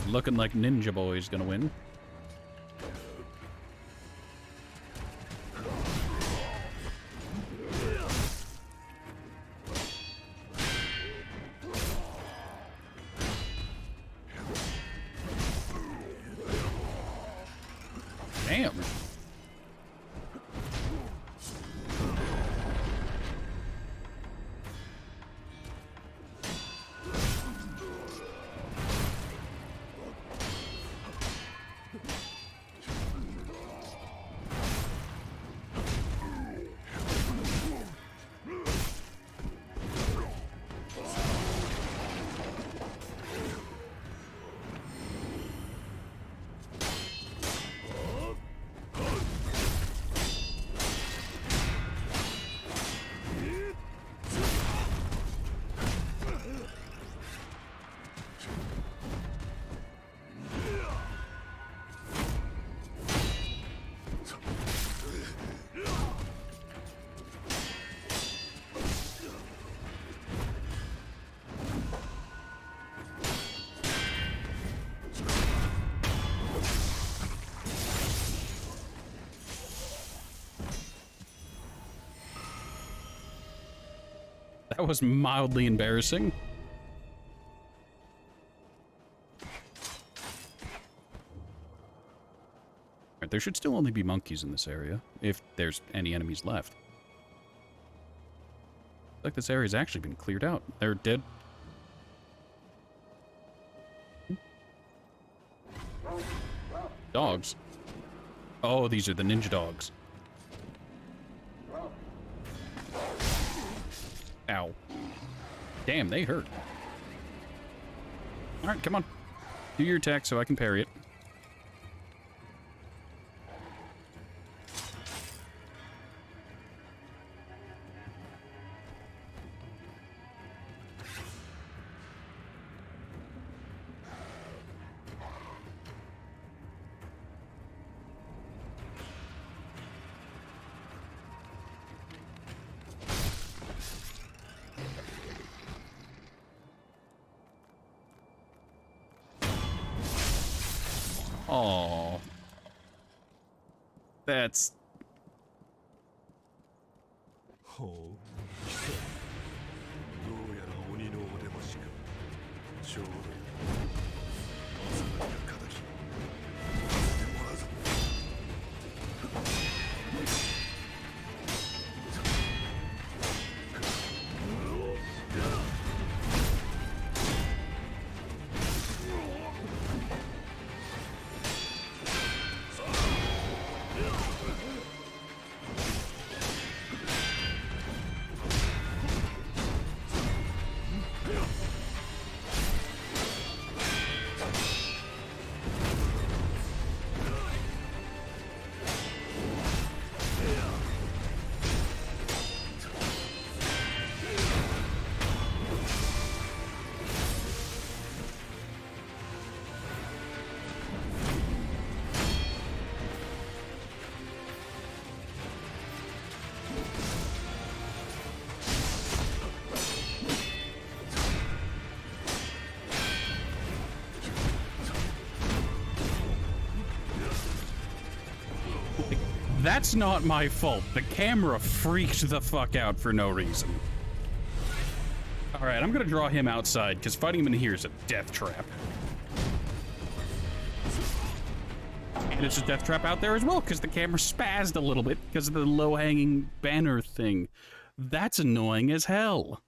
Looking like Ninja Boy's gonna win. Damn. That was mildly embarrassing. Alright, there should still only be monkeys in this area, if there's any enemies left. Like this area's actually been cleared out. They're dead. Dogs. Oh, these are the ninja dogs. Ow. Damn, they hurt. Alright, come on. Do your attack so I can parry it. Oh, that's... ほう。どうやら鬼のお出ましか。ちょうど朝がいる敵。させてもらうぞ。That's not my fault. The camera freaked the fuck out for no reason. Alright, I'm gonna draw him outside, because fighting him in here is a death trap. And it's a death trap out there as well, because the camera spazzed a little bit because of the low-hanging banner thing. That's annoying as hell.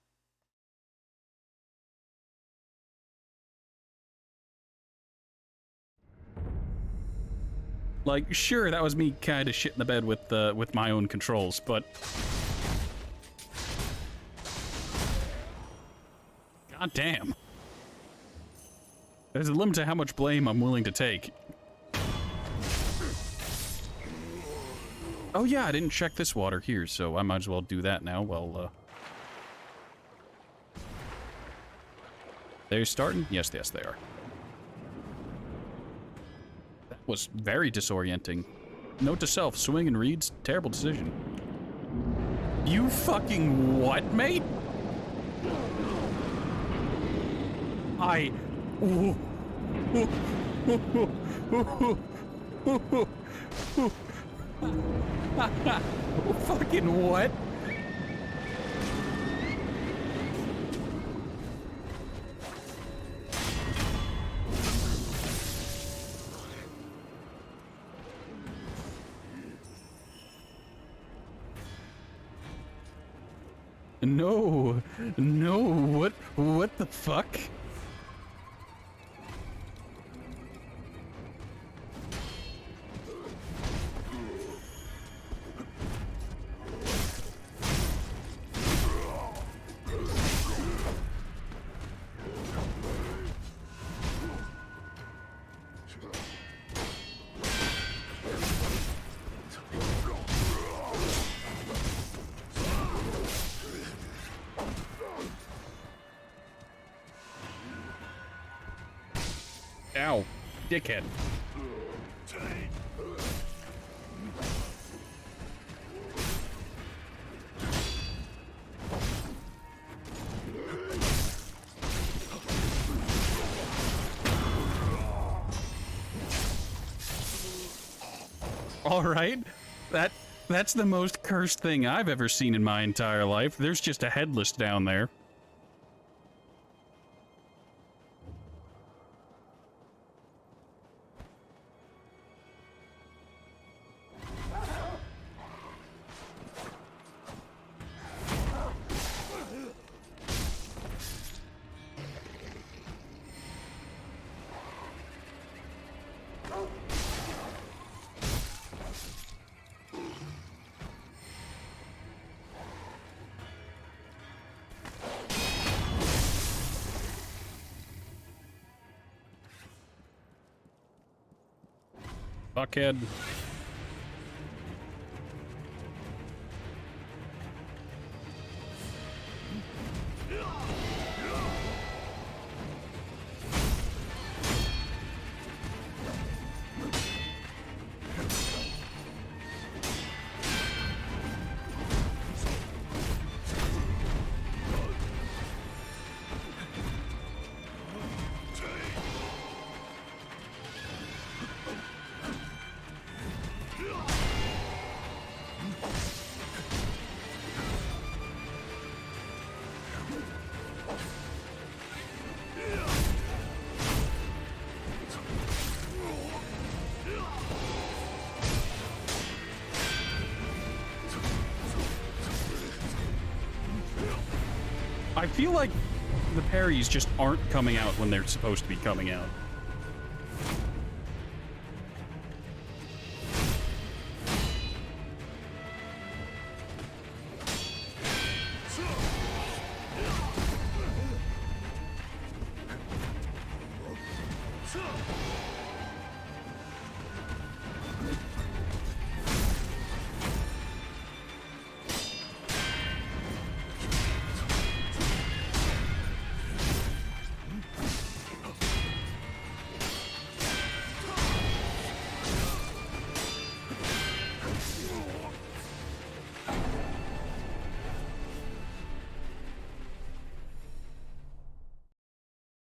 Like, sure, that was me kind of shitting the bed with my own controls, but... God damn. There's a limit to how much blame I'm willing to take. Oh yeah, I didn't check this water here, so I might as well do that now. Well, they're starting? Yes, they are. That was very disorienting. Note to self, swing and reads, terrible decision. You fucking what, mate? Fucking what? No, what the fuck? Ow, dickhead. All right, that's the most cursed thing I've ever seen in my entire life. There's just a headless down there. fuckhead. I feel like the parries just aren't coming out when they're supposed to be coming out.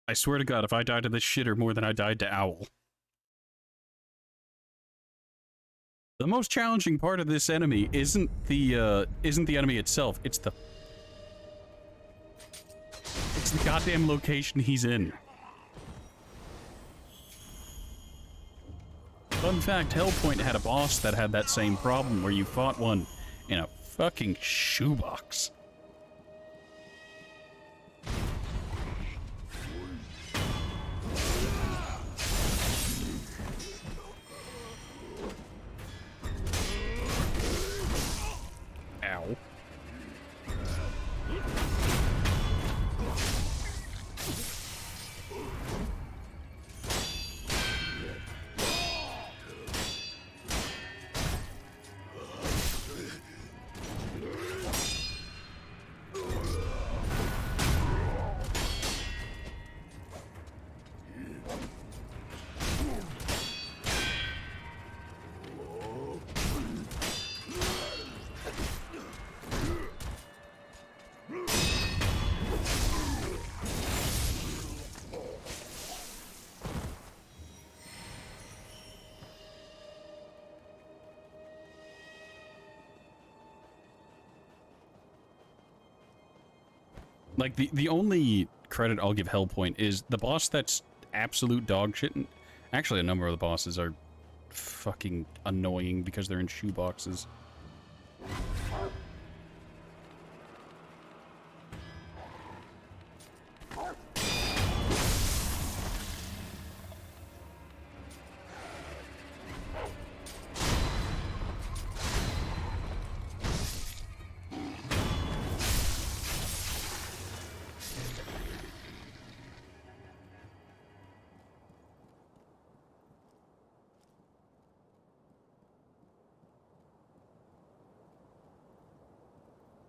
I swear to God, if I died to this shitter more than I died to Owl. The most challenging part of this enemy isn't the enemy itself, it's the goddamn location he's in. Fun fact, Hellpoint had a boss that had that same problem where you fought one in a fucking shoebox. Ow. Like, the only credit I'll give Hellpoint is the boss that's absolute dog shit. And actually, a number of the bosses are fucking annoying because they're in shoeboxes.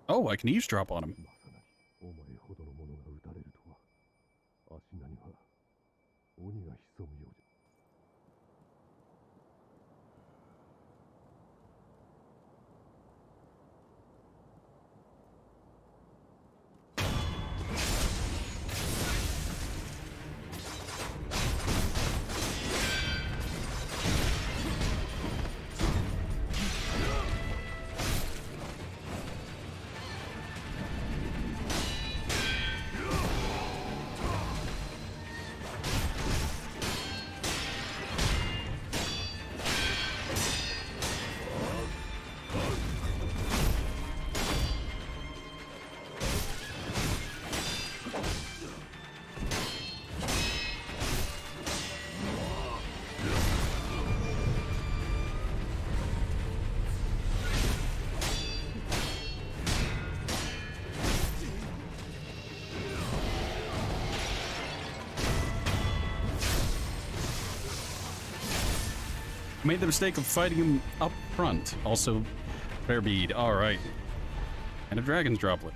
Oh, I can eavesdrop on him. Made the mistake of fighting him up front. Also, prayer bead. Alright. And a dragon's droplet.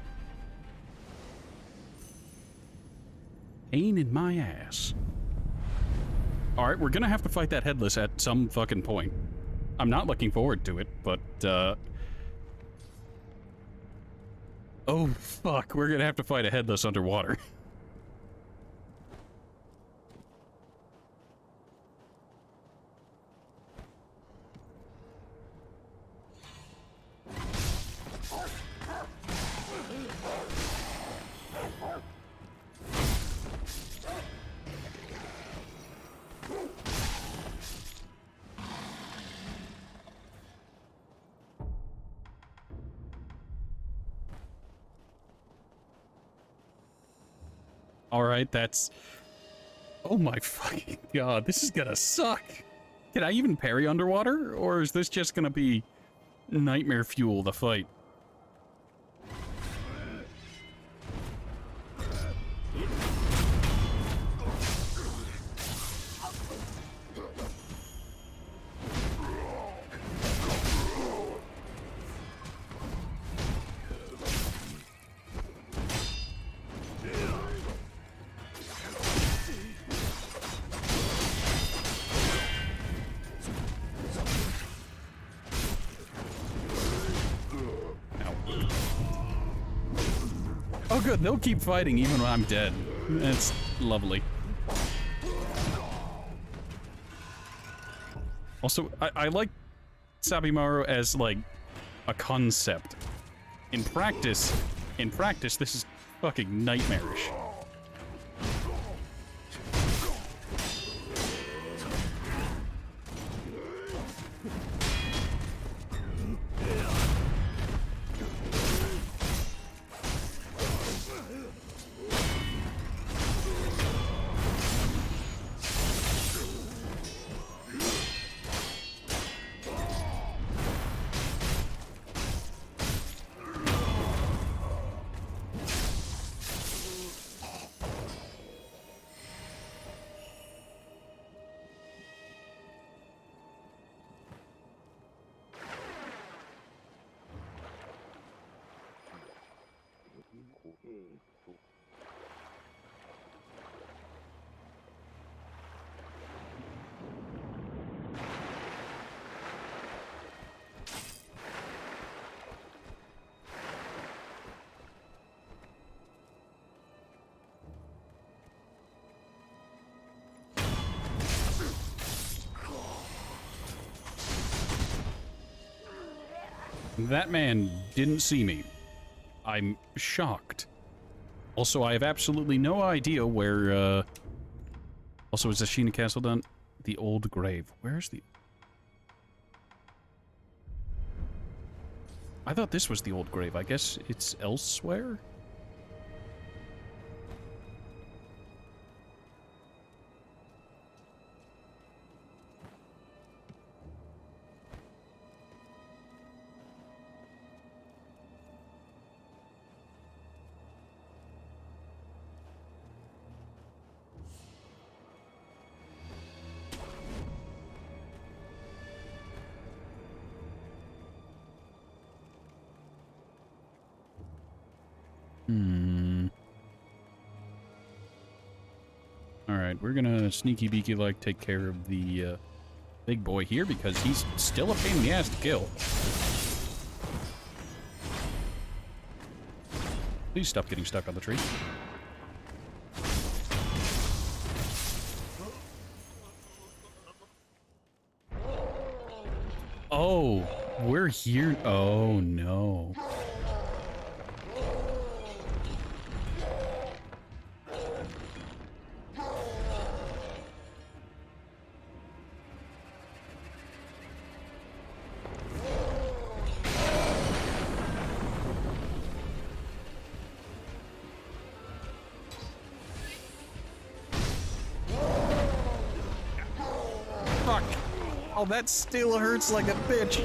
Pain in my ass. Alright, we're gonna have to fight that headless at some fucking point. I'm not looking forward to it, but, oh, fuck. We're gonna have to fight a headless underwater. Alright, that's... Oh my fucking god, this is gonna suck! Can I even parry underwater? Or is this just gonna be nightmare fuel to fight? Oh good, they'll keep fighting even when I'm dead. It's lovely. Also, I like Sabimaru as, like, a concept. In practice, this is fucking nightmarish. That man didn't see me. I'm shocked. Also, I have absolutely no idea where, Also, is Ashina Castle done? The Old Grave. Where's the... I thought this was the Old Grave. I guess it's elsewhere? Alright, we're gonna sneaky beaky like take care of the big boy here because he's still a pain in the ass to kill. Please stop getting stuck on the tree. Oh, we're here. Oh no. Oh, that still hurts like a bitch.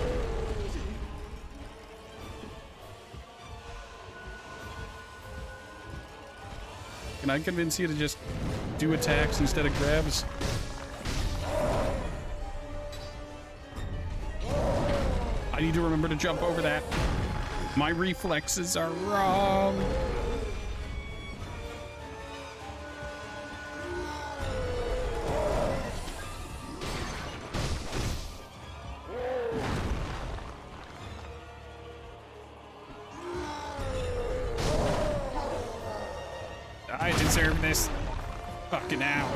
Can I convince you to just do attacks instead of grabs? I need to remember to jump over that. My reflexes are wrong. I deserve this. Fucking hell.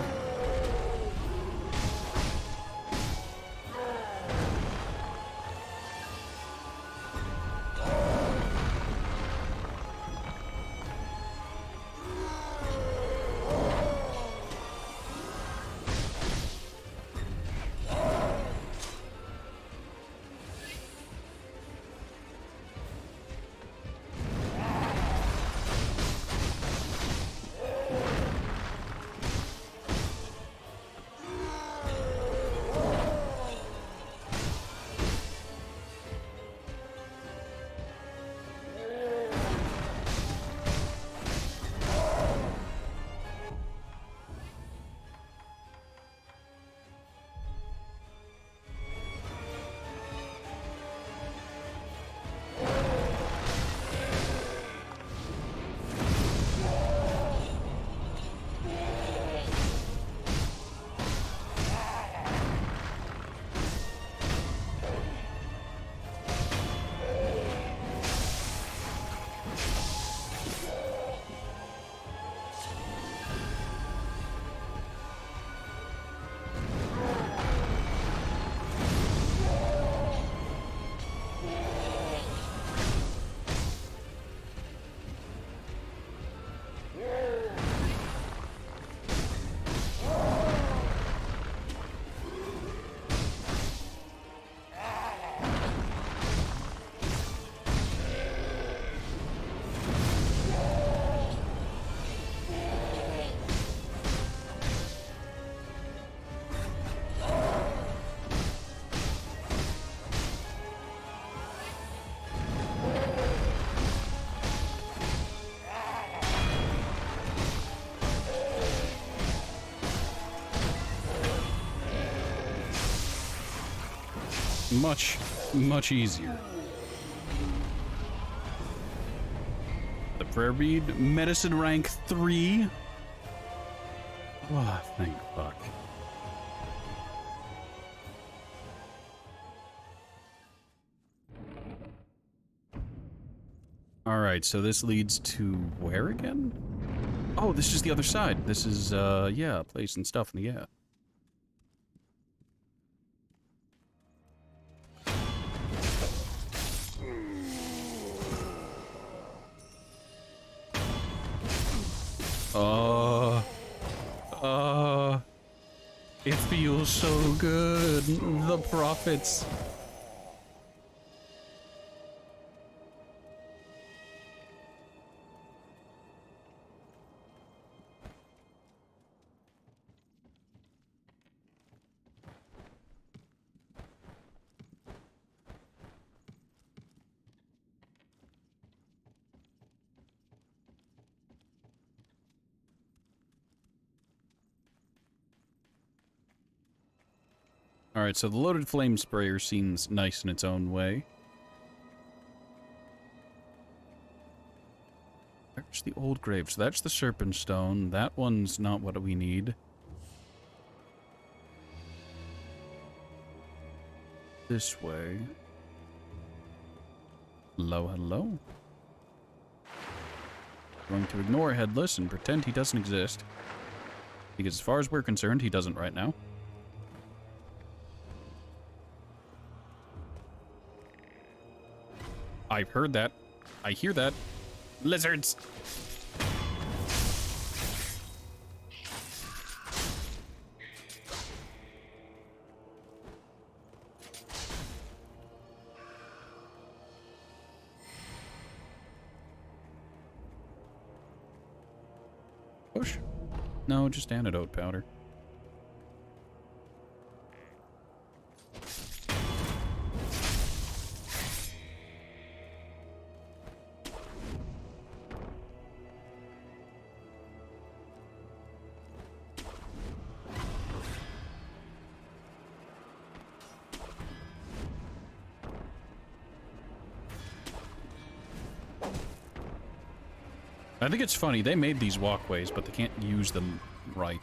Much easier. The prayer bead, medicine rank 3. Oh, thank fuck. Alright, so this leads to where again? Oh, this is the other side. This is, yeah, place and stuff, yeah. It feels so good. The prophets. Alright, so the loaded flame sprayer seems nice in its own way. There's the old grave. So that's the serpent stone. That one's not what we need. This way. Hello, hello. Going to ignore Headless and pretend he doesn't exist. Because as far as we're concerned, he doesn't right now. I've heard that. I hear that. Lizards! Push? No, just antidote powder. I think it's funny, they made these walkways, but they can't use them right.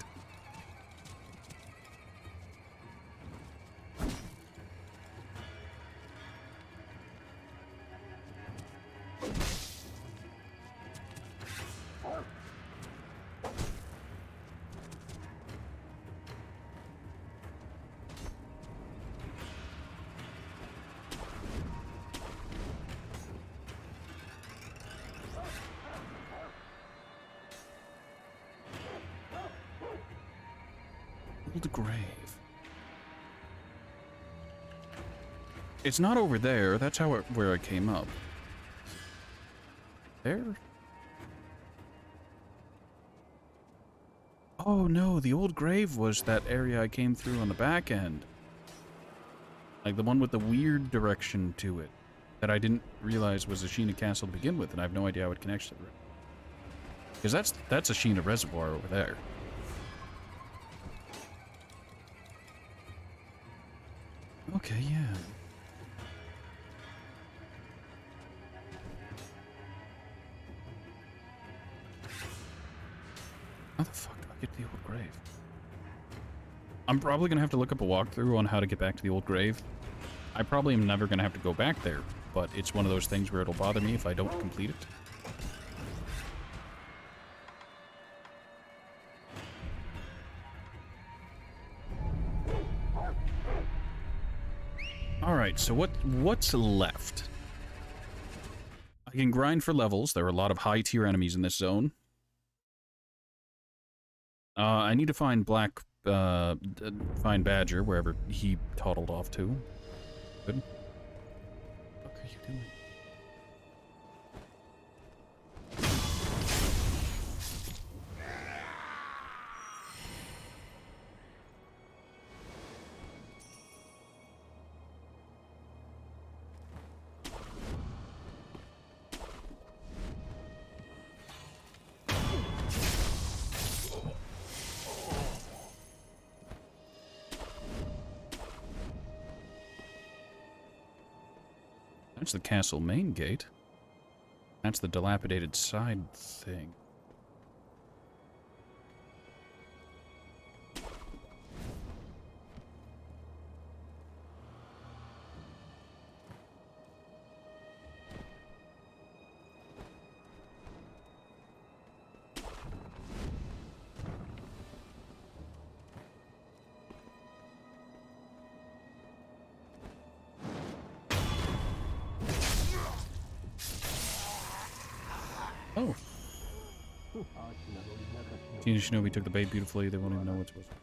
Old grave. It's not over there. That's how where I came up. There? Oh no, the old grave was that area I came through on the back end. Like the one with the weird direction to it. That I didn't realize was Ashina Castle to begin with, and I have no idea how it connects to the... Because that's Ashina Reservoir over there. Okay, yeah. How the fuck do I get to the old grave? I'm probably gonna have to look up a walkthrough on how to get back to the old grave. I probably am never gonna have to go back there, but it's one of those things where it'll bother me if I don't complete it. Alright, so what's left? I can grind for levels. There are a lot of high tier enemies in this zone. I need to find find Badger, wherever he toddled off to. Good. What are you doing? That's the castle main gate. That's the dilapidated side thing. Oh. Tina Shinobi took the bait beautifully. They won't even know what's supposed to.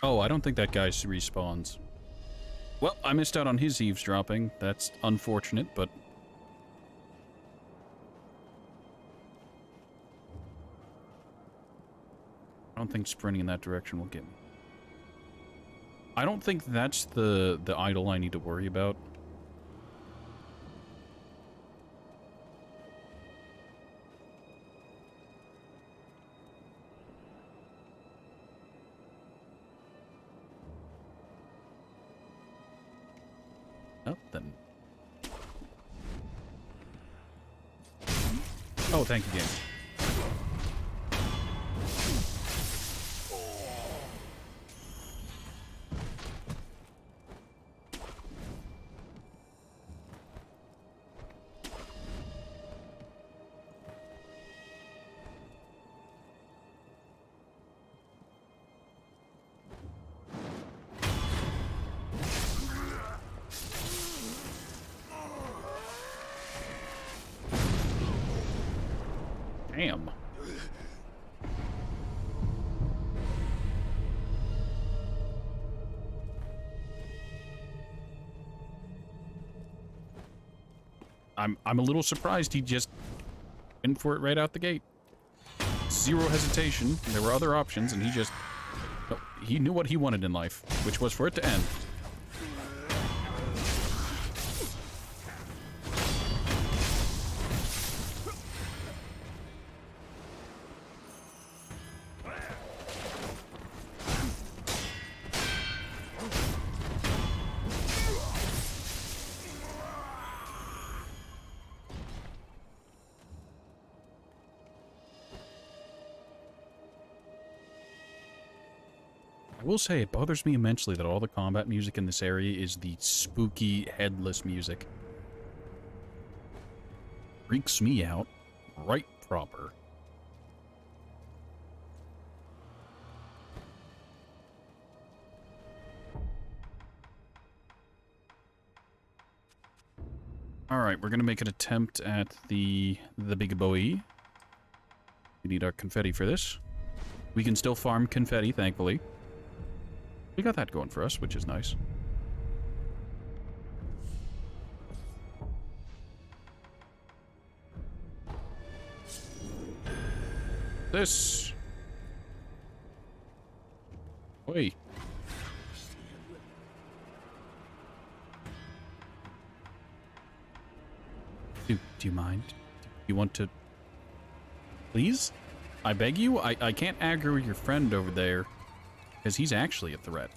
Oh, I don't think that guy respawns. Well, I missed out on his eavesdropping. That's unfortunate, but... I don't think sprinting in that direction will get me. I don't think that's the idol I need to worry about. Oh, then. Oh, thank you, game. Damn. I'm a little surprised he just went for it right out the gate. Zero hesitation. There were other options, and he just... No, he knew what he wanted in life, which was for it to end. will say it bothers me immensely that all the combat music in this area is the spooky, headless music. Freaks me out. Right proper. Alright, we're gonna make an attempt at the big boy. We need our confetti for this. We can still farm confetti, thankfully. We got that going for us, which is nice. This. Wait. Do you mind? Do you want to... Please? I beg you? I can't aggro your friend over there, because he's actually a threat.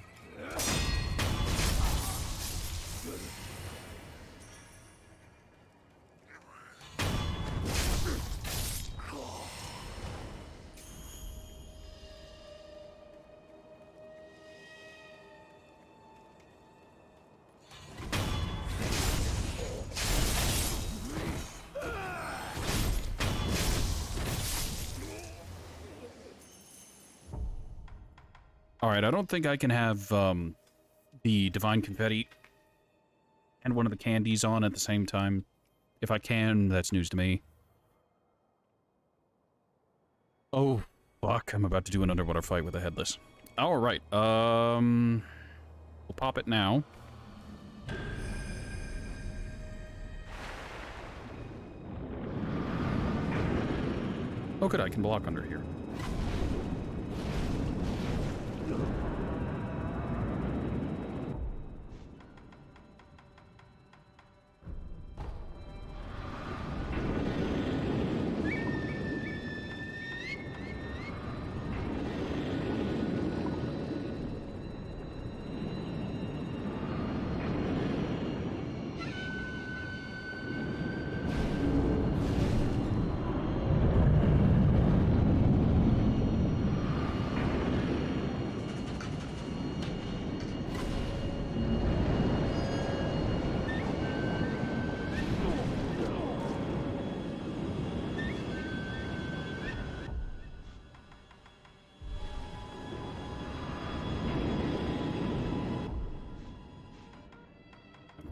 Alright, I don't think I can have the Divine Confetti and one of the candies on at the same time. If I can, that's news to me. Oh, fuck. I'm about to do an underwater fight with a headless. Alright, we'll pop it now. Oh good, I can block under here.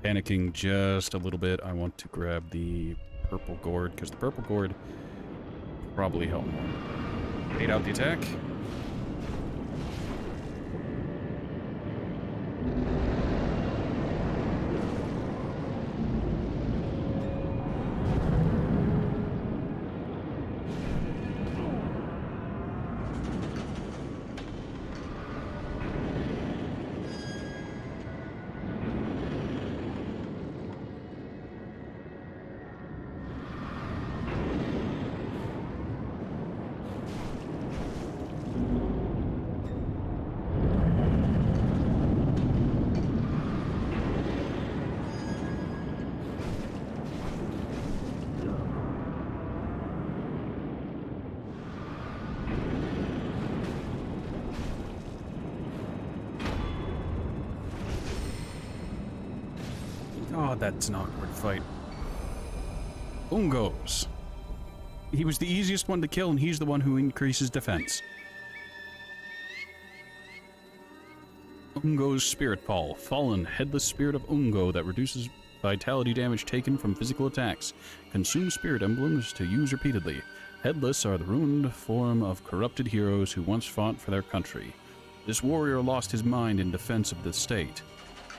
Panicking just a little bit. I want to grab the purple gourd, because the purple gourd probably help more. Bait out the attack. Oh, that's an awkward fight. Ungos. He was the easiest one to kill, and he's the one who increases defense. Ungo's Spirit Ball. Fallen, headless spirit of Ungo that reduces vitality damage taken from physical attacks. Consume spirit emblems to use repeatedly. Headless are the ruined form of corrupted heroes who once fought for their country. This warrior lost his mind in defense of the state.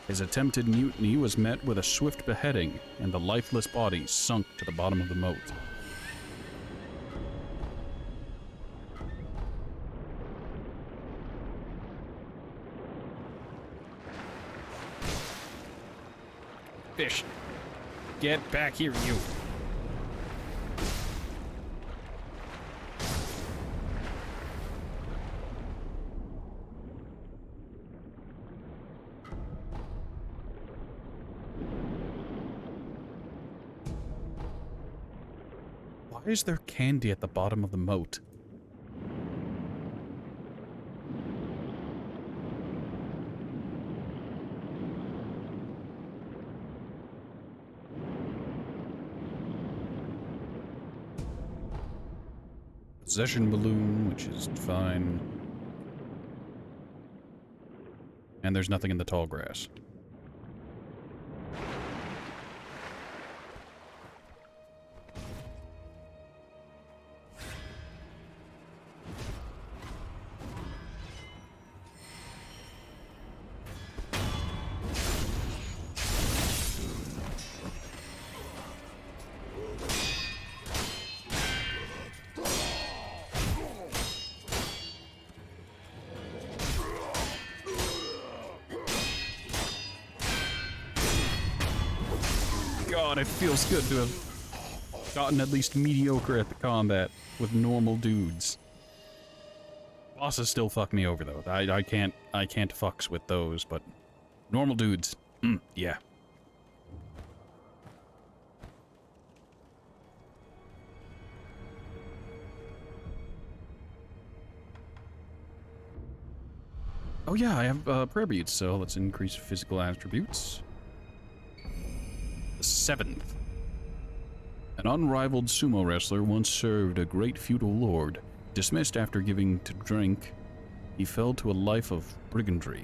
His attempted mutiny was met with a swift beheading, and the lifeless body sunk to the bottom of the moat. Fish. Get back here, you. Why is there candy at the bottom of the moat? possession balloon, which is fine. And there's nothing in the tall grass. God, it feels good to have gotten at least mediocre at the combat with normal dudes. Bosses still fuck me over though. I can't fucks with those, but normal dudes, yeah. Oh yeah, I have prayer beads, so let's increase physical attributes. The 7th. An unrivaled sumo wrestler once served a great feudal lord. Dismissed after giving to drink, he fell to a life of brigandry,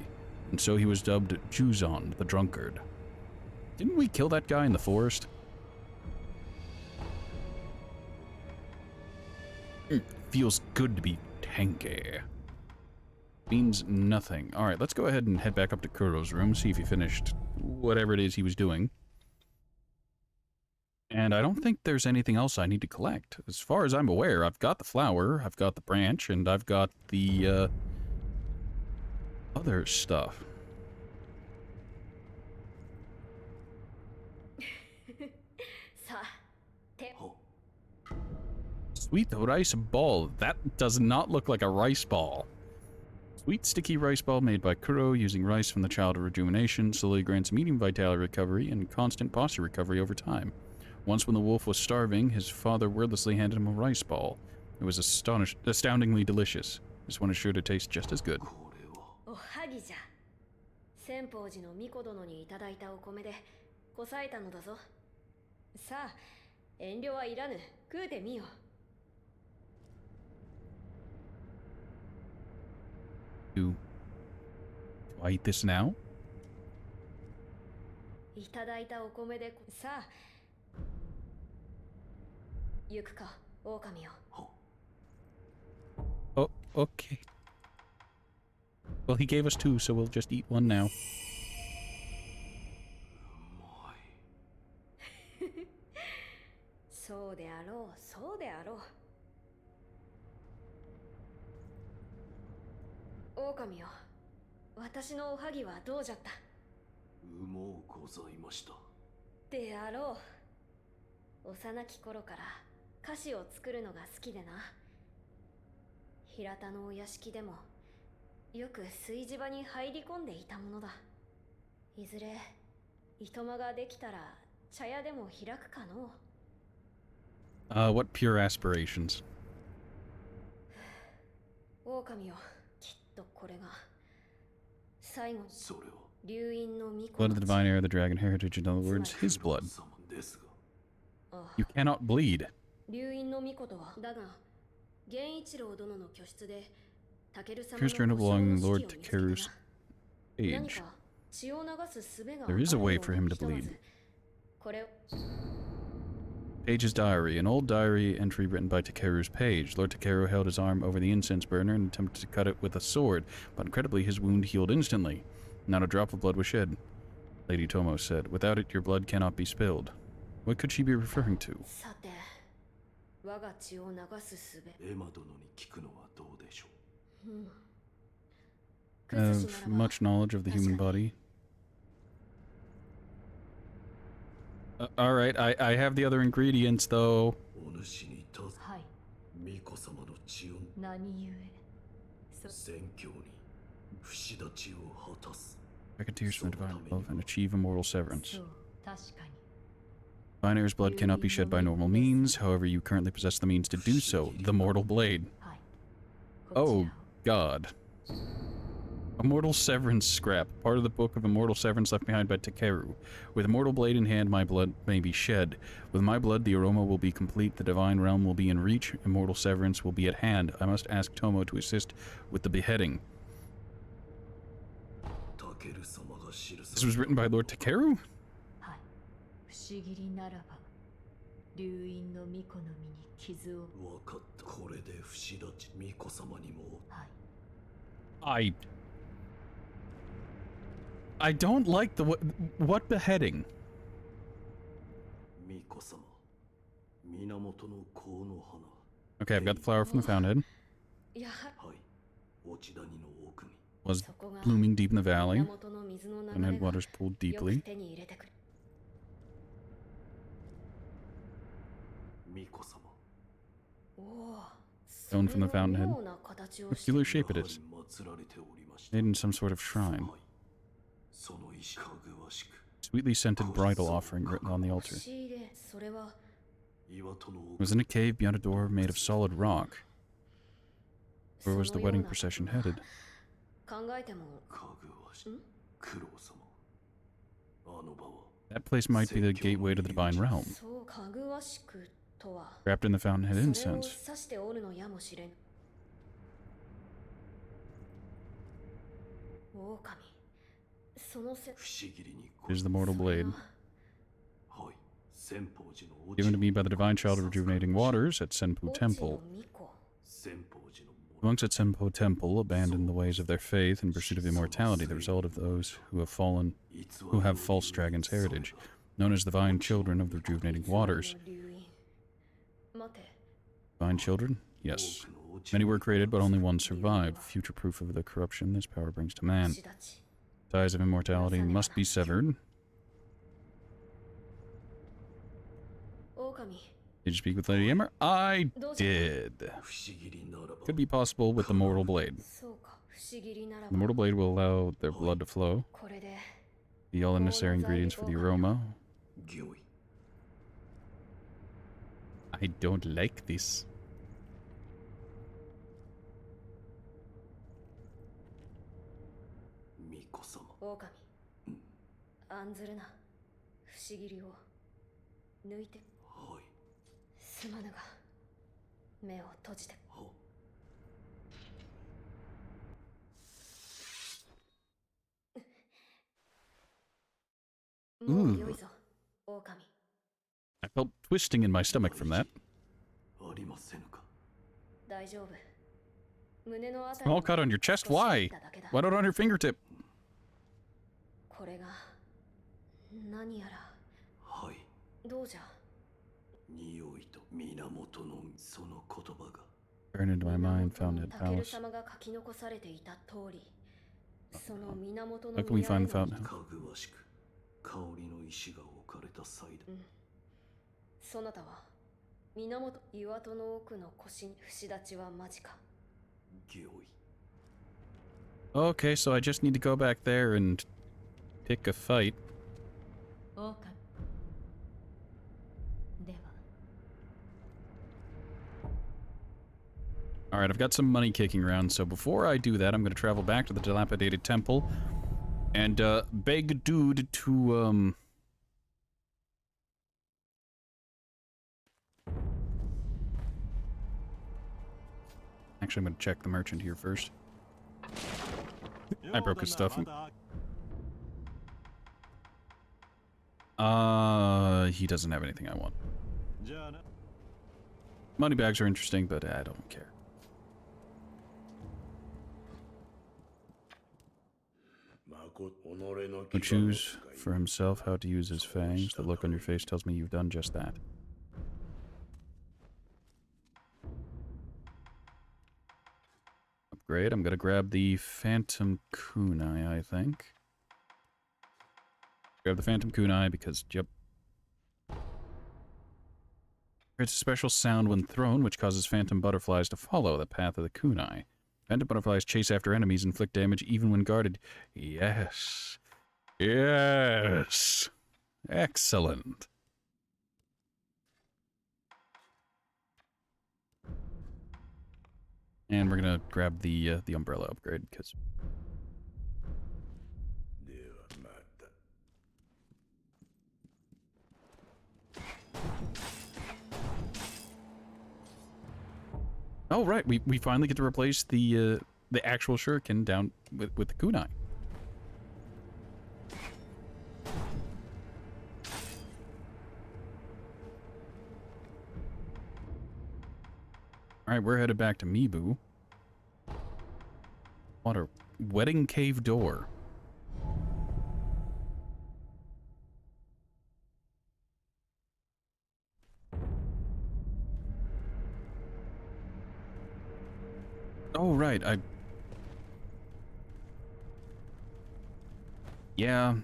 and so he was dubbed Juzon the Drunkard. Didn't we kill that guy in the forest? Feels good to be tanky. Means nothing. Alright, let's go ahead and head back up to Kuro's room, see if he finished whatever it is he was doing. And I don't think there's anything else I need to collect. As far as I'm aware, I've got the flower, I've got the branch, and I've got the, other stuff. Sweet rice ball. That does not look like a rice ball. Sweet sticky rice ball made by Kuro using rice from the child of rejuvenation slowly grants medium vitality recovery and constant posture recovery over time. Once when the wolf was starving, his father wordlessly handed him a rice ball. It was astoundingly delicious. This one is sure to taste just as good. Do I eat this now? Oh, okay. Well, he gave us 2, so we'll just eat one now. What pure aspirations? Blood of the divine heir of the dragon heritage, in other words, his blood. You cannot bleed. Here's journal belonging to Lord Takeru's age. There is a way for him to bleed. Page's diary, an old diary entry written by Takeru's page. Lord Takeru held his arm over the incense burner and attempted to cut it with a sword, but incredibly his wound healed instantly. Not a drop of blood was shed. Lady Tomo said, "Without it, your blood cannot be spilled." What could she be referring to? Have much knowledge of the human body. Alright, I have the other ingredients, though. Racketeers from the divine love and achieve immortal severance. Divine heir's blood cannot be shed by normal means, however you currently possess the means to do so, the mortal blade. Oh, God. Immortal Severance scrap. Part of the book of Immortal Severance left behind by Takeru. With Immortal Blade in hand, my blood may be shed. With my blood, the aroma will be complete. The Divine Realm will be in reach. Immortal Severance will be at hand. I must ask Tomo to assist with the beheading. This was written by Lord Takeru? はい。不思議りならば、流因の巫女の身に傷を。わかった。これで不死立ち巫女様にも。はい。I don't like the what beheading? Okay, I've got the flower from the fountain. Was blooming deep in the valley, and had waters pooled deeply. Stone from the fountainhead. What peculiar shape it is. Made in some sort of shrine. Sweetly scented bridal offering written on the altar. It was in a cave beyond a door made of solid rock. Where was the wedding procession headed? That place might be the gateway to the Divine Realm. Wrapped in the fountainhead incense. Here's the mortal blade. Given to me by the divine child of rejuvenating waters at Senpu Temple. The monks at Senpu Temple abandoned the ways of their faith in pursuit of immortality, the result of those who have false dragon's heritage, known as the divine children of the rejuvenating waters. Divine children? Yes. Many were created, but only one survived. Future proof of the corruption this power brings to man. Ties of immortality must be severed. Did you speak with Lady Emmer? I did. Could be possible with the mortal blade. The mortal blade will allow their blood to flow. Be all the necessary ingredients for the aroma. I don't like this. Ooh. I felt twisting in my stomach from that. Small cut on your chest? Why? Why not on your fingertip? Burned into my mind, Fountainhead Palace. How can we find the fountain? Okay, so I just need to go back there and pick a fight. Alright, I've got some money kicking around, so before I do that, I'm going to travel back to the dilapidated temple and beg dude to, Actually, I'm going to check the merchant here first. I broke his stuff. He doesn't have anything I want. Money bags are interesting, but I don't care. He'll choose for himself how to use his fangs. The look on your face tells me you've done just that. Upgrade. I'm gonna grab the Phantom Kunai, I think. Grab the Phantom Kunai because, yep. Creates a special sound when thrown, which causes phantom butterflies to follow the path of the kunai. Phantom butterflies chase after enemies and inflict damage even when guarded. Yes. Yes. Excellent. And we're gonna grab the umbrella upgrade, because Oh, right. We finally get to replace the actual shuriken down with the kunai. Alright, we're headed back to Mibu. What a wedding cave door. Oh, right, Yeah,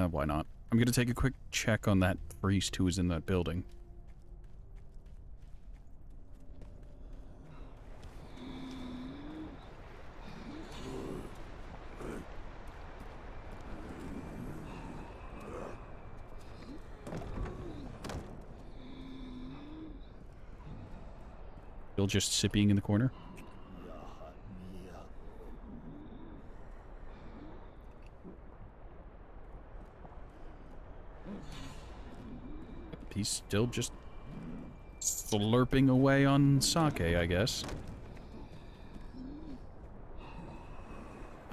why not? I'm gonna take a quick check on that priest who was in that building. Still just sipping in the corner. He's still just slurping away on sake, I guess.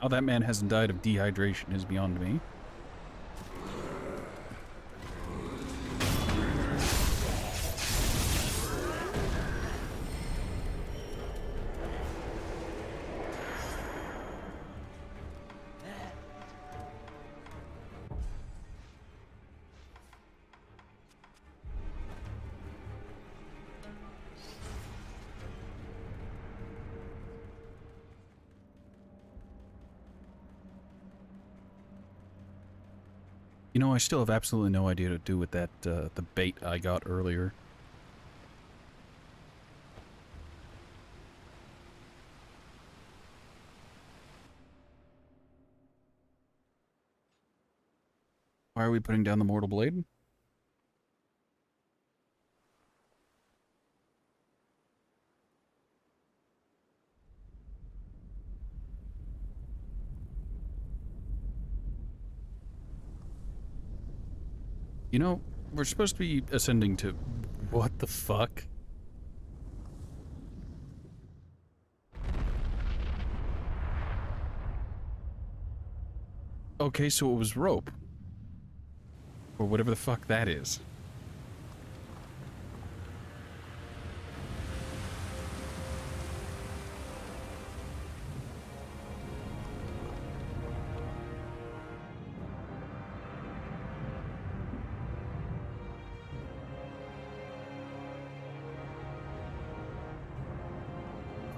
How that man hasn't died of dehydration is beyond me. You know, I still have absolutely no idea what to do with that, the bait I got earlier. Why are we putting down the mortal blade? You know, we're supposed to be ascending to... What the fuck? Okay, so it was rope. Or whatever the fuck that is.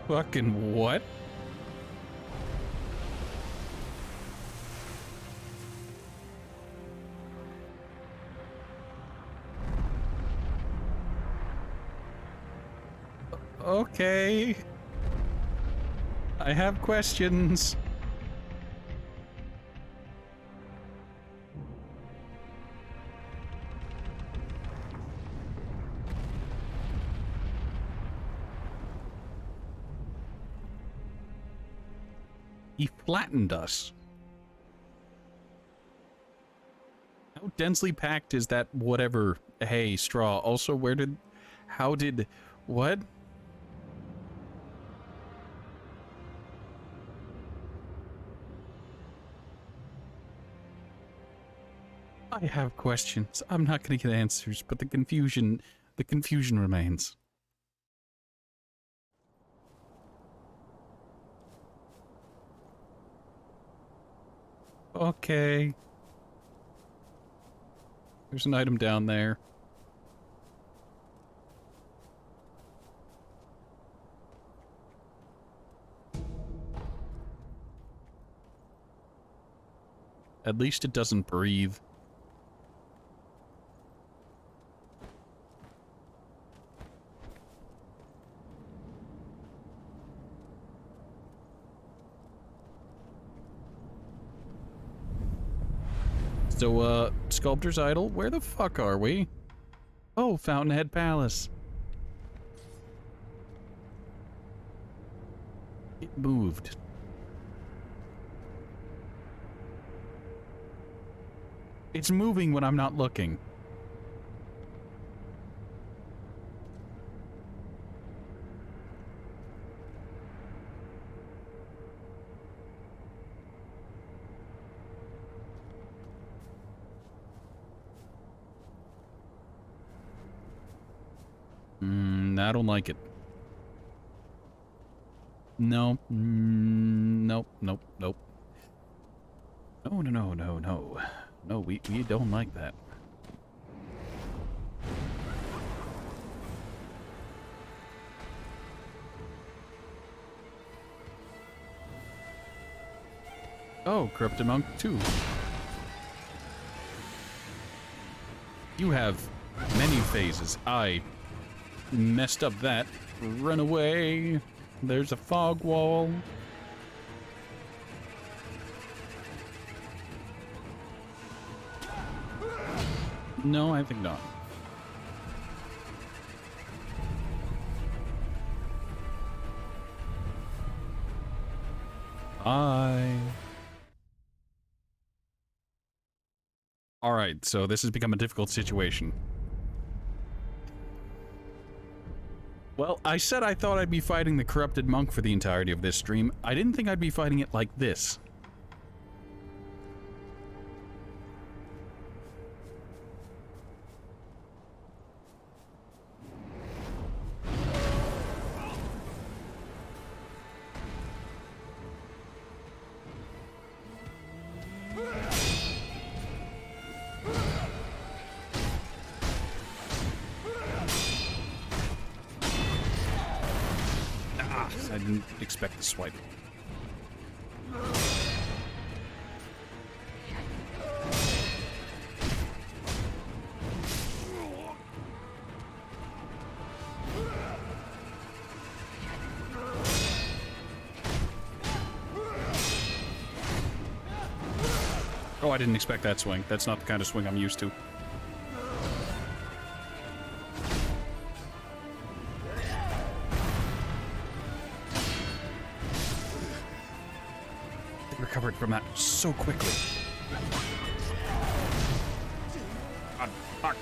Fucking what? Okay. I have questions. He flattened us. How densely packed is that whatever hay straw? Also, how did, what? I have questions. I'm not gonna get answers, but the confusion remains. Okay. There's an item down there. At least it doesn't breathe. So, Sculptor's Idol, where the fuck are we? Oh, Fountainhead Palace. It moved. It's moving when I'm not looking. I don't like it. No. Nope, nope, nope. No, no, no, no, no. No, we don't like that. Oh, Corrupted Monk 2. You have many phases. I messed up that. Run away. There's a fog wall. No, I think not. Alright, so this has become a difficult situation. Well, I said I thought I'd be fighting the Corrupted Monk for the entirety of this stream. I didn't think I'd be fighting it like this. I didn't expect the swipe. Oh, I didn't expect that swing. That's not the kind of swing I'm used to. Recovered from that so quickly. God, fuck.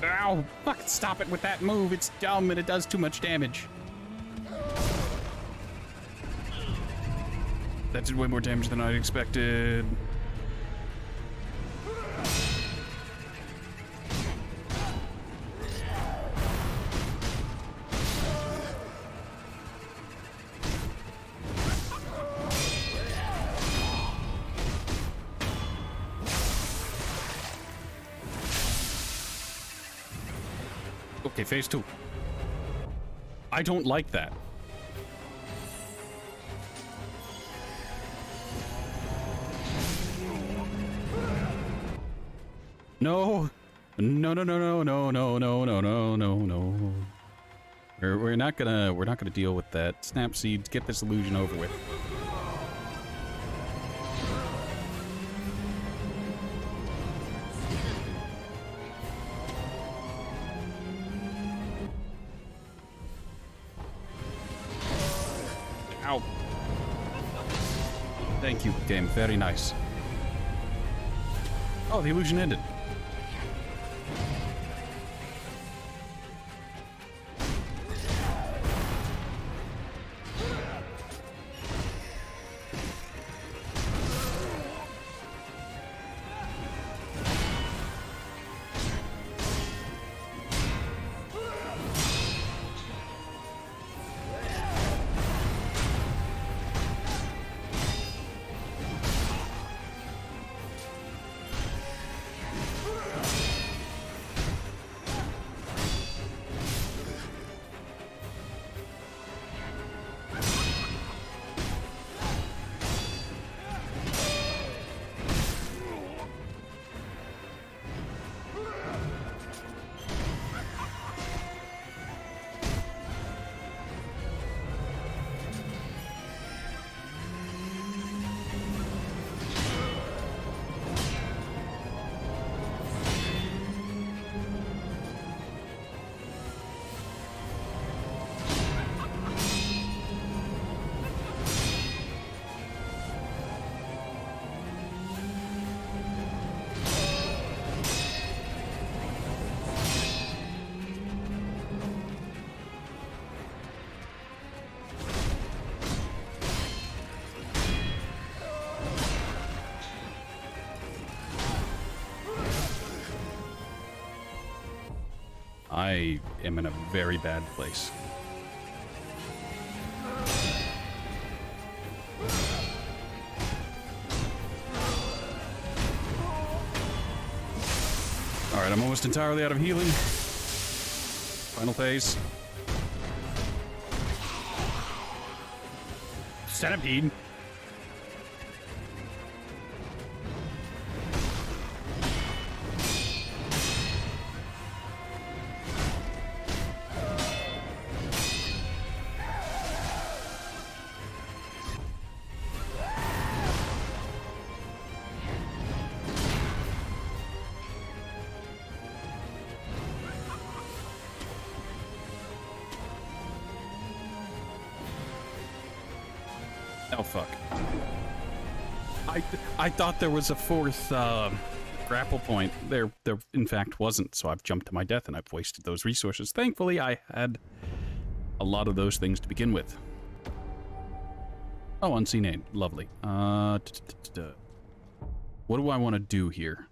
Ow! Fucking stop it with that move. It's dumb and it does too much damage. That did way more damage than I expected. Okay, phase 2. I don't like that. No. No, no, no, no, no, no, no, no, no, no, no. We're not gonna deal with that. Snap seeds, get this illusion over with. Ow. Thank you, game. Very nice. Oh, the illusion ended. I am in a very bad place. Alright, I'm almost entirely out of healing. Final phase. Centipede. Oh, fuck. I thought there was a fourth grapple point. There in fact wasn't, so I've jumped to my death and I've wasted those resources. Thankfully, I had a lot of those things to begin with. Oh, unseen aid. Lovely. What do I want to do here?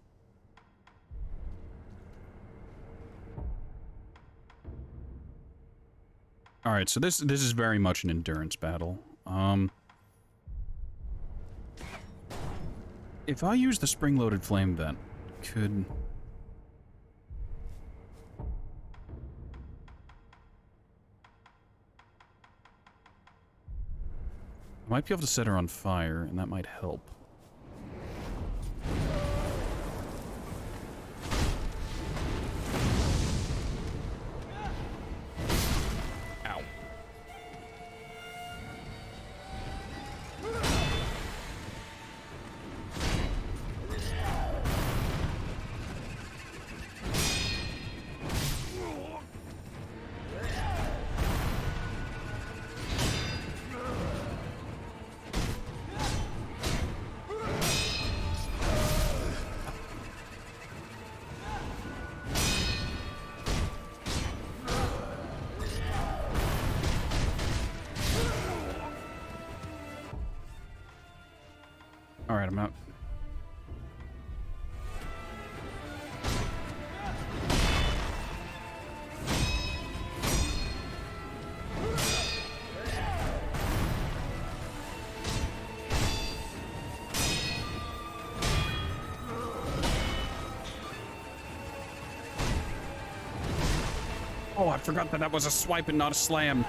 Alright, so this is very much an endurance battle. If I use the spring-loaded flame vent, could... I might be able to set her on fire, and that might help. Ow. Alright, I'm out. Oh, I forgot that was a swipe and not a slam.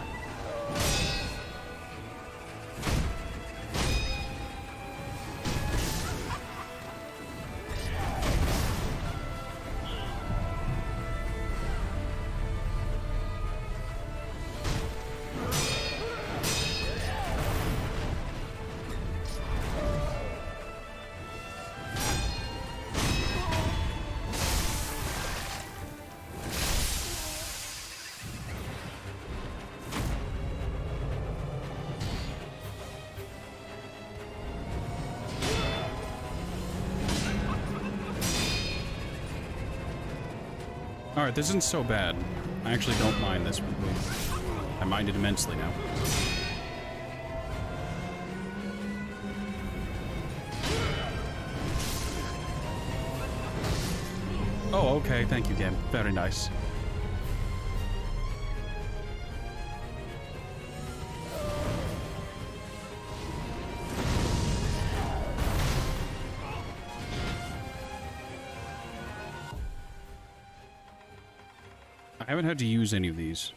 Alright, this isn't so bad. I actually don't mind this one. I mind it immensely now. Oh, okay, thank you, game. Very nice. I haven't had to use any of these.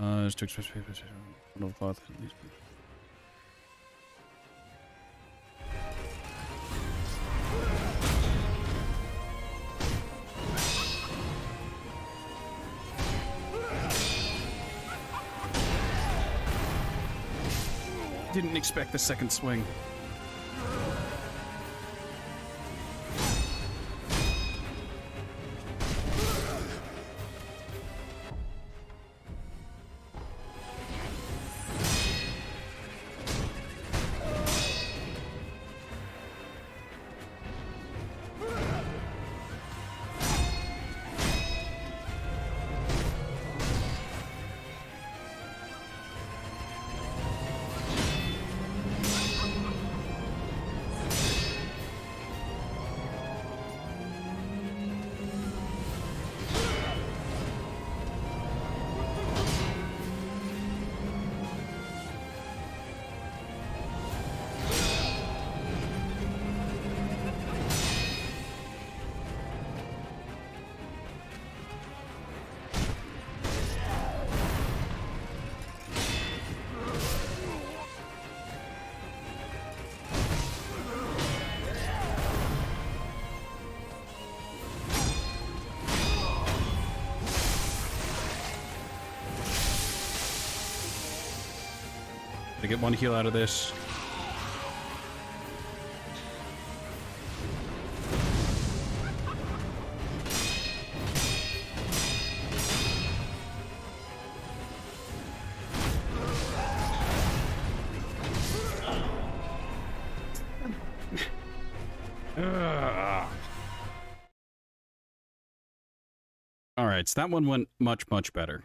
Just to express papers. No cloth. Didn't expect the second swing. I get one heal out of this. Alright, so that one went much, much better.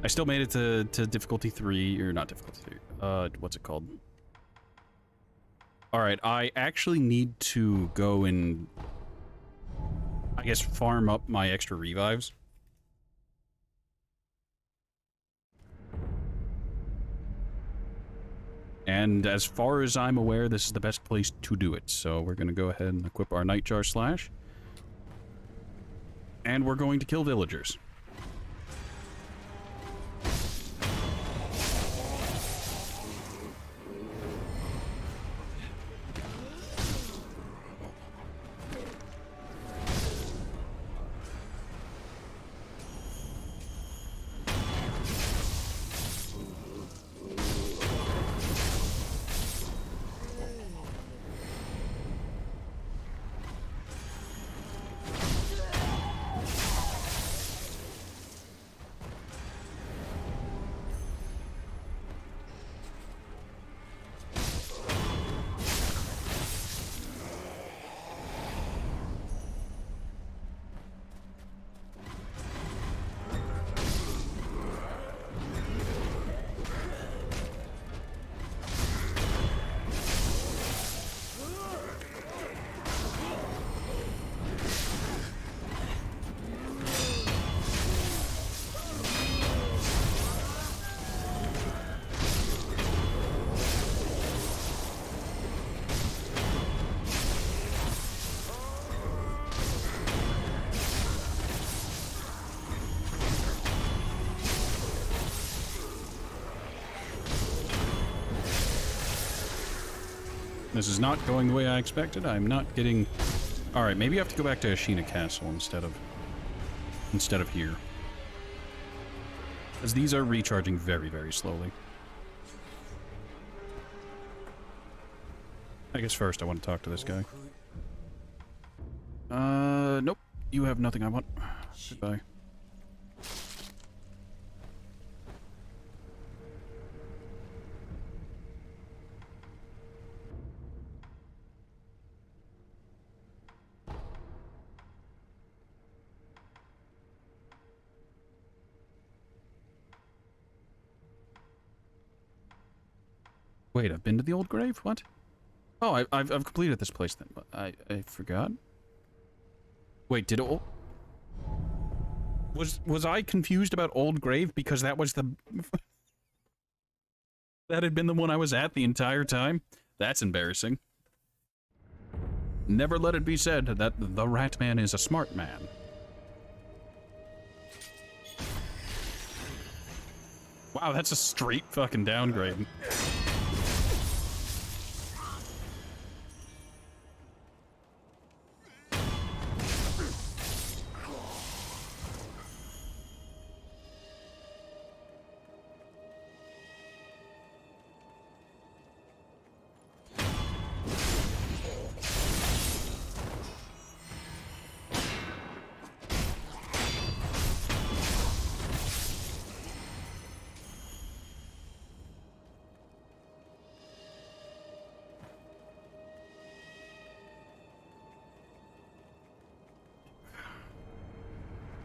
I still made it to difficulty 3, or not difficulty 3, what's it called? Alright, I actually need to go and, I guess, farm up my extra revives. And as far as I'm aware, this is the best place to do it. So we're going to go ahead and equip our Nightjar Slash. And we're going to kill villagers. This is not going the way I expected. I'm not getting... Alright, maybe I have to go back to Ashina Castle instead of here. Because these are recharging very, very slowly. I guess first I want to talk to this guy. Nope. You have nothing I want. Goodbye. Wait, I've been to the old grave? What? Oh, I've completed this place then. I forgot. Wait, did it... Was I confused about old grave because that was the... that had been the one I was at the entire time? That's embarrassing. Never let it be said that the Rat Man is a smart man. Wow, that's a straight fucking downgrade.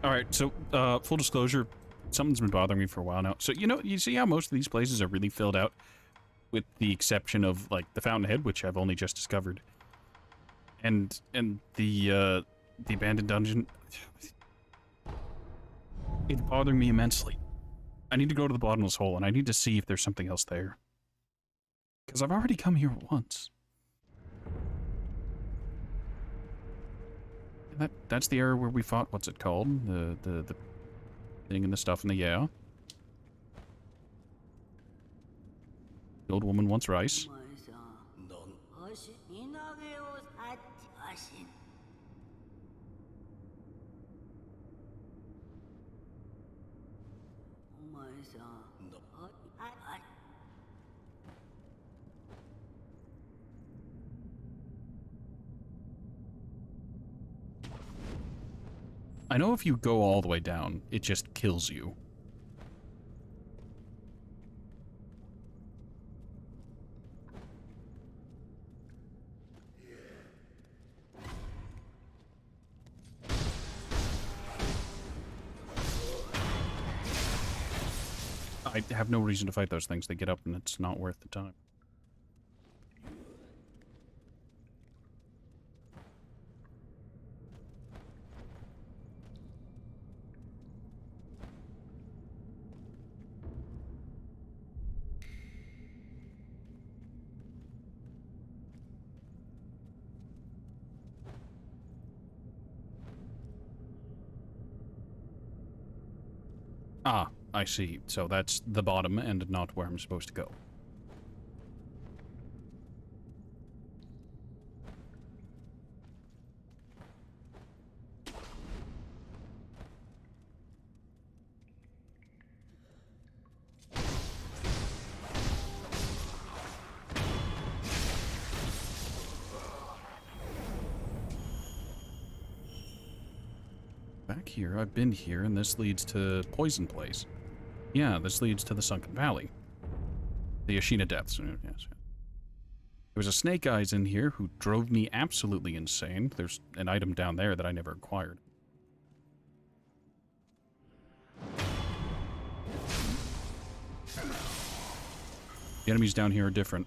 Alright, so, full disclosure, something's been bothering me for a while now. So, you see how most of these places are really filled out? With the exception of, like, the Fountainhead, which I've only just discovered. And the abandoned dungeon. It's bothering me immensely. I need to go to the bottomless hole, and I need to see if there's something else there. Because I've already come here once. That's the area where we fought, what's it called? The thing and the stuff in the yeah. The old woman wants rice. I know if you go all the way down, it just kills you. I have no reason to fight those things. They get up and it's not worth the time. Ah, I see. So that's the bottom and not where I'm supposed to go. Back here, I've been here, and this leads to Poison Place. Yeah, this leads to the Sunken Valley. The Ashina Depths. Yes. There was a Snake Eyes in here who drove me absolutely insane. There's an item down there that I never acquired. The enemies down here are different.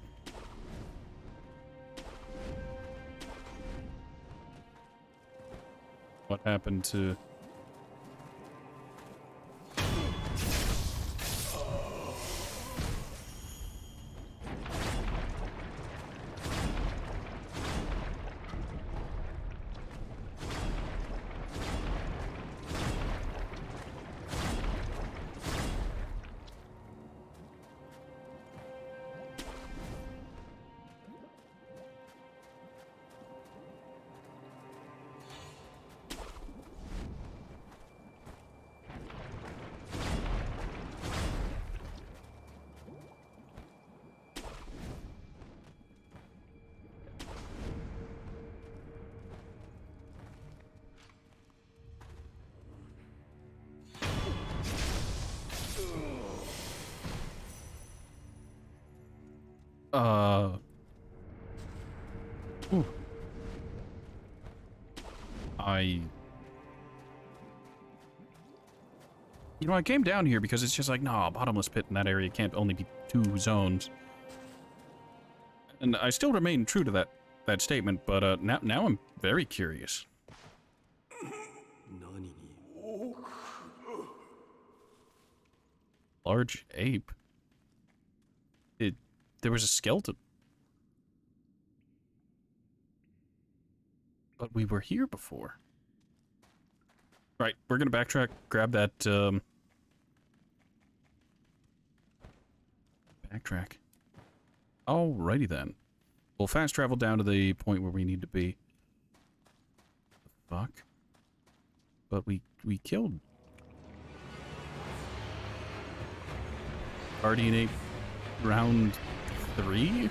What happened to... Ooh. You know, I came down here because it's just like, nah, bottomless pit in that area can't only be 2 zones. And I still remain true to that statement, but now I'm very curious. Large ape? There was a skeleton. But we were here before. Right, we're gonna backtrack, grab that, backtrack. Alrighty then. We'll fast travel down to the point where we need to be. The fuck? But we killed... Guardian Ape round 3?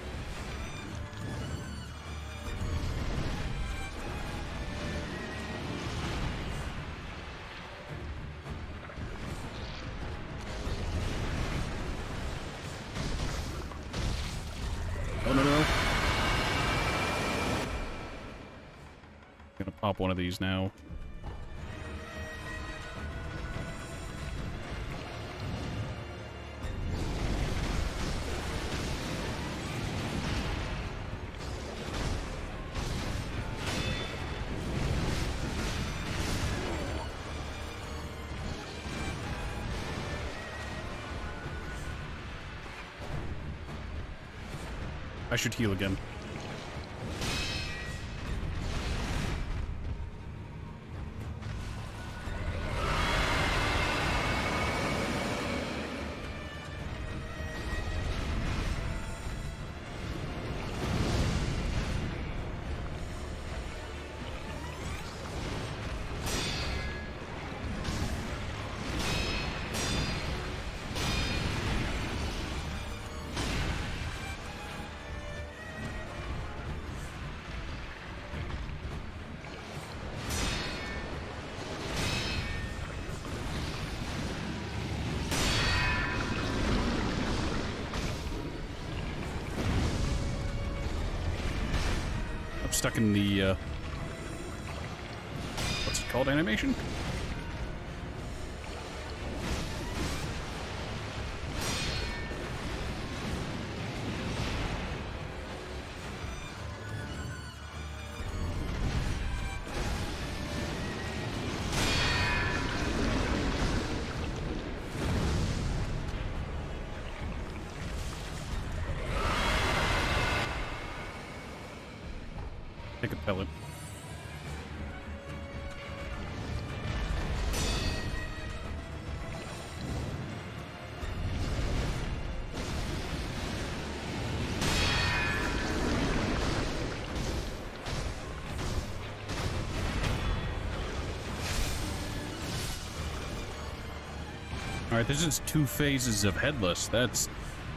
Oh, no. Gonna pop one of these now. I should heal again. stuck in the, what's it called, animation? Take a pellet. Alright, there's just 2 phases of Headless. That's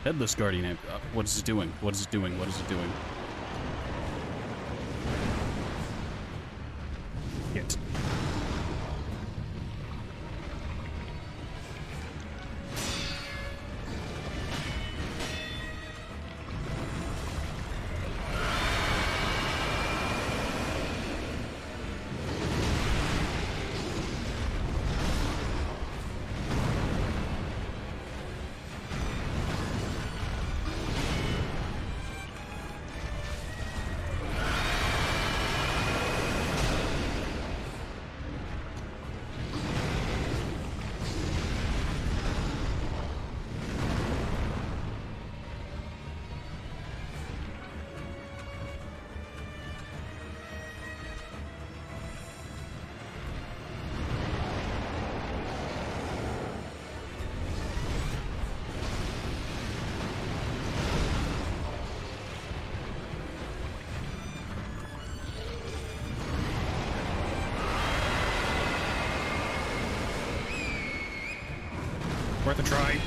Headless Guardian. What is it doing? What is it doing? What is it doing? Hit. Worth a try.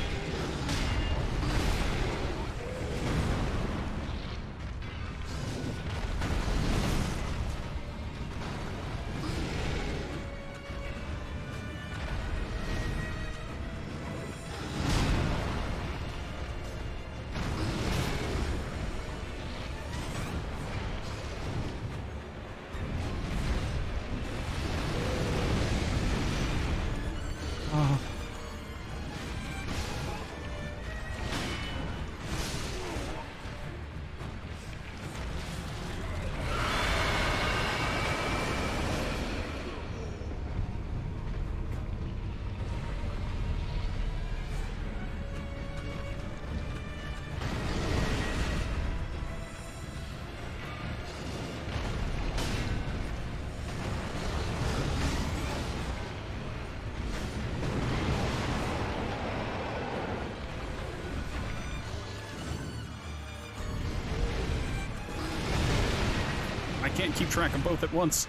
I can't keep track of both at once.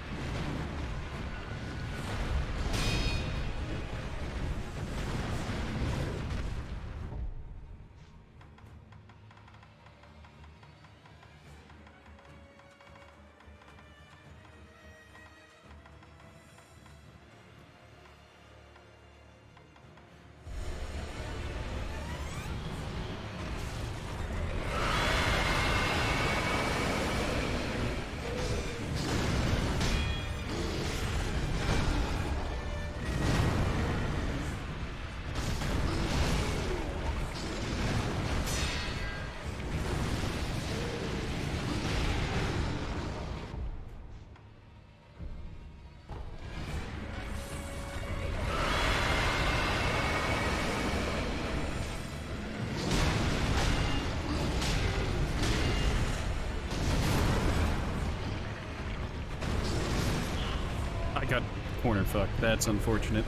I got corner fucked. That's unfortunate.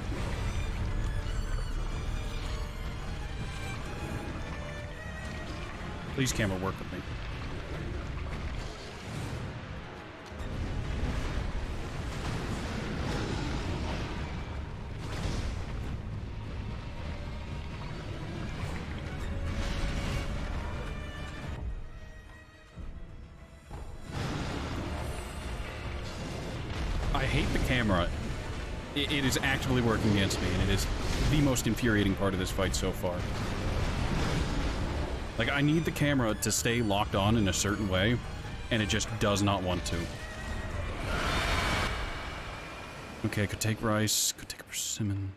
Please, camera, work with me. I hate the camera. It is actively working against me, and it is the most infuriating part of this fight so far. Like, I need the camera to stay locked on in a certain way, and it just does not want to. Okay, I could take rice, could take a persimmon.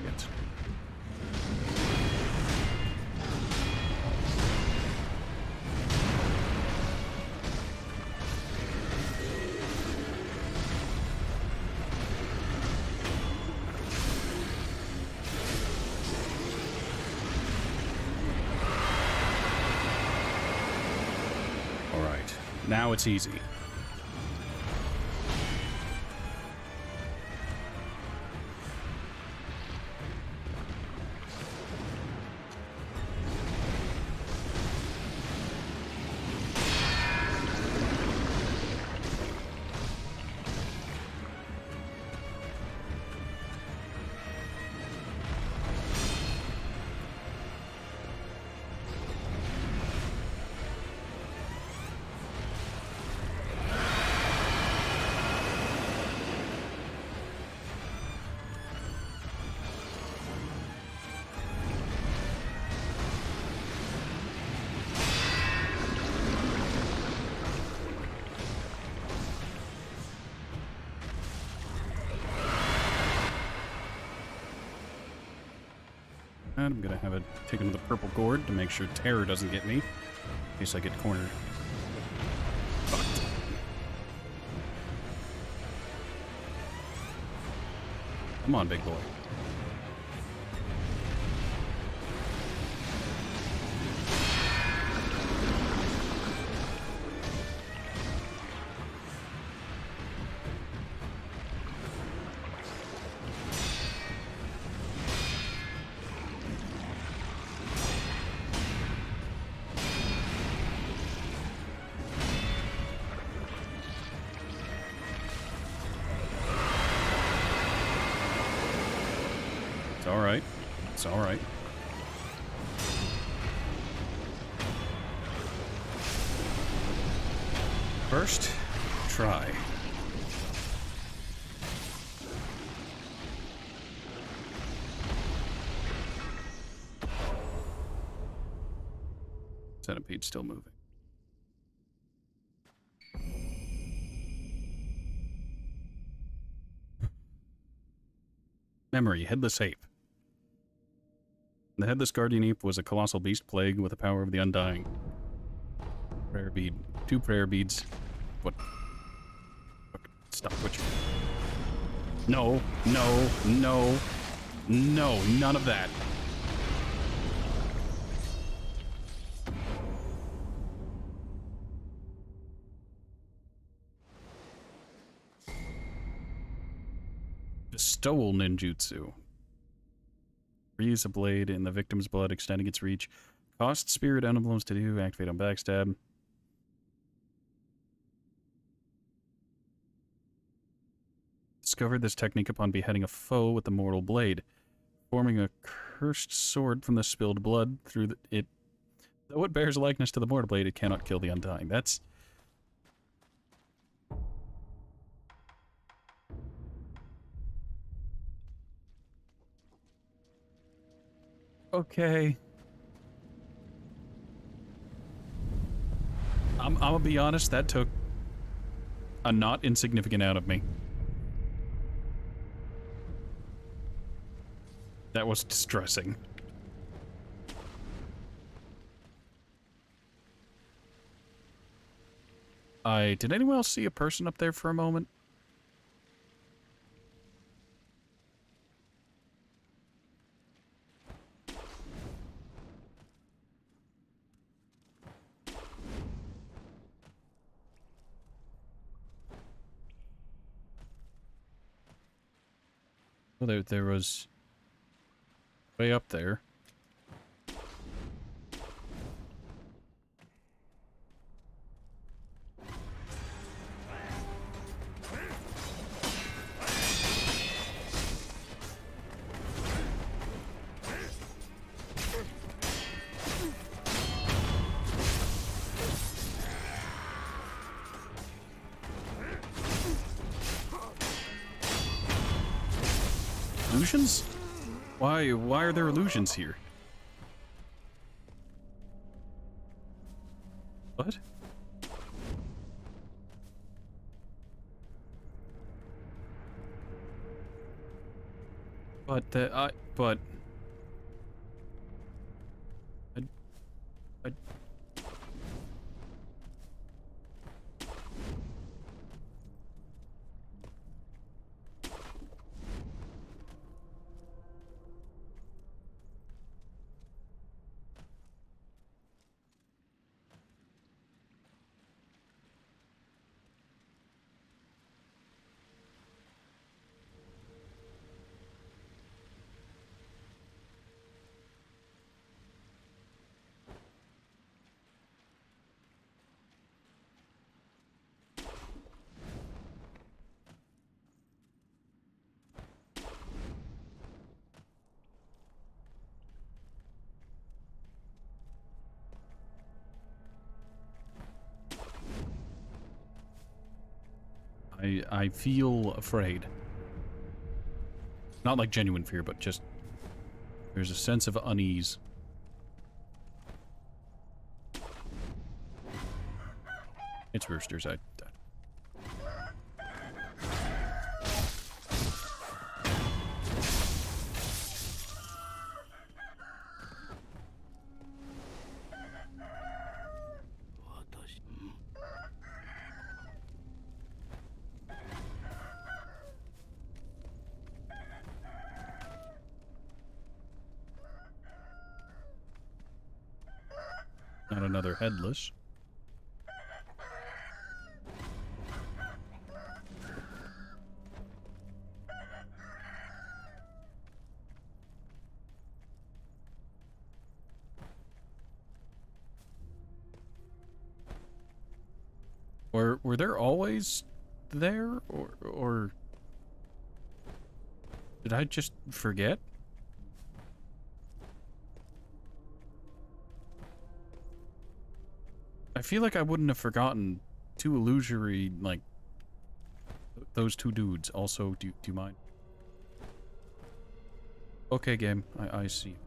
Yet. All right, now it's easy. And I'm gonna have it take him to the purple gourd to make sure terror doesn't get me. In case I get cornered. Fucked. Come on, big boy. It's alright. It's alright. First try. Centipede still moving. Memory, headless ape. The headless guardian ape was a colossal beast plague with the power of the undying. Prayer bead. 2 prayer beads. What? Okay, stop twitching. No, no, no, no, none of that. Bestowal ninjutsu. Freeze a blade in the victim's blood, extending its reach. Cost spirit emblems to do. Activate on backstab. Discovered this technique upon beheading a foe with the mortal blade. Forming a cursed sword from the spilled blood through it. Though it bears likeness to the mortal blade, it cannot kill the undying. That's... okay. I'm gonna be honest, that took a not insignificant out of me. That was distressing. Did anyone else see a person up there for a moment? Well, there was... way up there. Illusions? Why are there illusions here? What? But but I I feel afraid. Not like genuine fear, but just there's a sense of unease. It's roosters. Not another headless. Were there always there, or did I just forget? I feel like I wouldn't have forgotten two illusory, like, those two dudes. Also, do you mind? Okay, game. I see.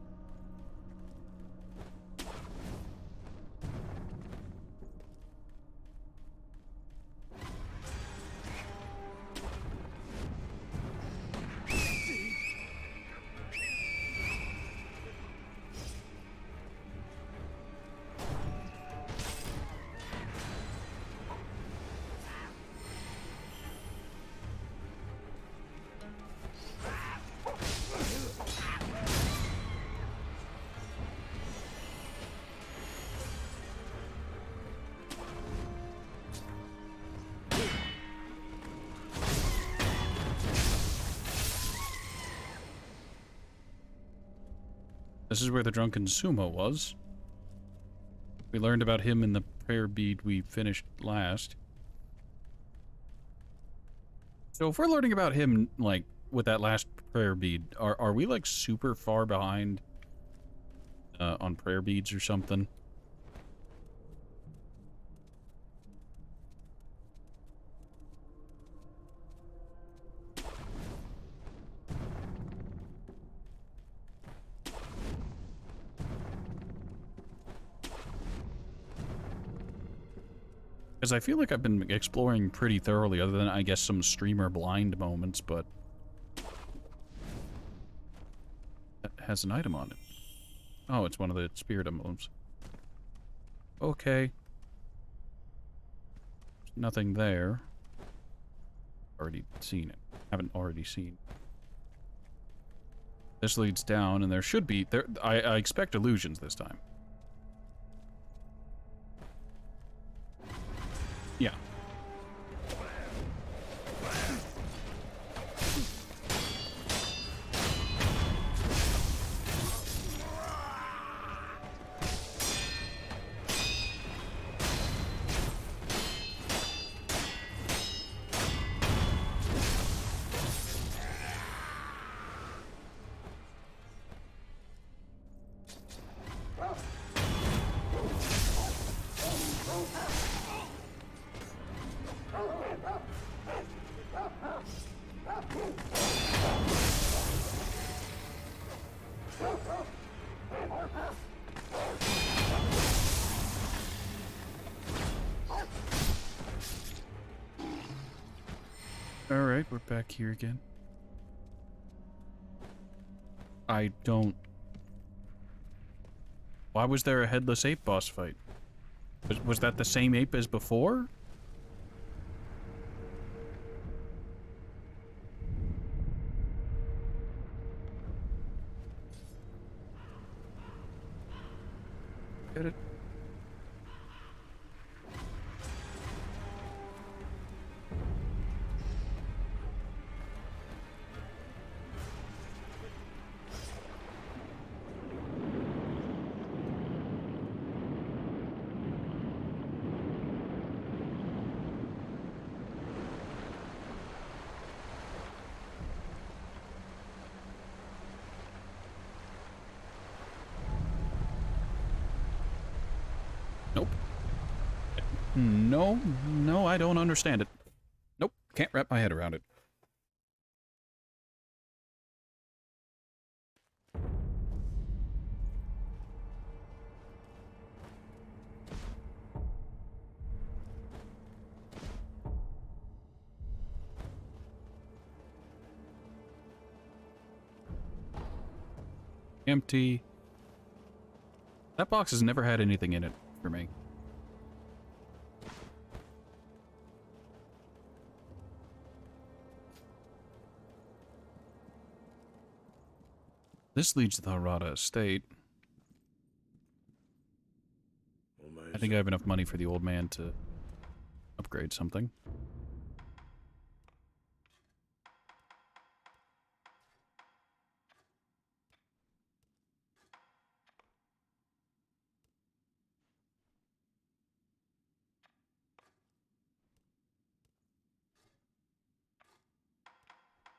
This is where the drunken sumo was. We learned about him in the prayer bead we finished last. So if we're learning about him, like, with that last prayer bead, are we, like, super far behind on prayer beads or something? Because I feel like I've been exploring pretty thoroughly, other than, I guess, some streamer blind moments, but that has an item on it. Oh, it's one of the spirit emblems. Okay. Nothing there. Already seen it. Haven't already seen. This leads down, and there should be... I expect illusions this time. Yeah. Alright, we're back here again. I don't... Why was there a headless ape boss fight? Was that the same ape as before? Get it? Nope. No, no, I don't understand it. Nope, can't wrap my head around it. Empty. That box has never had anything in it for me. This leads to the Harada estate. I think I have enough money for the old man to upgrade something.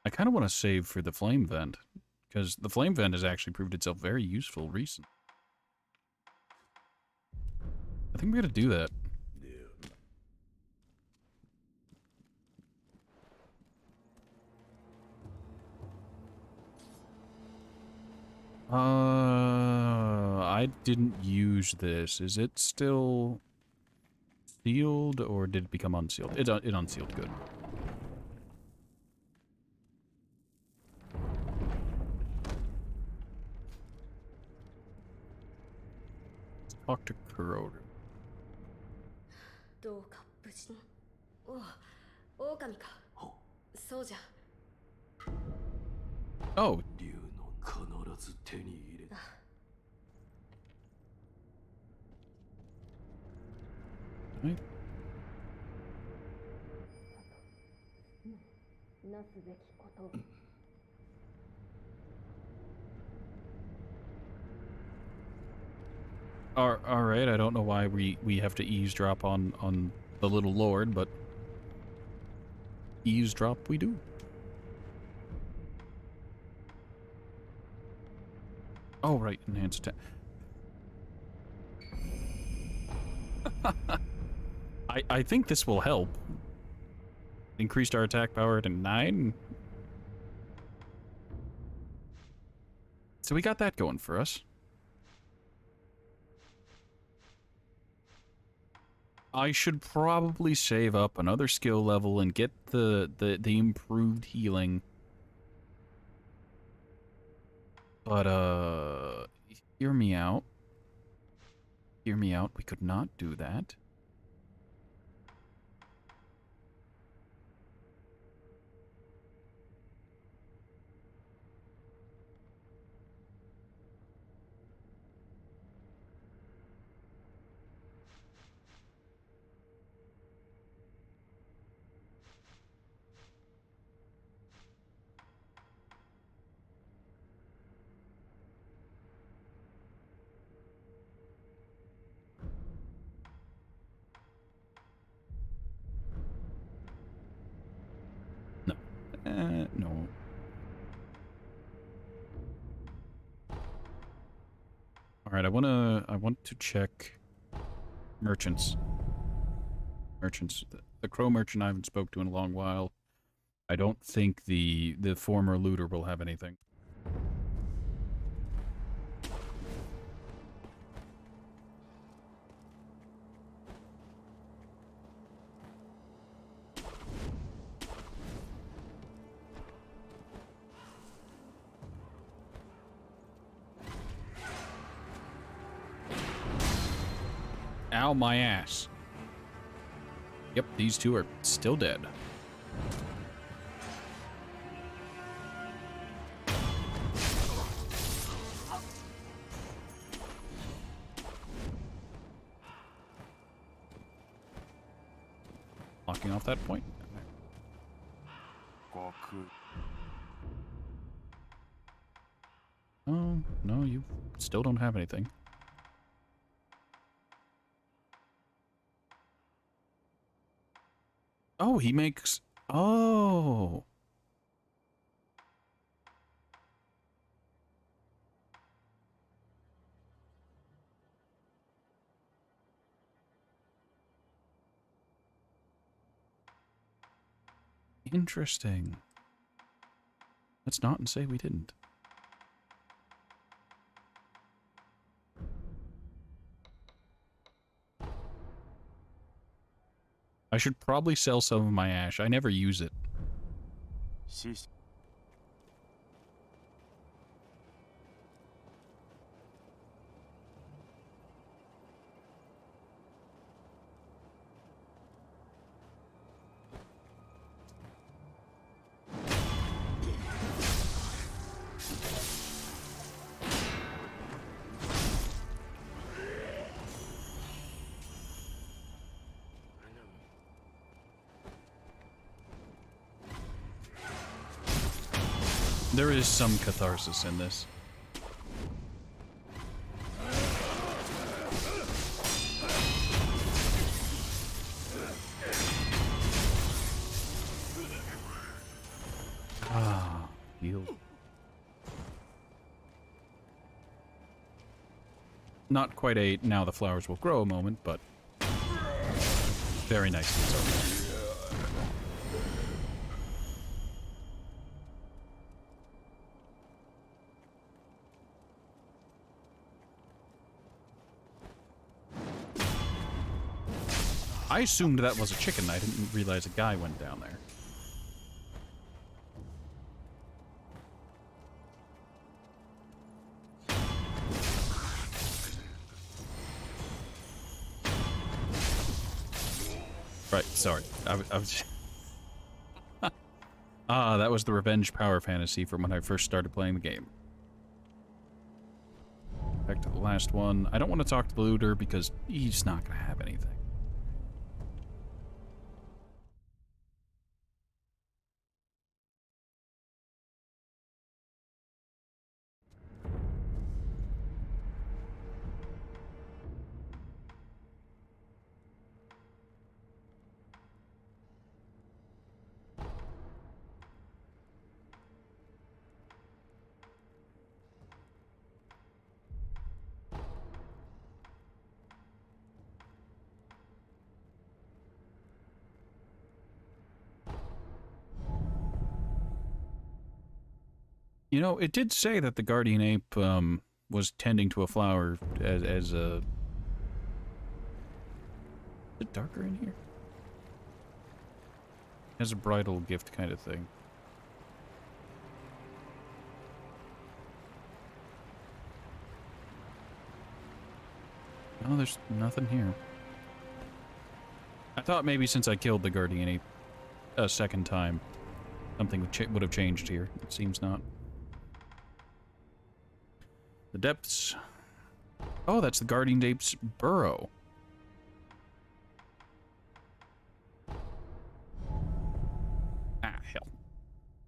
I kind of want to save for the flame vent, because the flame vent has actually proved itself very useful recently. I think we're gonna do that. I didn't use this. Is it still sealed, or did it become unsealed? It unsealed, good. Let's talk to Kuroru. どうか無事に。お、狼か。そうじゃ。Oh, 竜の必ず手に入れ。right. なすべきこと。All right. I don't know why we have to eavesdrop on the little lord, but eavesdrop we do. Oh right, enhanced attack. I think this will help. Increased our attack power to 9. So we got that going for us. I should probably save up another skill level and get the improved healing. But hear me out. Hear me out. We could not do that. No. All right, I want to check merchants. The crow merchant I haven't spoke to in a long while. I don't think the former looter will have anything. Ow, my ass. Yep, these two are still dead. Locking off that point. Oh, no, you still don't have anything. Oh, he makes... Oh. Interesting. Let's not and say we didn't. I should probably sell some of my ash. I never use it. There is some catharsis in this. Ah, heal. Not quite a now the flowers will grow moment, but very nice. I assumed that was a chicken. I didn't realize a guy went down there. Right, sorry. I was... Ah, that was the revenge power fantasy from when I first started playing the game. Back to the last one. I don't want to talk to the looter because he's not going to have anything. You know, it did say that the guardian ape was tending to a flower as a... Is it darker in here? As a bridal gift kind of thing. Oh, there's nothing here. I thought maybe since I killed the guardian ape a second time, something would have changed here. It seems not. The depths. Oh, that's the guardian ape's burrow. Ah, hell.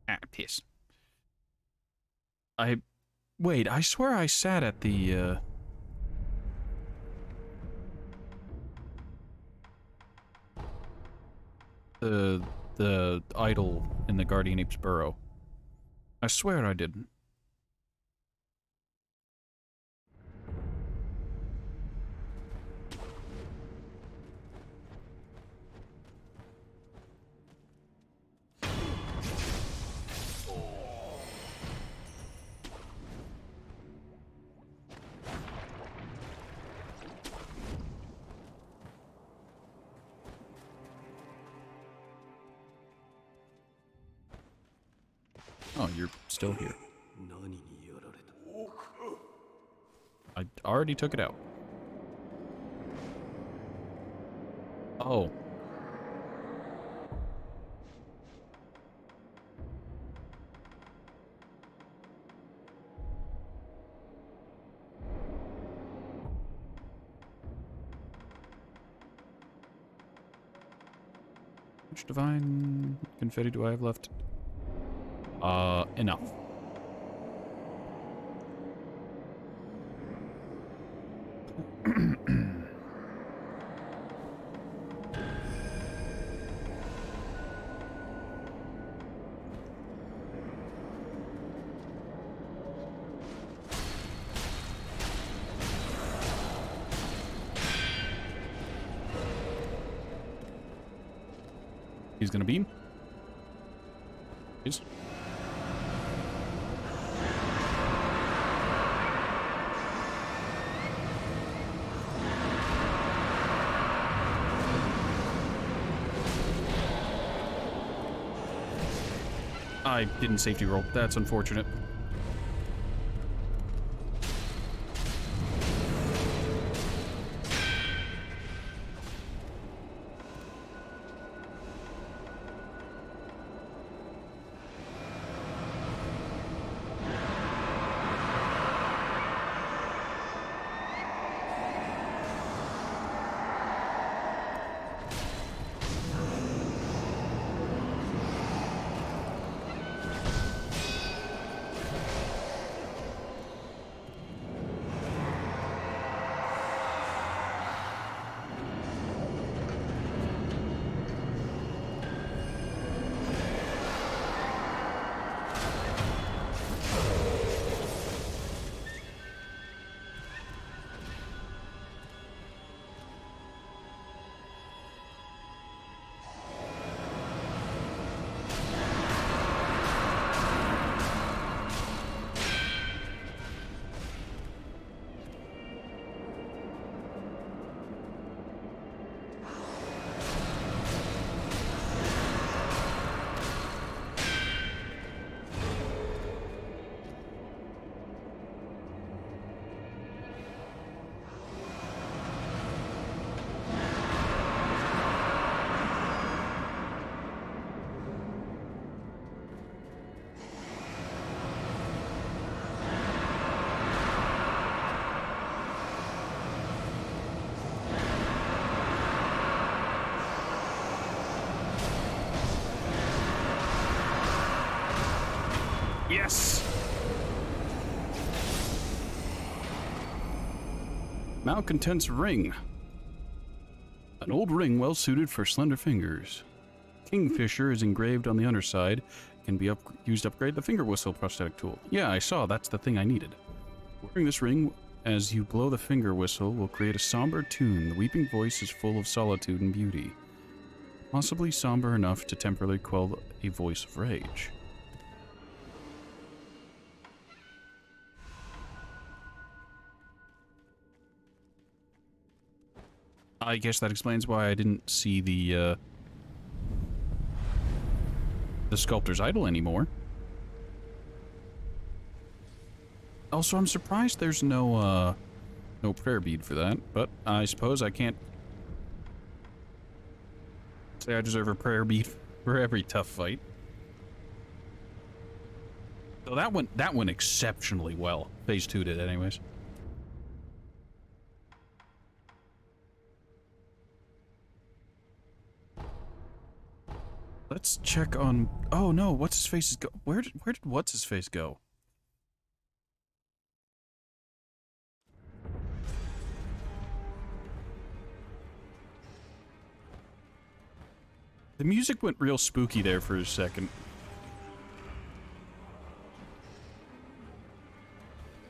Ah, piss. Wait, I swear I sat at the, the idol in the guardian ape's burrow. I swear I didn't. Oh, you're still here. I already took it out. Oh. How much divine confetti do I have left? Enough. He's gonna beam. Please. I didn't safety roll. That's unfortunate. Yes! Malcontent's ring. An old ring well suited for slender fingers. Kingfisher is engraved on the underside. Can be used to upgrade the finger whistle prosthetic tool. Yeah, I saw. That's the thing I needed. Wearing this ring as you blow the finger whistle will create a somber tune. The weeping voice is full of solitude and beauty. Possibly somber enough to temporarily quell a voice of rage. I guess that explains why I didn't see the sculptor's idol anymore. Also, I'm surprised there's no prayer bead for that, but I suppose I can't say I deserve a prayer bead for every tough fight. So that went exceptionally well. Phase 2 did anyways. Let's check on... Oh no, what's-his-face is go... Where did what's-his-face go? The music went real spooky there for a second.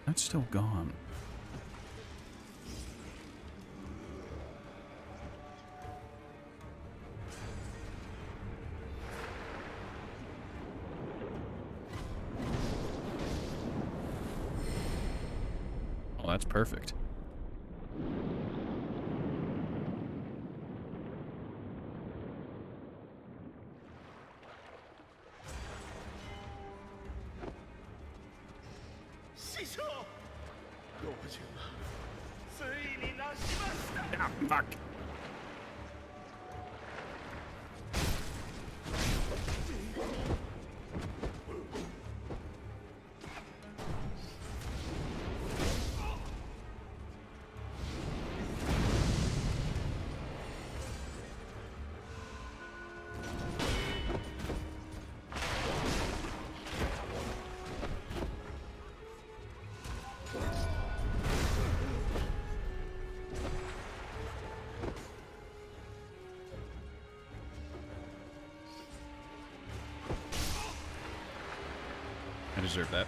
That's still gone. Oh, that's perfect. Ah, fuck. I deserve that.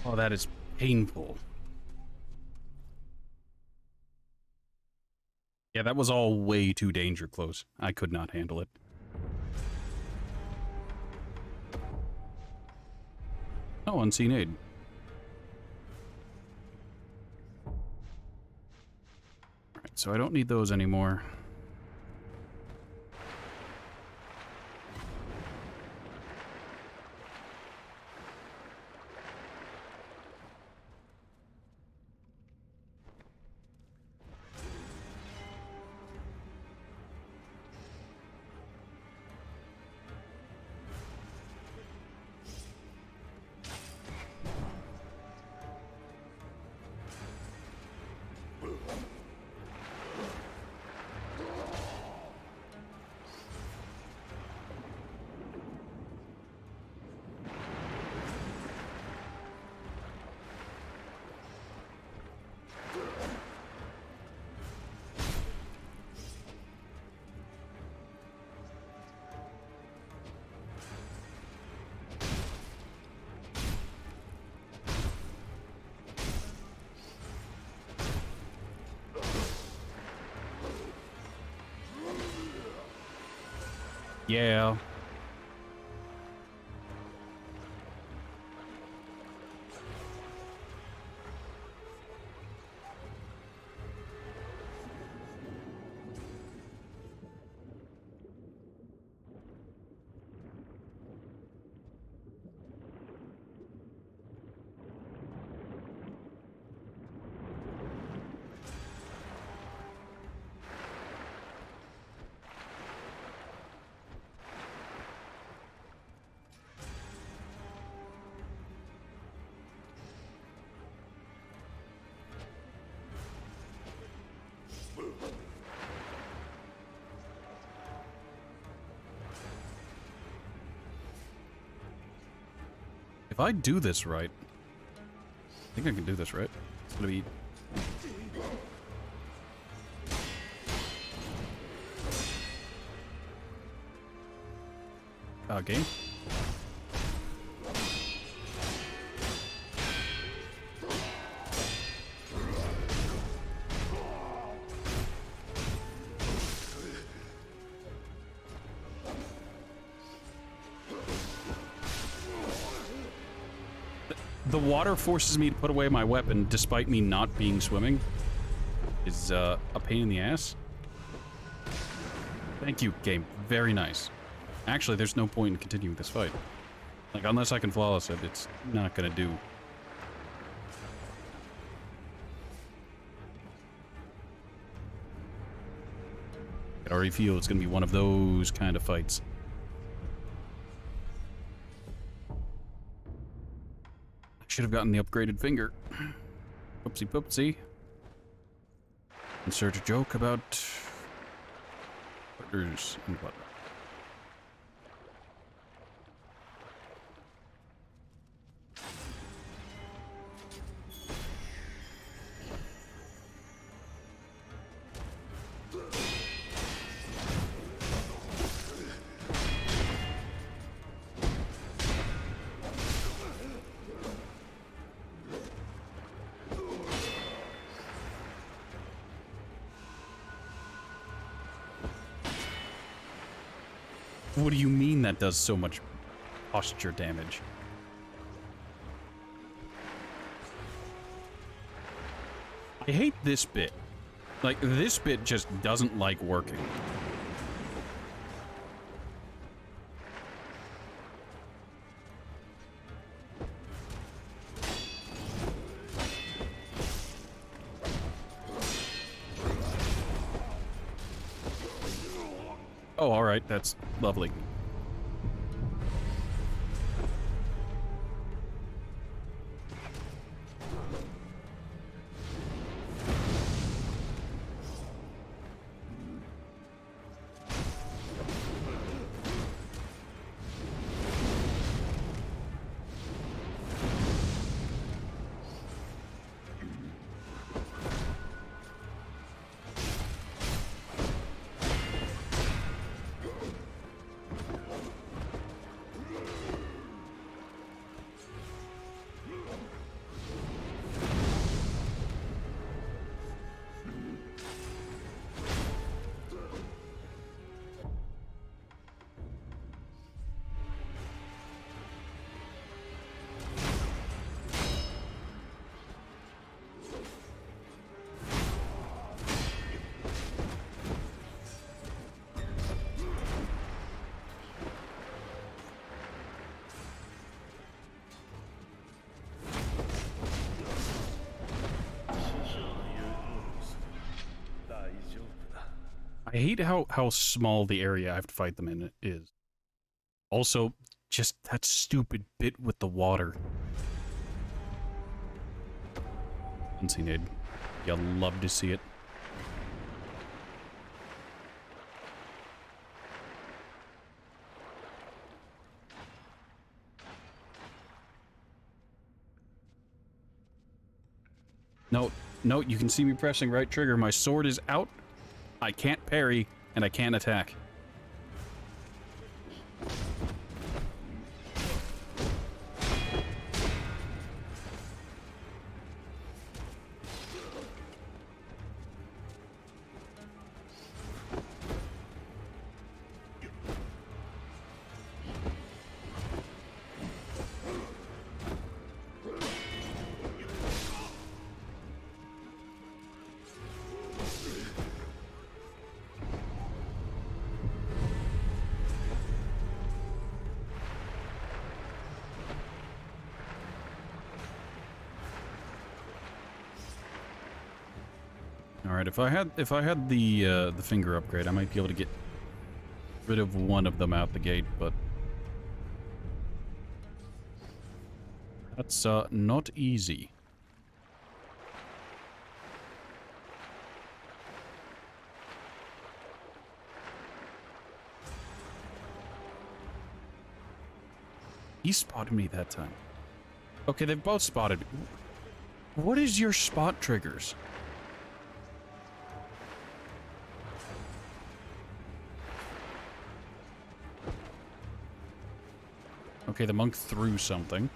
Oh, that is painful. Yeah, that was all way too danger close. I could not handle it. Oh, unseen aid. Alright, so I don't need those anymore. Yeah. If I do this right, I think I can do this right. It's gonna be... game. The water forces me to put away my weapon despite me not being swimming. Is a pain in the ass. Thank you, game. Very nice. Actually, there's no point in continuing this fight. Like, unless I can flawless it, it's not gonna do. I already feel it's gonna be one of those kind of fights. I should have gotten the upgraded finger. Oopsie poopsie. Insert a joke about partners and whatnot. What do you mean that does so much posture damage? I hate this bit. Like, this bit just doesn't like working. Oh, alright, that's lovely. I hate how small the area I have to fight them in is. Also, just that stupid bit with the water. Unseen aid. You'll love to see it. No, no, you can see me pressing right trigger. My sword is out. I can't parry, and I can't attack. Alright, if I had the finger upgrade, I might be able to get rid of one of them out the gate, but that's not easy. He spotted me that time. Okay, they've both spotted me. What is your spot triggers? Okay, the monk threw something.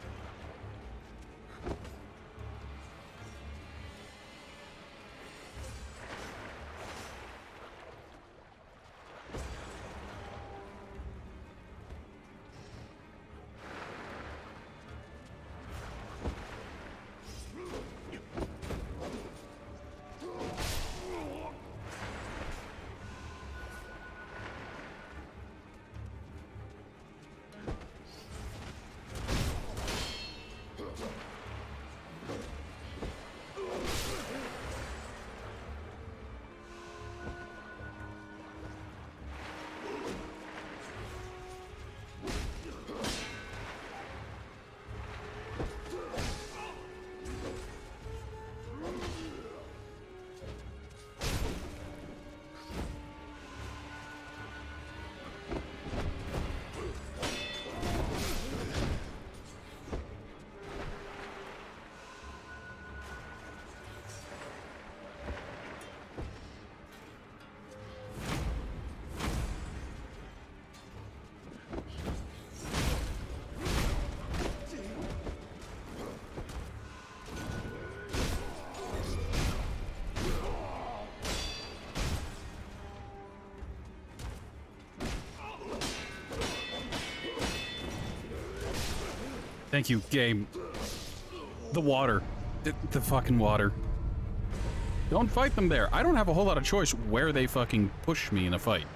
Thank you, game. The water. The fucking water. Don't fight them there. I don't have a whole lot of choice where they fucking push me in a fight.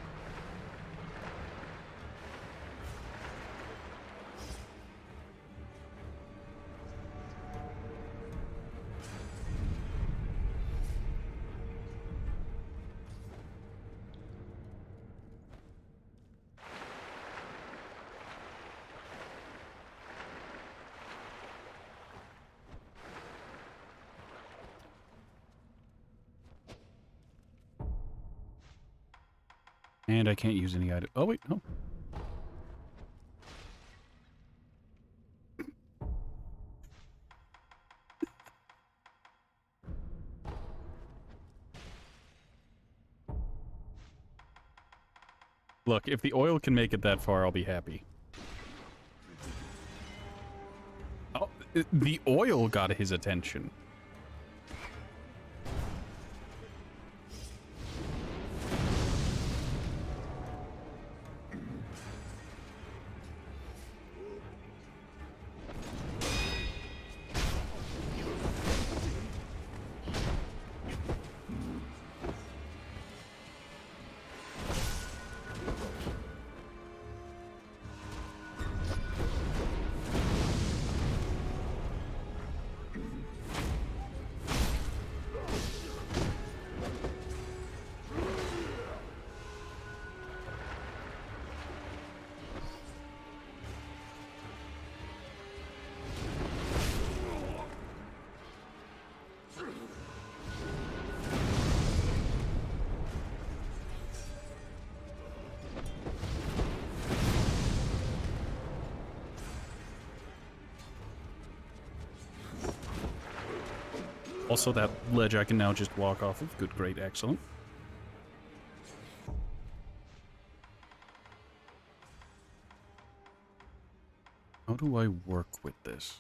And I can't use any item. Oh, wait, no. Look, if the oil can make it that far, I'll be happy. Oh, the oil got his attention. Also, that ledge I can now just walk off of. Good, great, excellent. How do I work with this?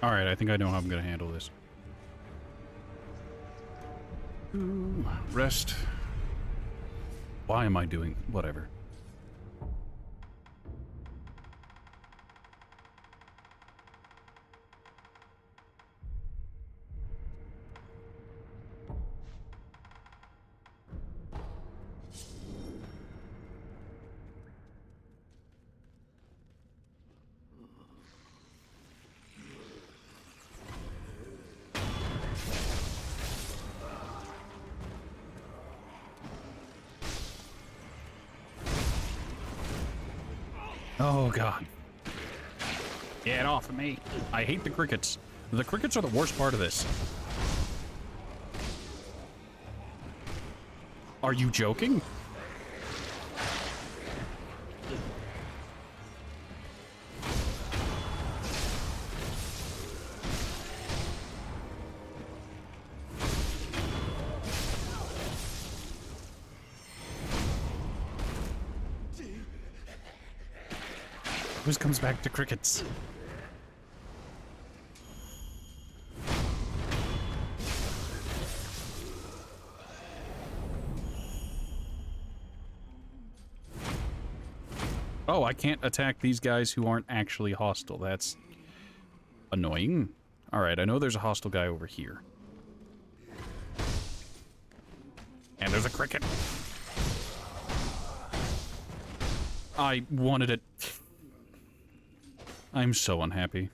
Alright, I think I know how I'm gonna handle this. Ooh, rest. Why am I doing... whatever. Oh, God. Get off of me. I hate the crickets. The crickets are the worst part of this. Are you joking? Always comes back to crickets. Oh, I can't attack these guys who aren't actually hostile. That's annoying. Alright, I know there's a hostile guy over here. And there's a cricket. I wanted it. I'm so unhappy.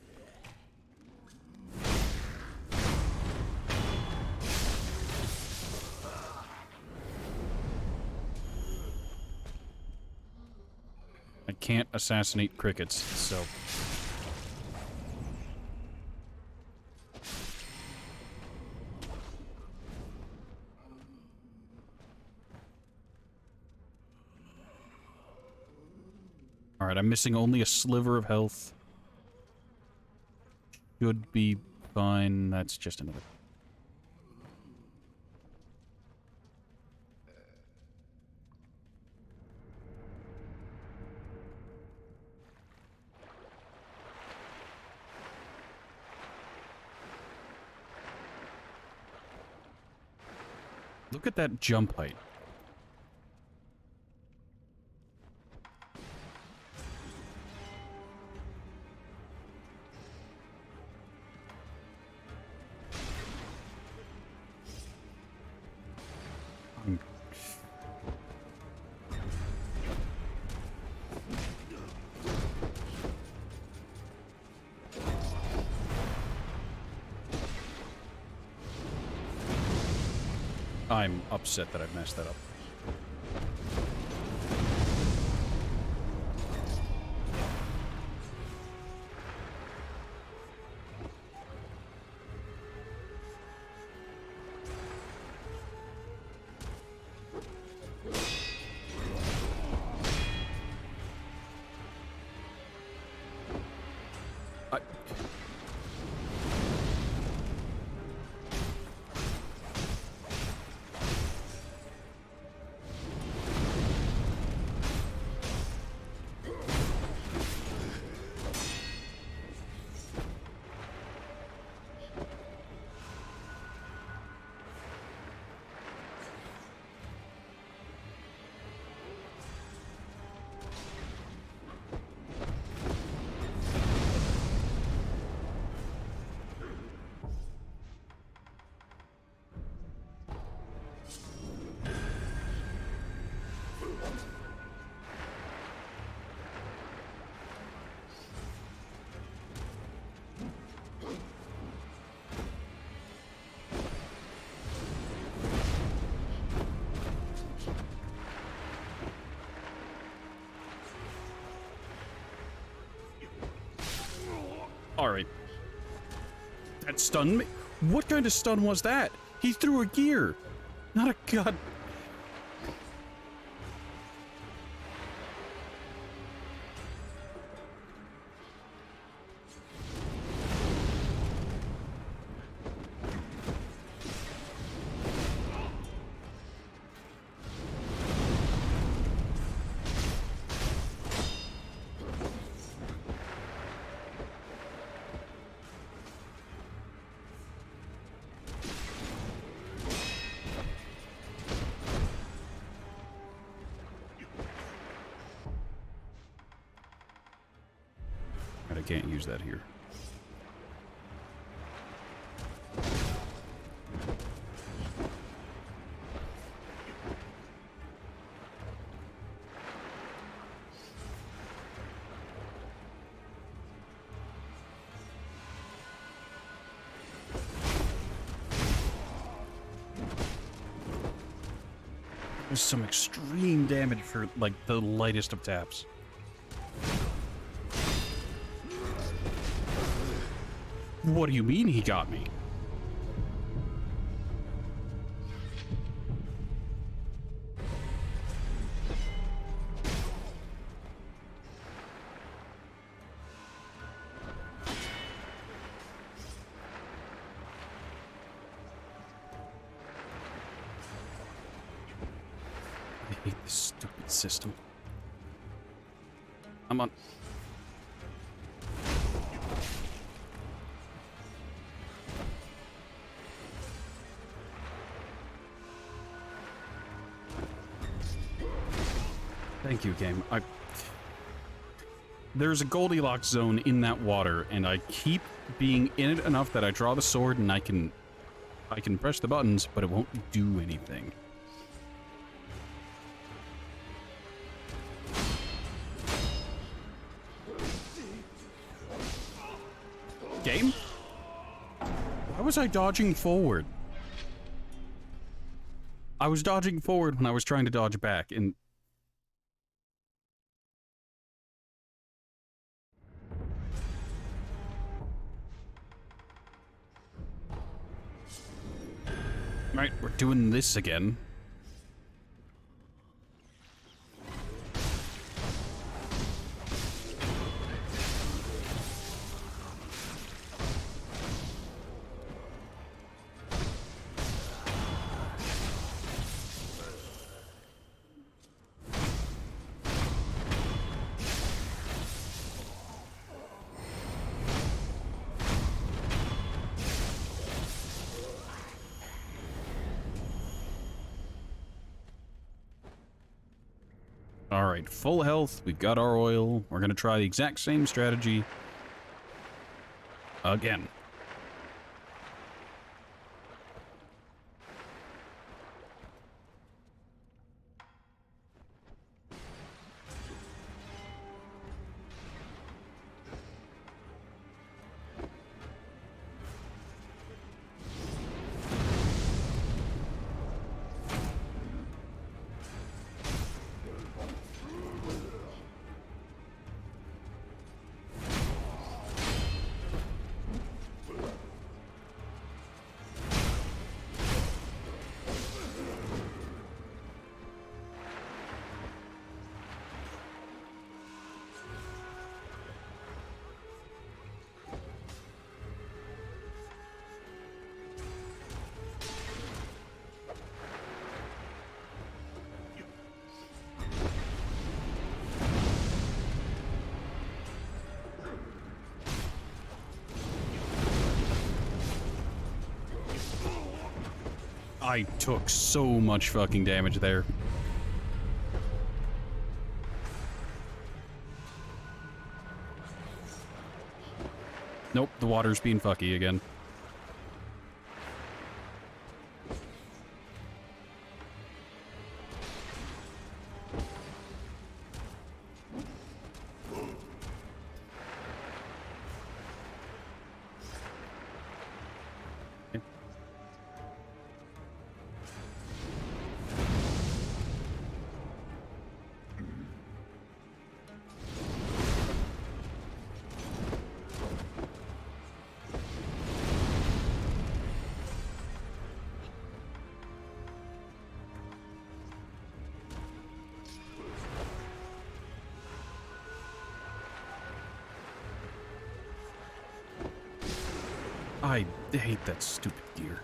I can't assassinate crickets, so... Alright, I'm missing only a sliver of health. Should be fine. That's just another... Look at that jump height. I'm upset that I've messed that up. Alright. That stunned me. What kind of stun was that? He threw a gear. Not a god. I can't use that here. There's some extreme damage for, like, the lightest of taps. What do you mean he got me? I hate this stupid system. I'm on. Thank you, game. There's a Goldilocks zone in that water, and I keep being in it enough that I draw the sword and I can press the buttons, but it won't do anything. Game? Why was I dodging forward? I was dodging forward when I was trying to dodge back, and... Right, we're doing this again. Alright, full health, we've got our oil, we're gonna try the exact same strategy again. I took so much fucking damage there. Nope, the water's being fucky again. I hate that stupid gear.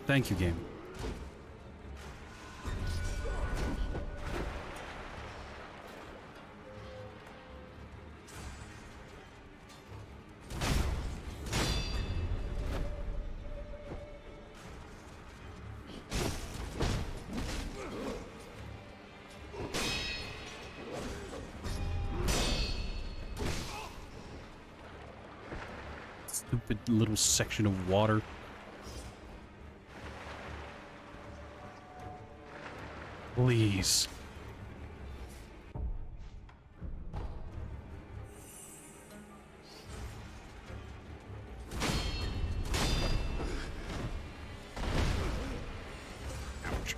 Thank you, game. Stupid little section of water. Please. Ouch.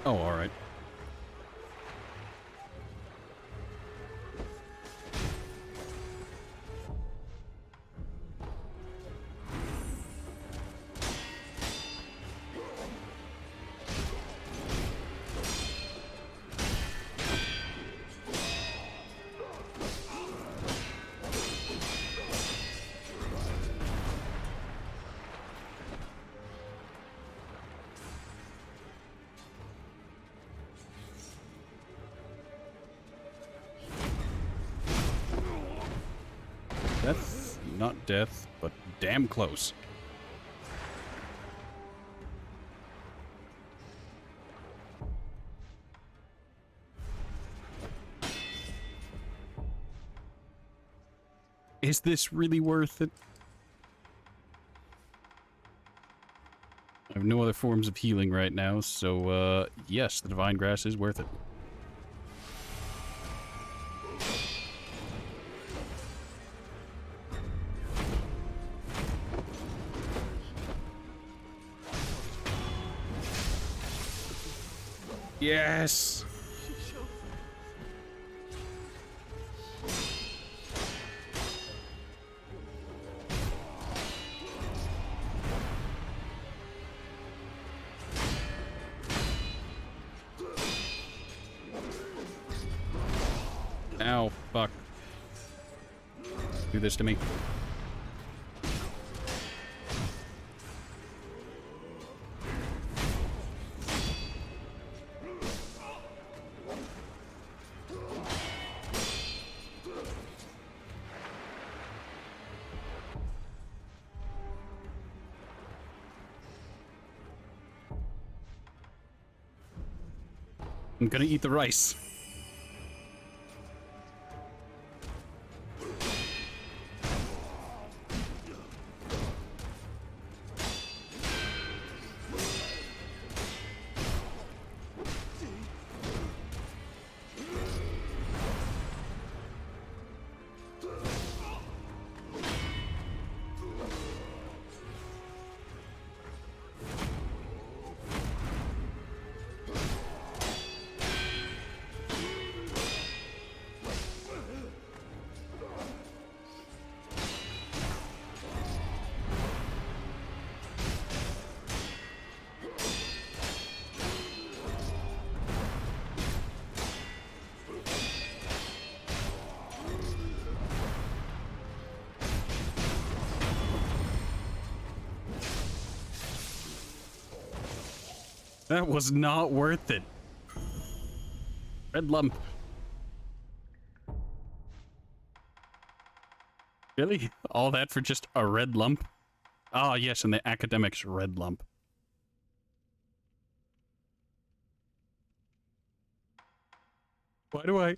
Oh, all right. Death, not death, but damn close. Is this really worth it? I have no other forms of healing right now, so, yes, the Divine Grass is worth it. Yes! Ow, fuck. Do this to me. I'm gonna eat the rice. That was not worth it. Red lump. Really? All that for just a red lump? Ah, yes, and the academics red lump. Why do I...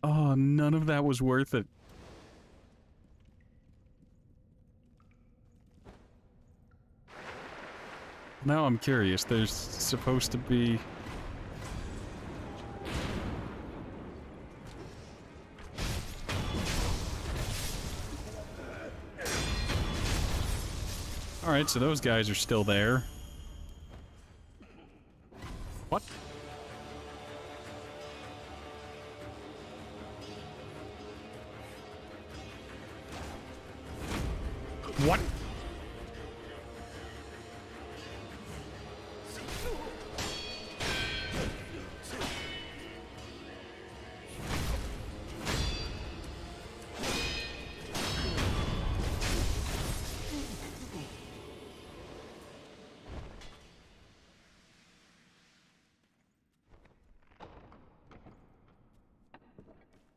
Oh, none of that was worth it. Now I'm curious. There's supposed to be... Alright, so those guys are still there. What? What?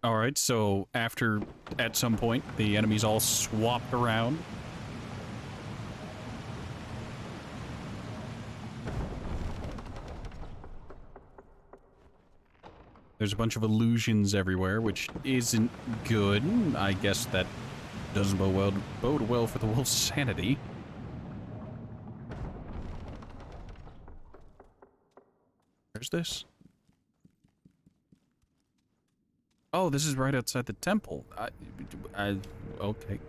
Alright, so after, at some point, the enemies all swapped around. There's a bunch of illusions everywhere, which isn't good. I guess that doesn't bode well for the wolf's sanity. Where's this? Oh, this is right outside the temple. Okay.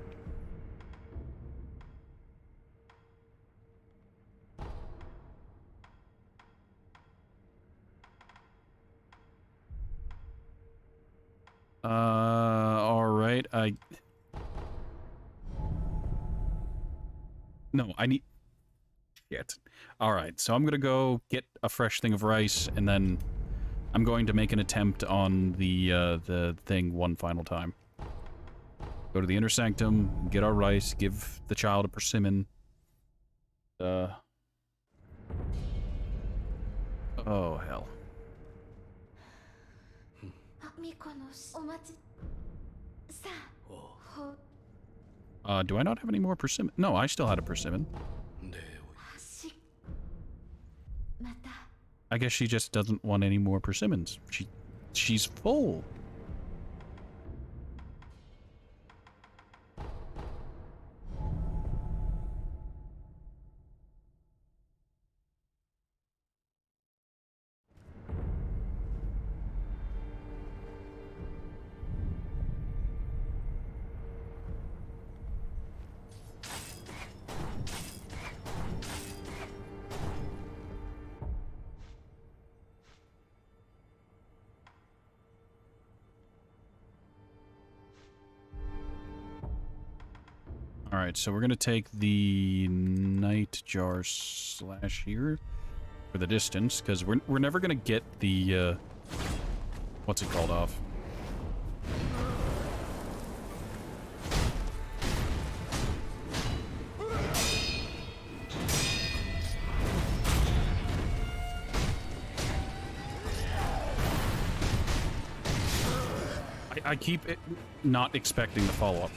Alright, No, I need... Shit. Alright, so I'm gonna go get a fresh thing of rice, and then I'm going to make an attempt on the thing one final time. Go to the inner sanctum, get our rice, give the child a persimmon. Oh, hell. Do I not have any more persimmon? No, I still had a persimmon. I guess she just doesn't want any more persimmons. She's full. Alright, so we're gonna take the night jar slash here for the distance, because we're never gonna get the, what's it called off? I keep not expecting the follow-up.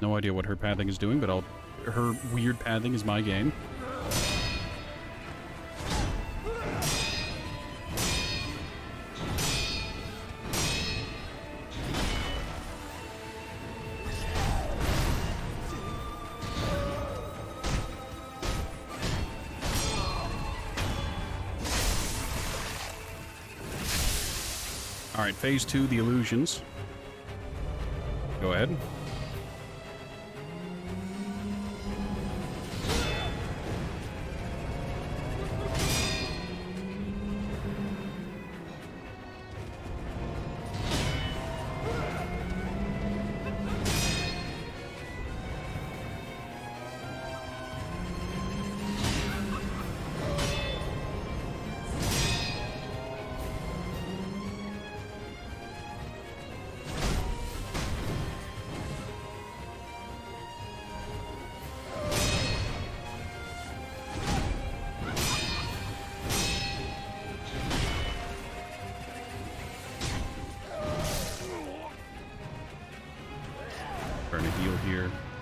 No idea what her pathing is doing, but her weird pathing is my game. Alright, phase 2, the illusions. Go ahead.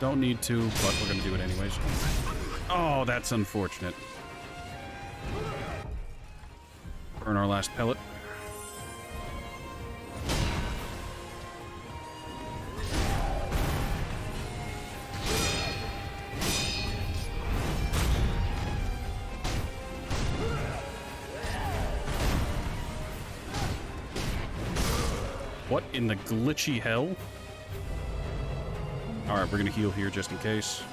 Don't need to, but we're gonna do it anyways. Oh, that's unfortunate. Burn our last pellet. What in the glitchy hell? Alright, we're gonna heal here just in case.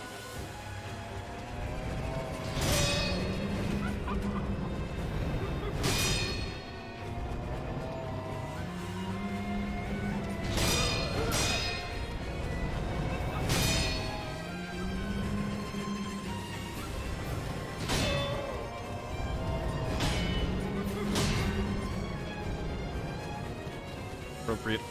Appropriate.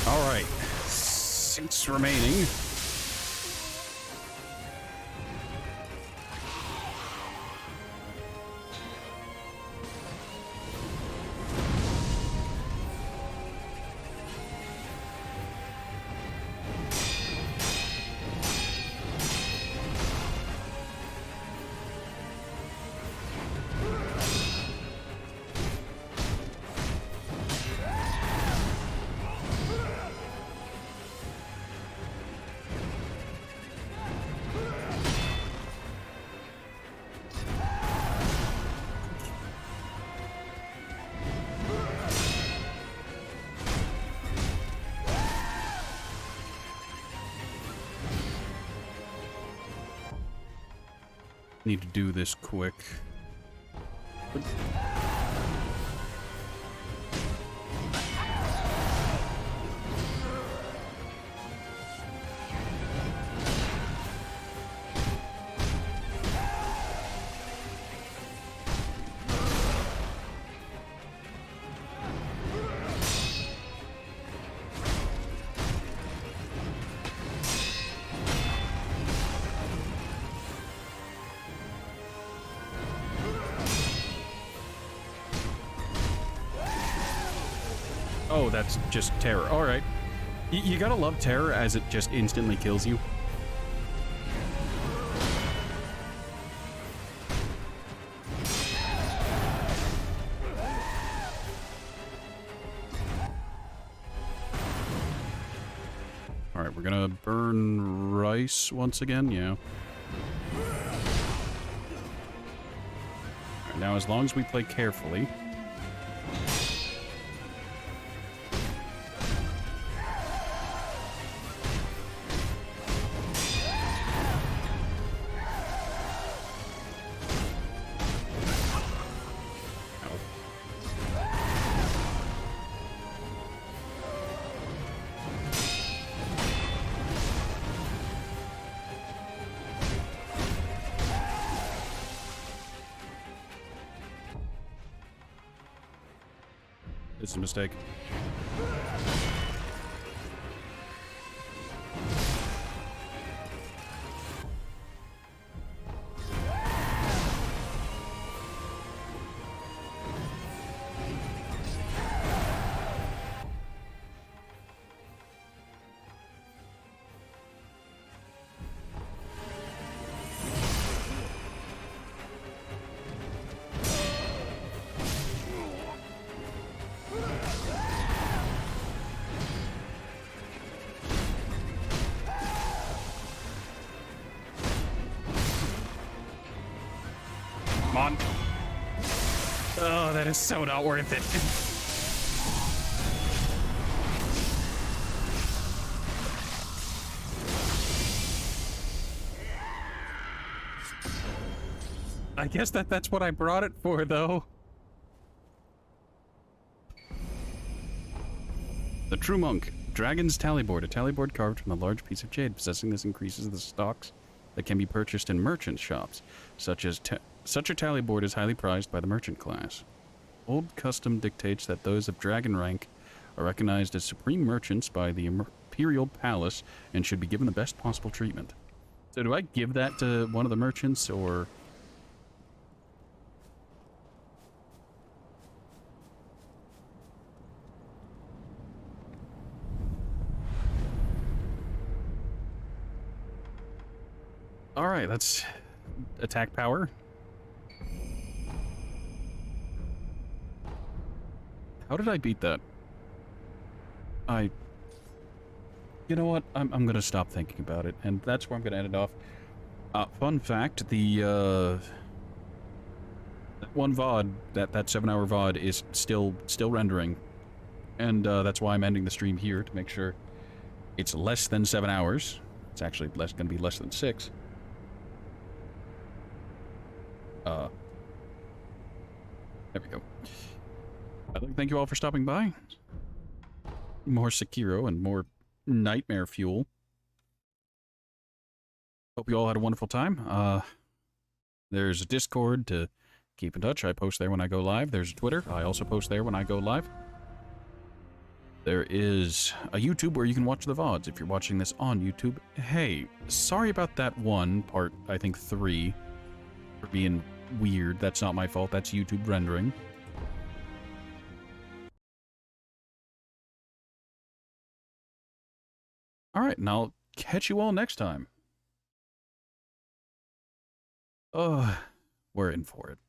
All right, 6 remaining. Need to do this quick. Oh, that's just terror. All right. You gotta love terror as it just instantly kills you. All right, we're gonna burn rice once again. Yeah. All right, now, as long as we play carefully. It's a mistake. Come on. Oh, that is so not worth it. I guess that's what I brought it for, though. The True Monk. Dragon's Tallyboard. A tallyboard carved from a large piece of jade. Possessing this increases the stocks that can be purchased in merchant shops. Such a tallyboard is highly prized by the merchant class. Old custom dictates that those of dragon rank are recognized as supreme merchants by the Imperial Palace and should be given the best possible treatment. So do I give that to one of the merchants, or... Alright, that's attack power. How did I beat that? You know what? I'm gonna stop thinking about it, and that's where I'm gonna end it off. Fun fact, that one VOD, that 7-hour VOD is still rendering. And that's why I'm ending the stream here, to make sure it's less than 7 hours. It's actually gonna be less than 6. There we go. I'd like to thank you all for stopping by. More Sekiro and more nightmare fuel. Hope you all had a wonderful time. There's a Discord to keep in touch. I post there when I go live. There's a Twitter. I also post there when I go live. There is a YouTube where you can watch the VODs if you're watching this on YouTube. Hey, sorry about that one, part, I think 3, for being weird. That's not my fault. That's YouTube rendering. Alright, and I'll catch you all next time. We're in for it.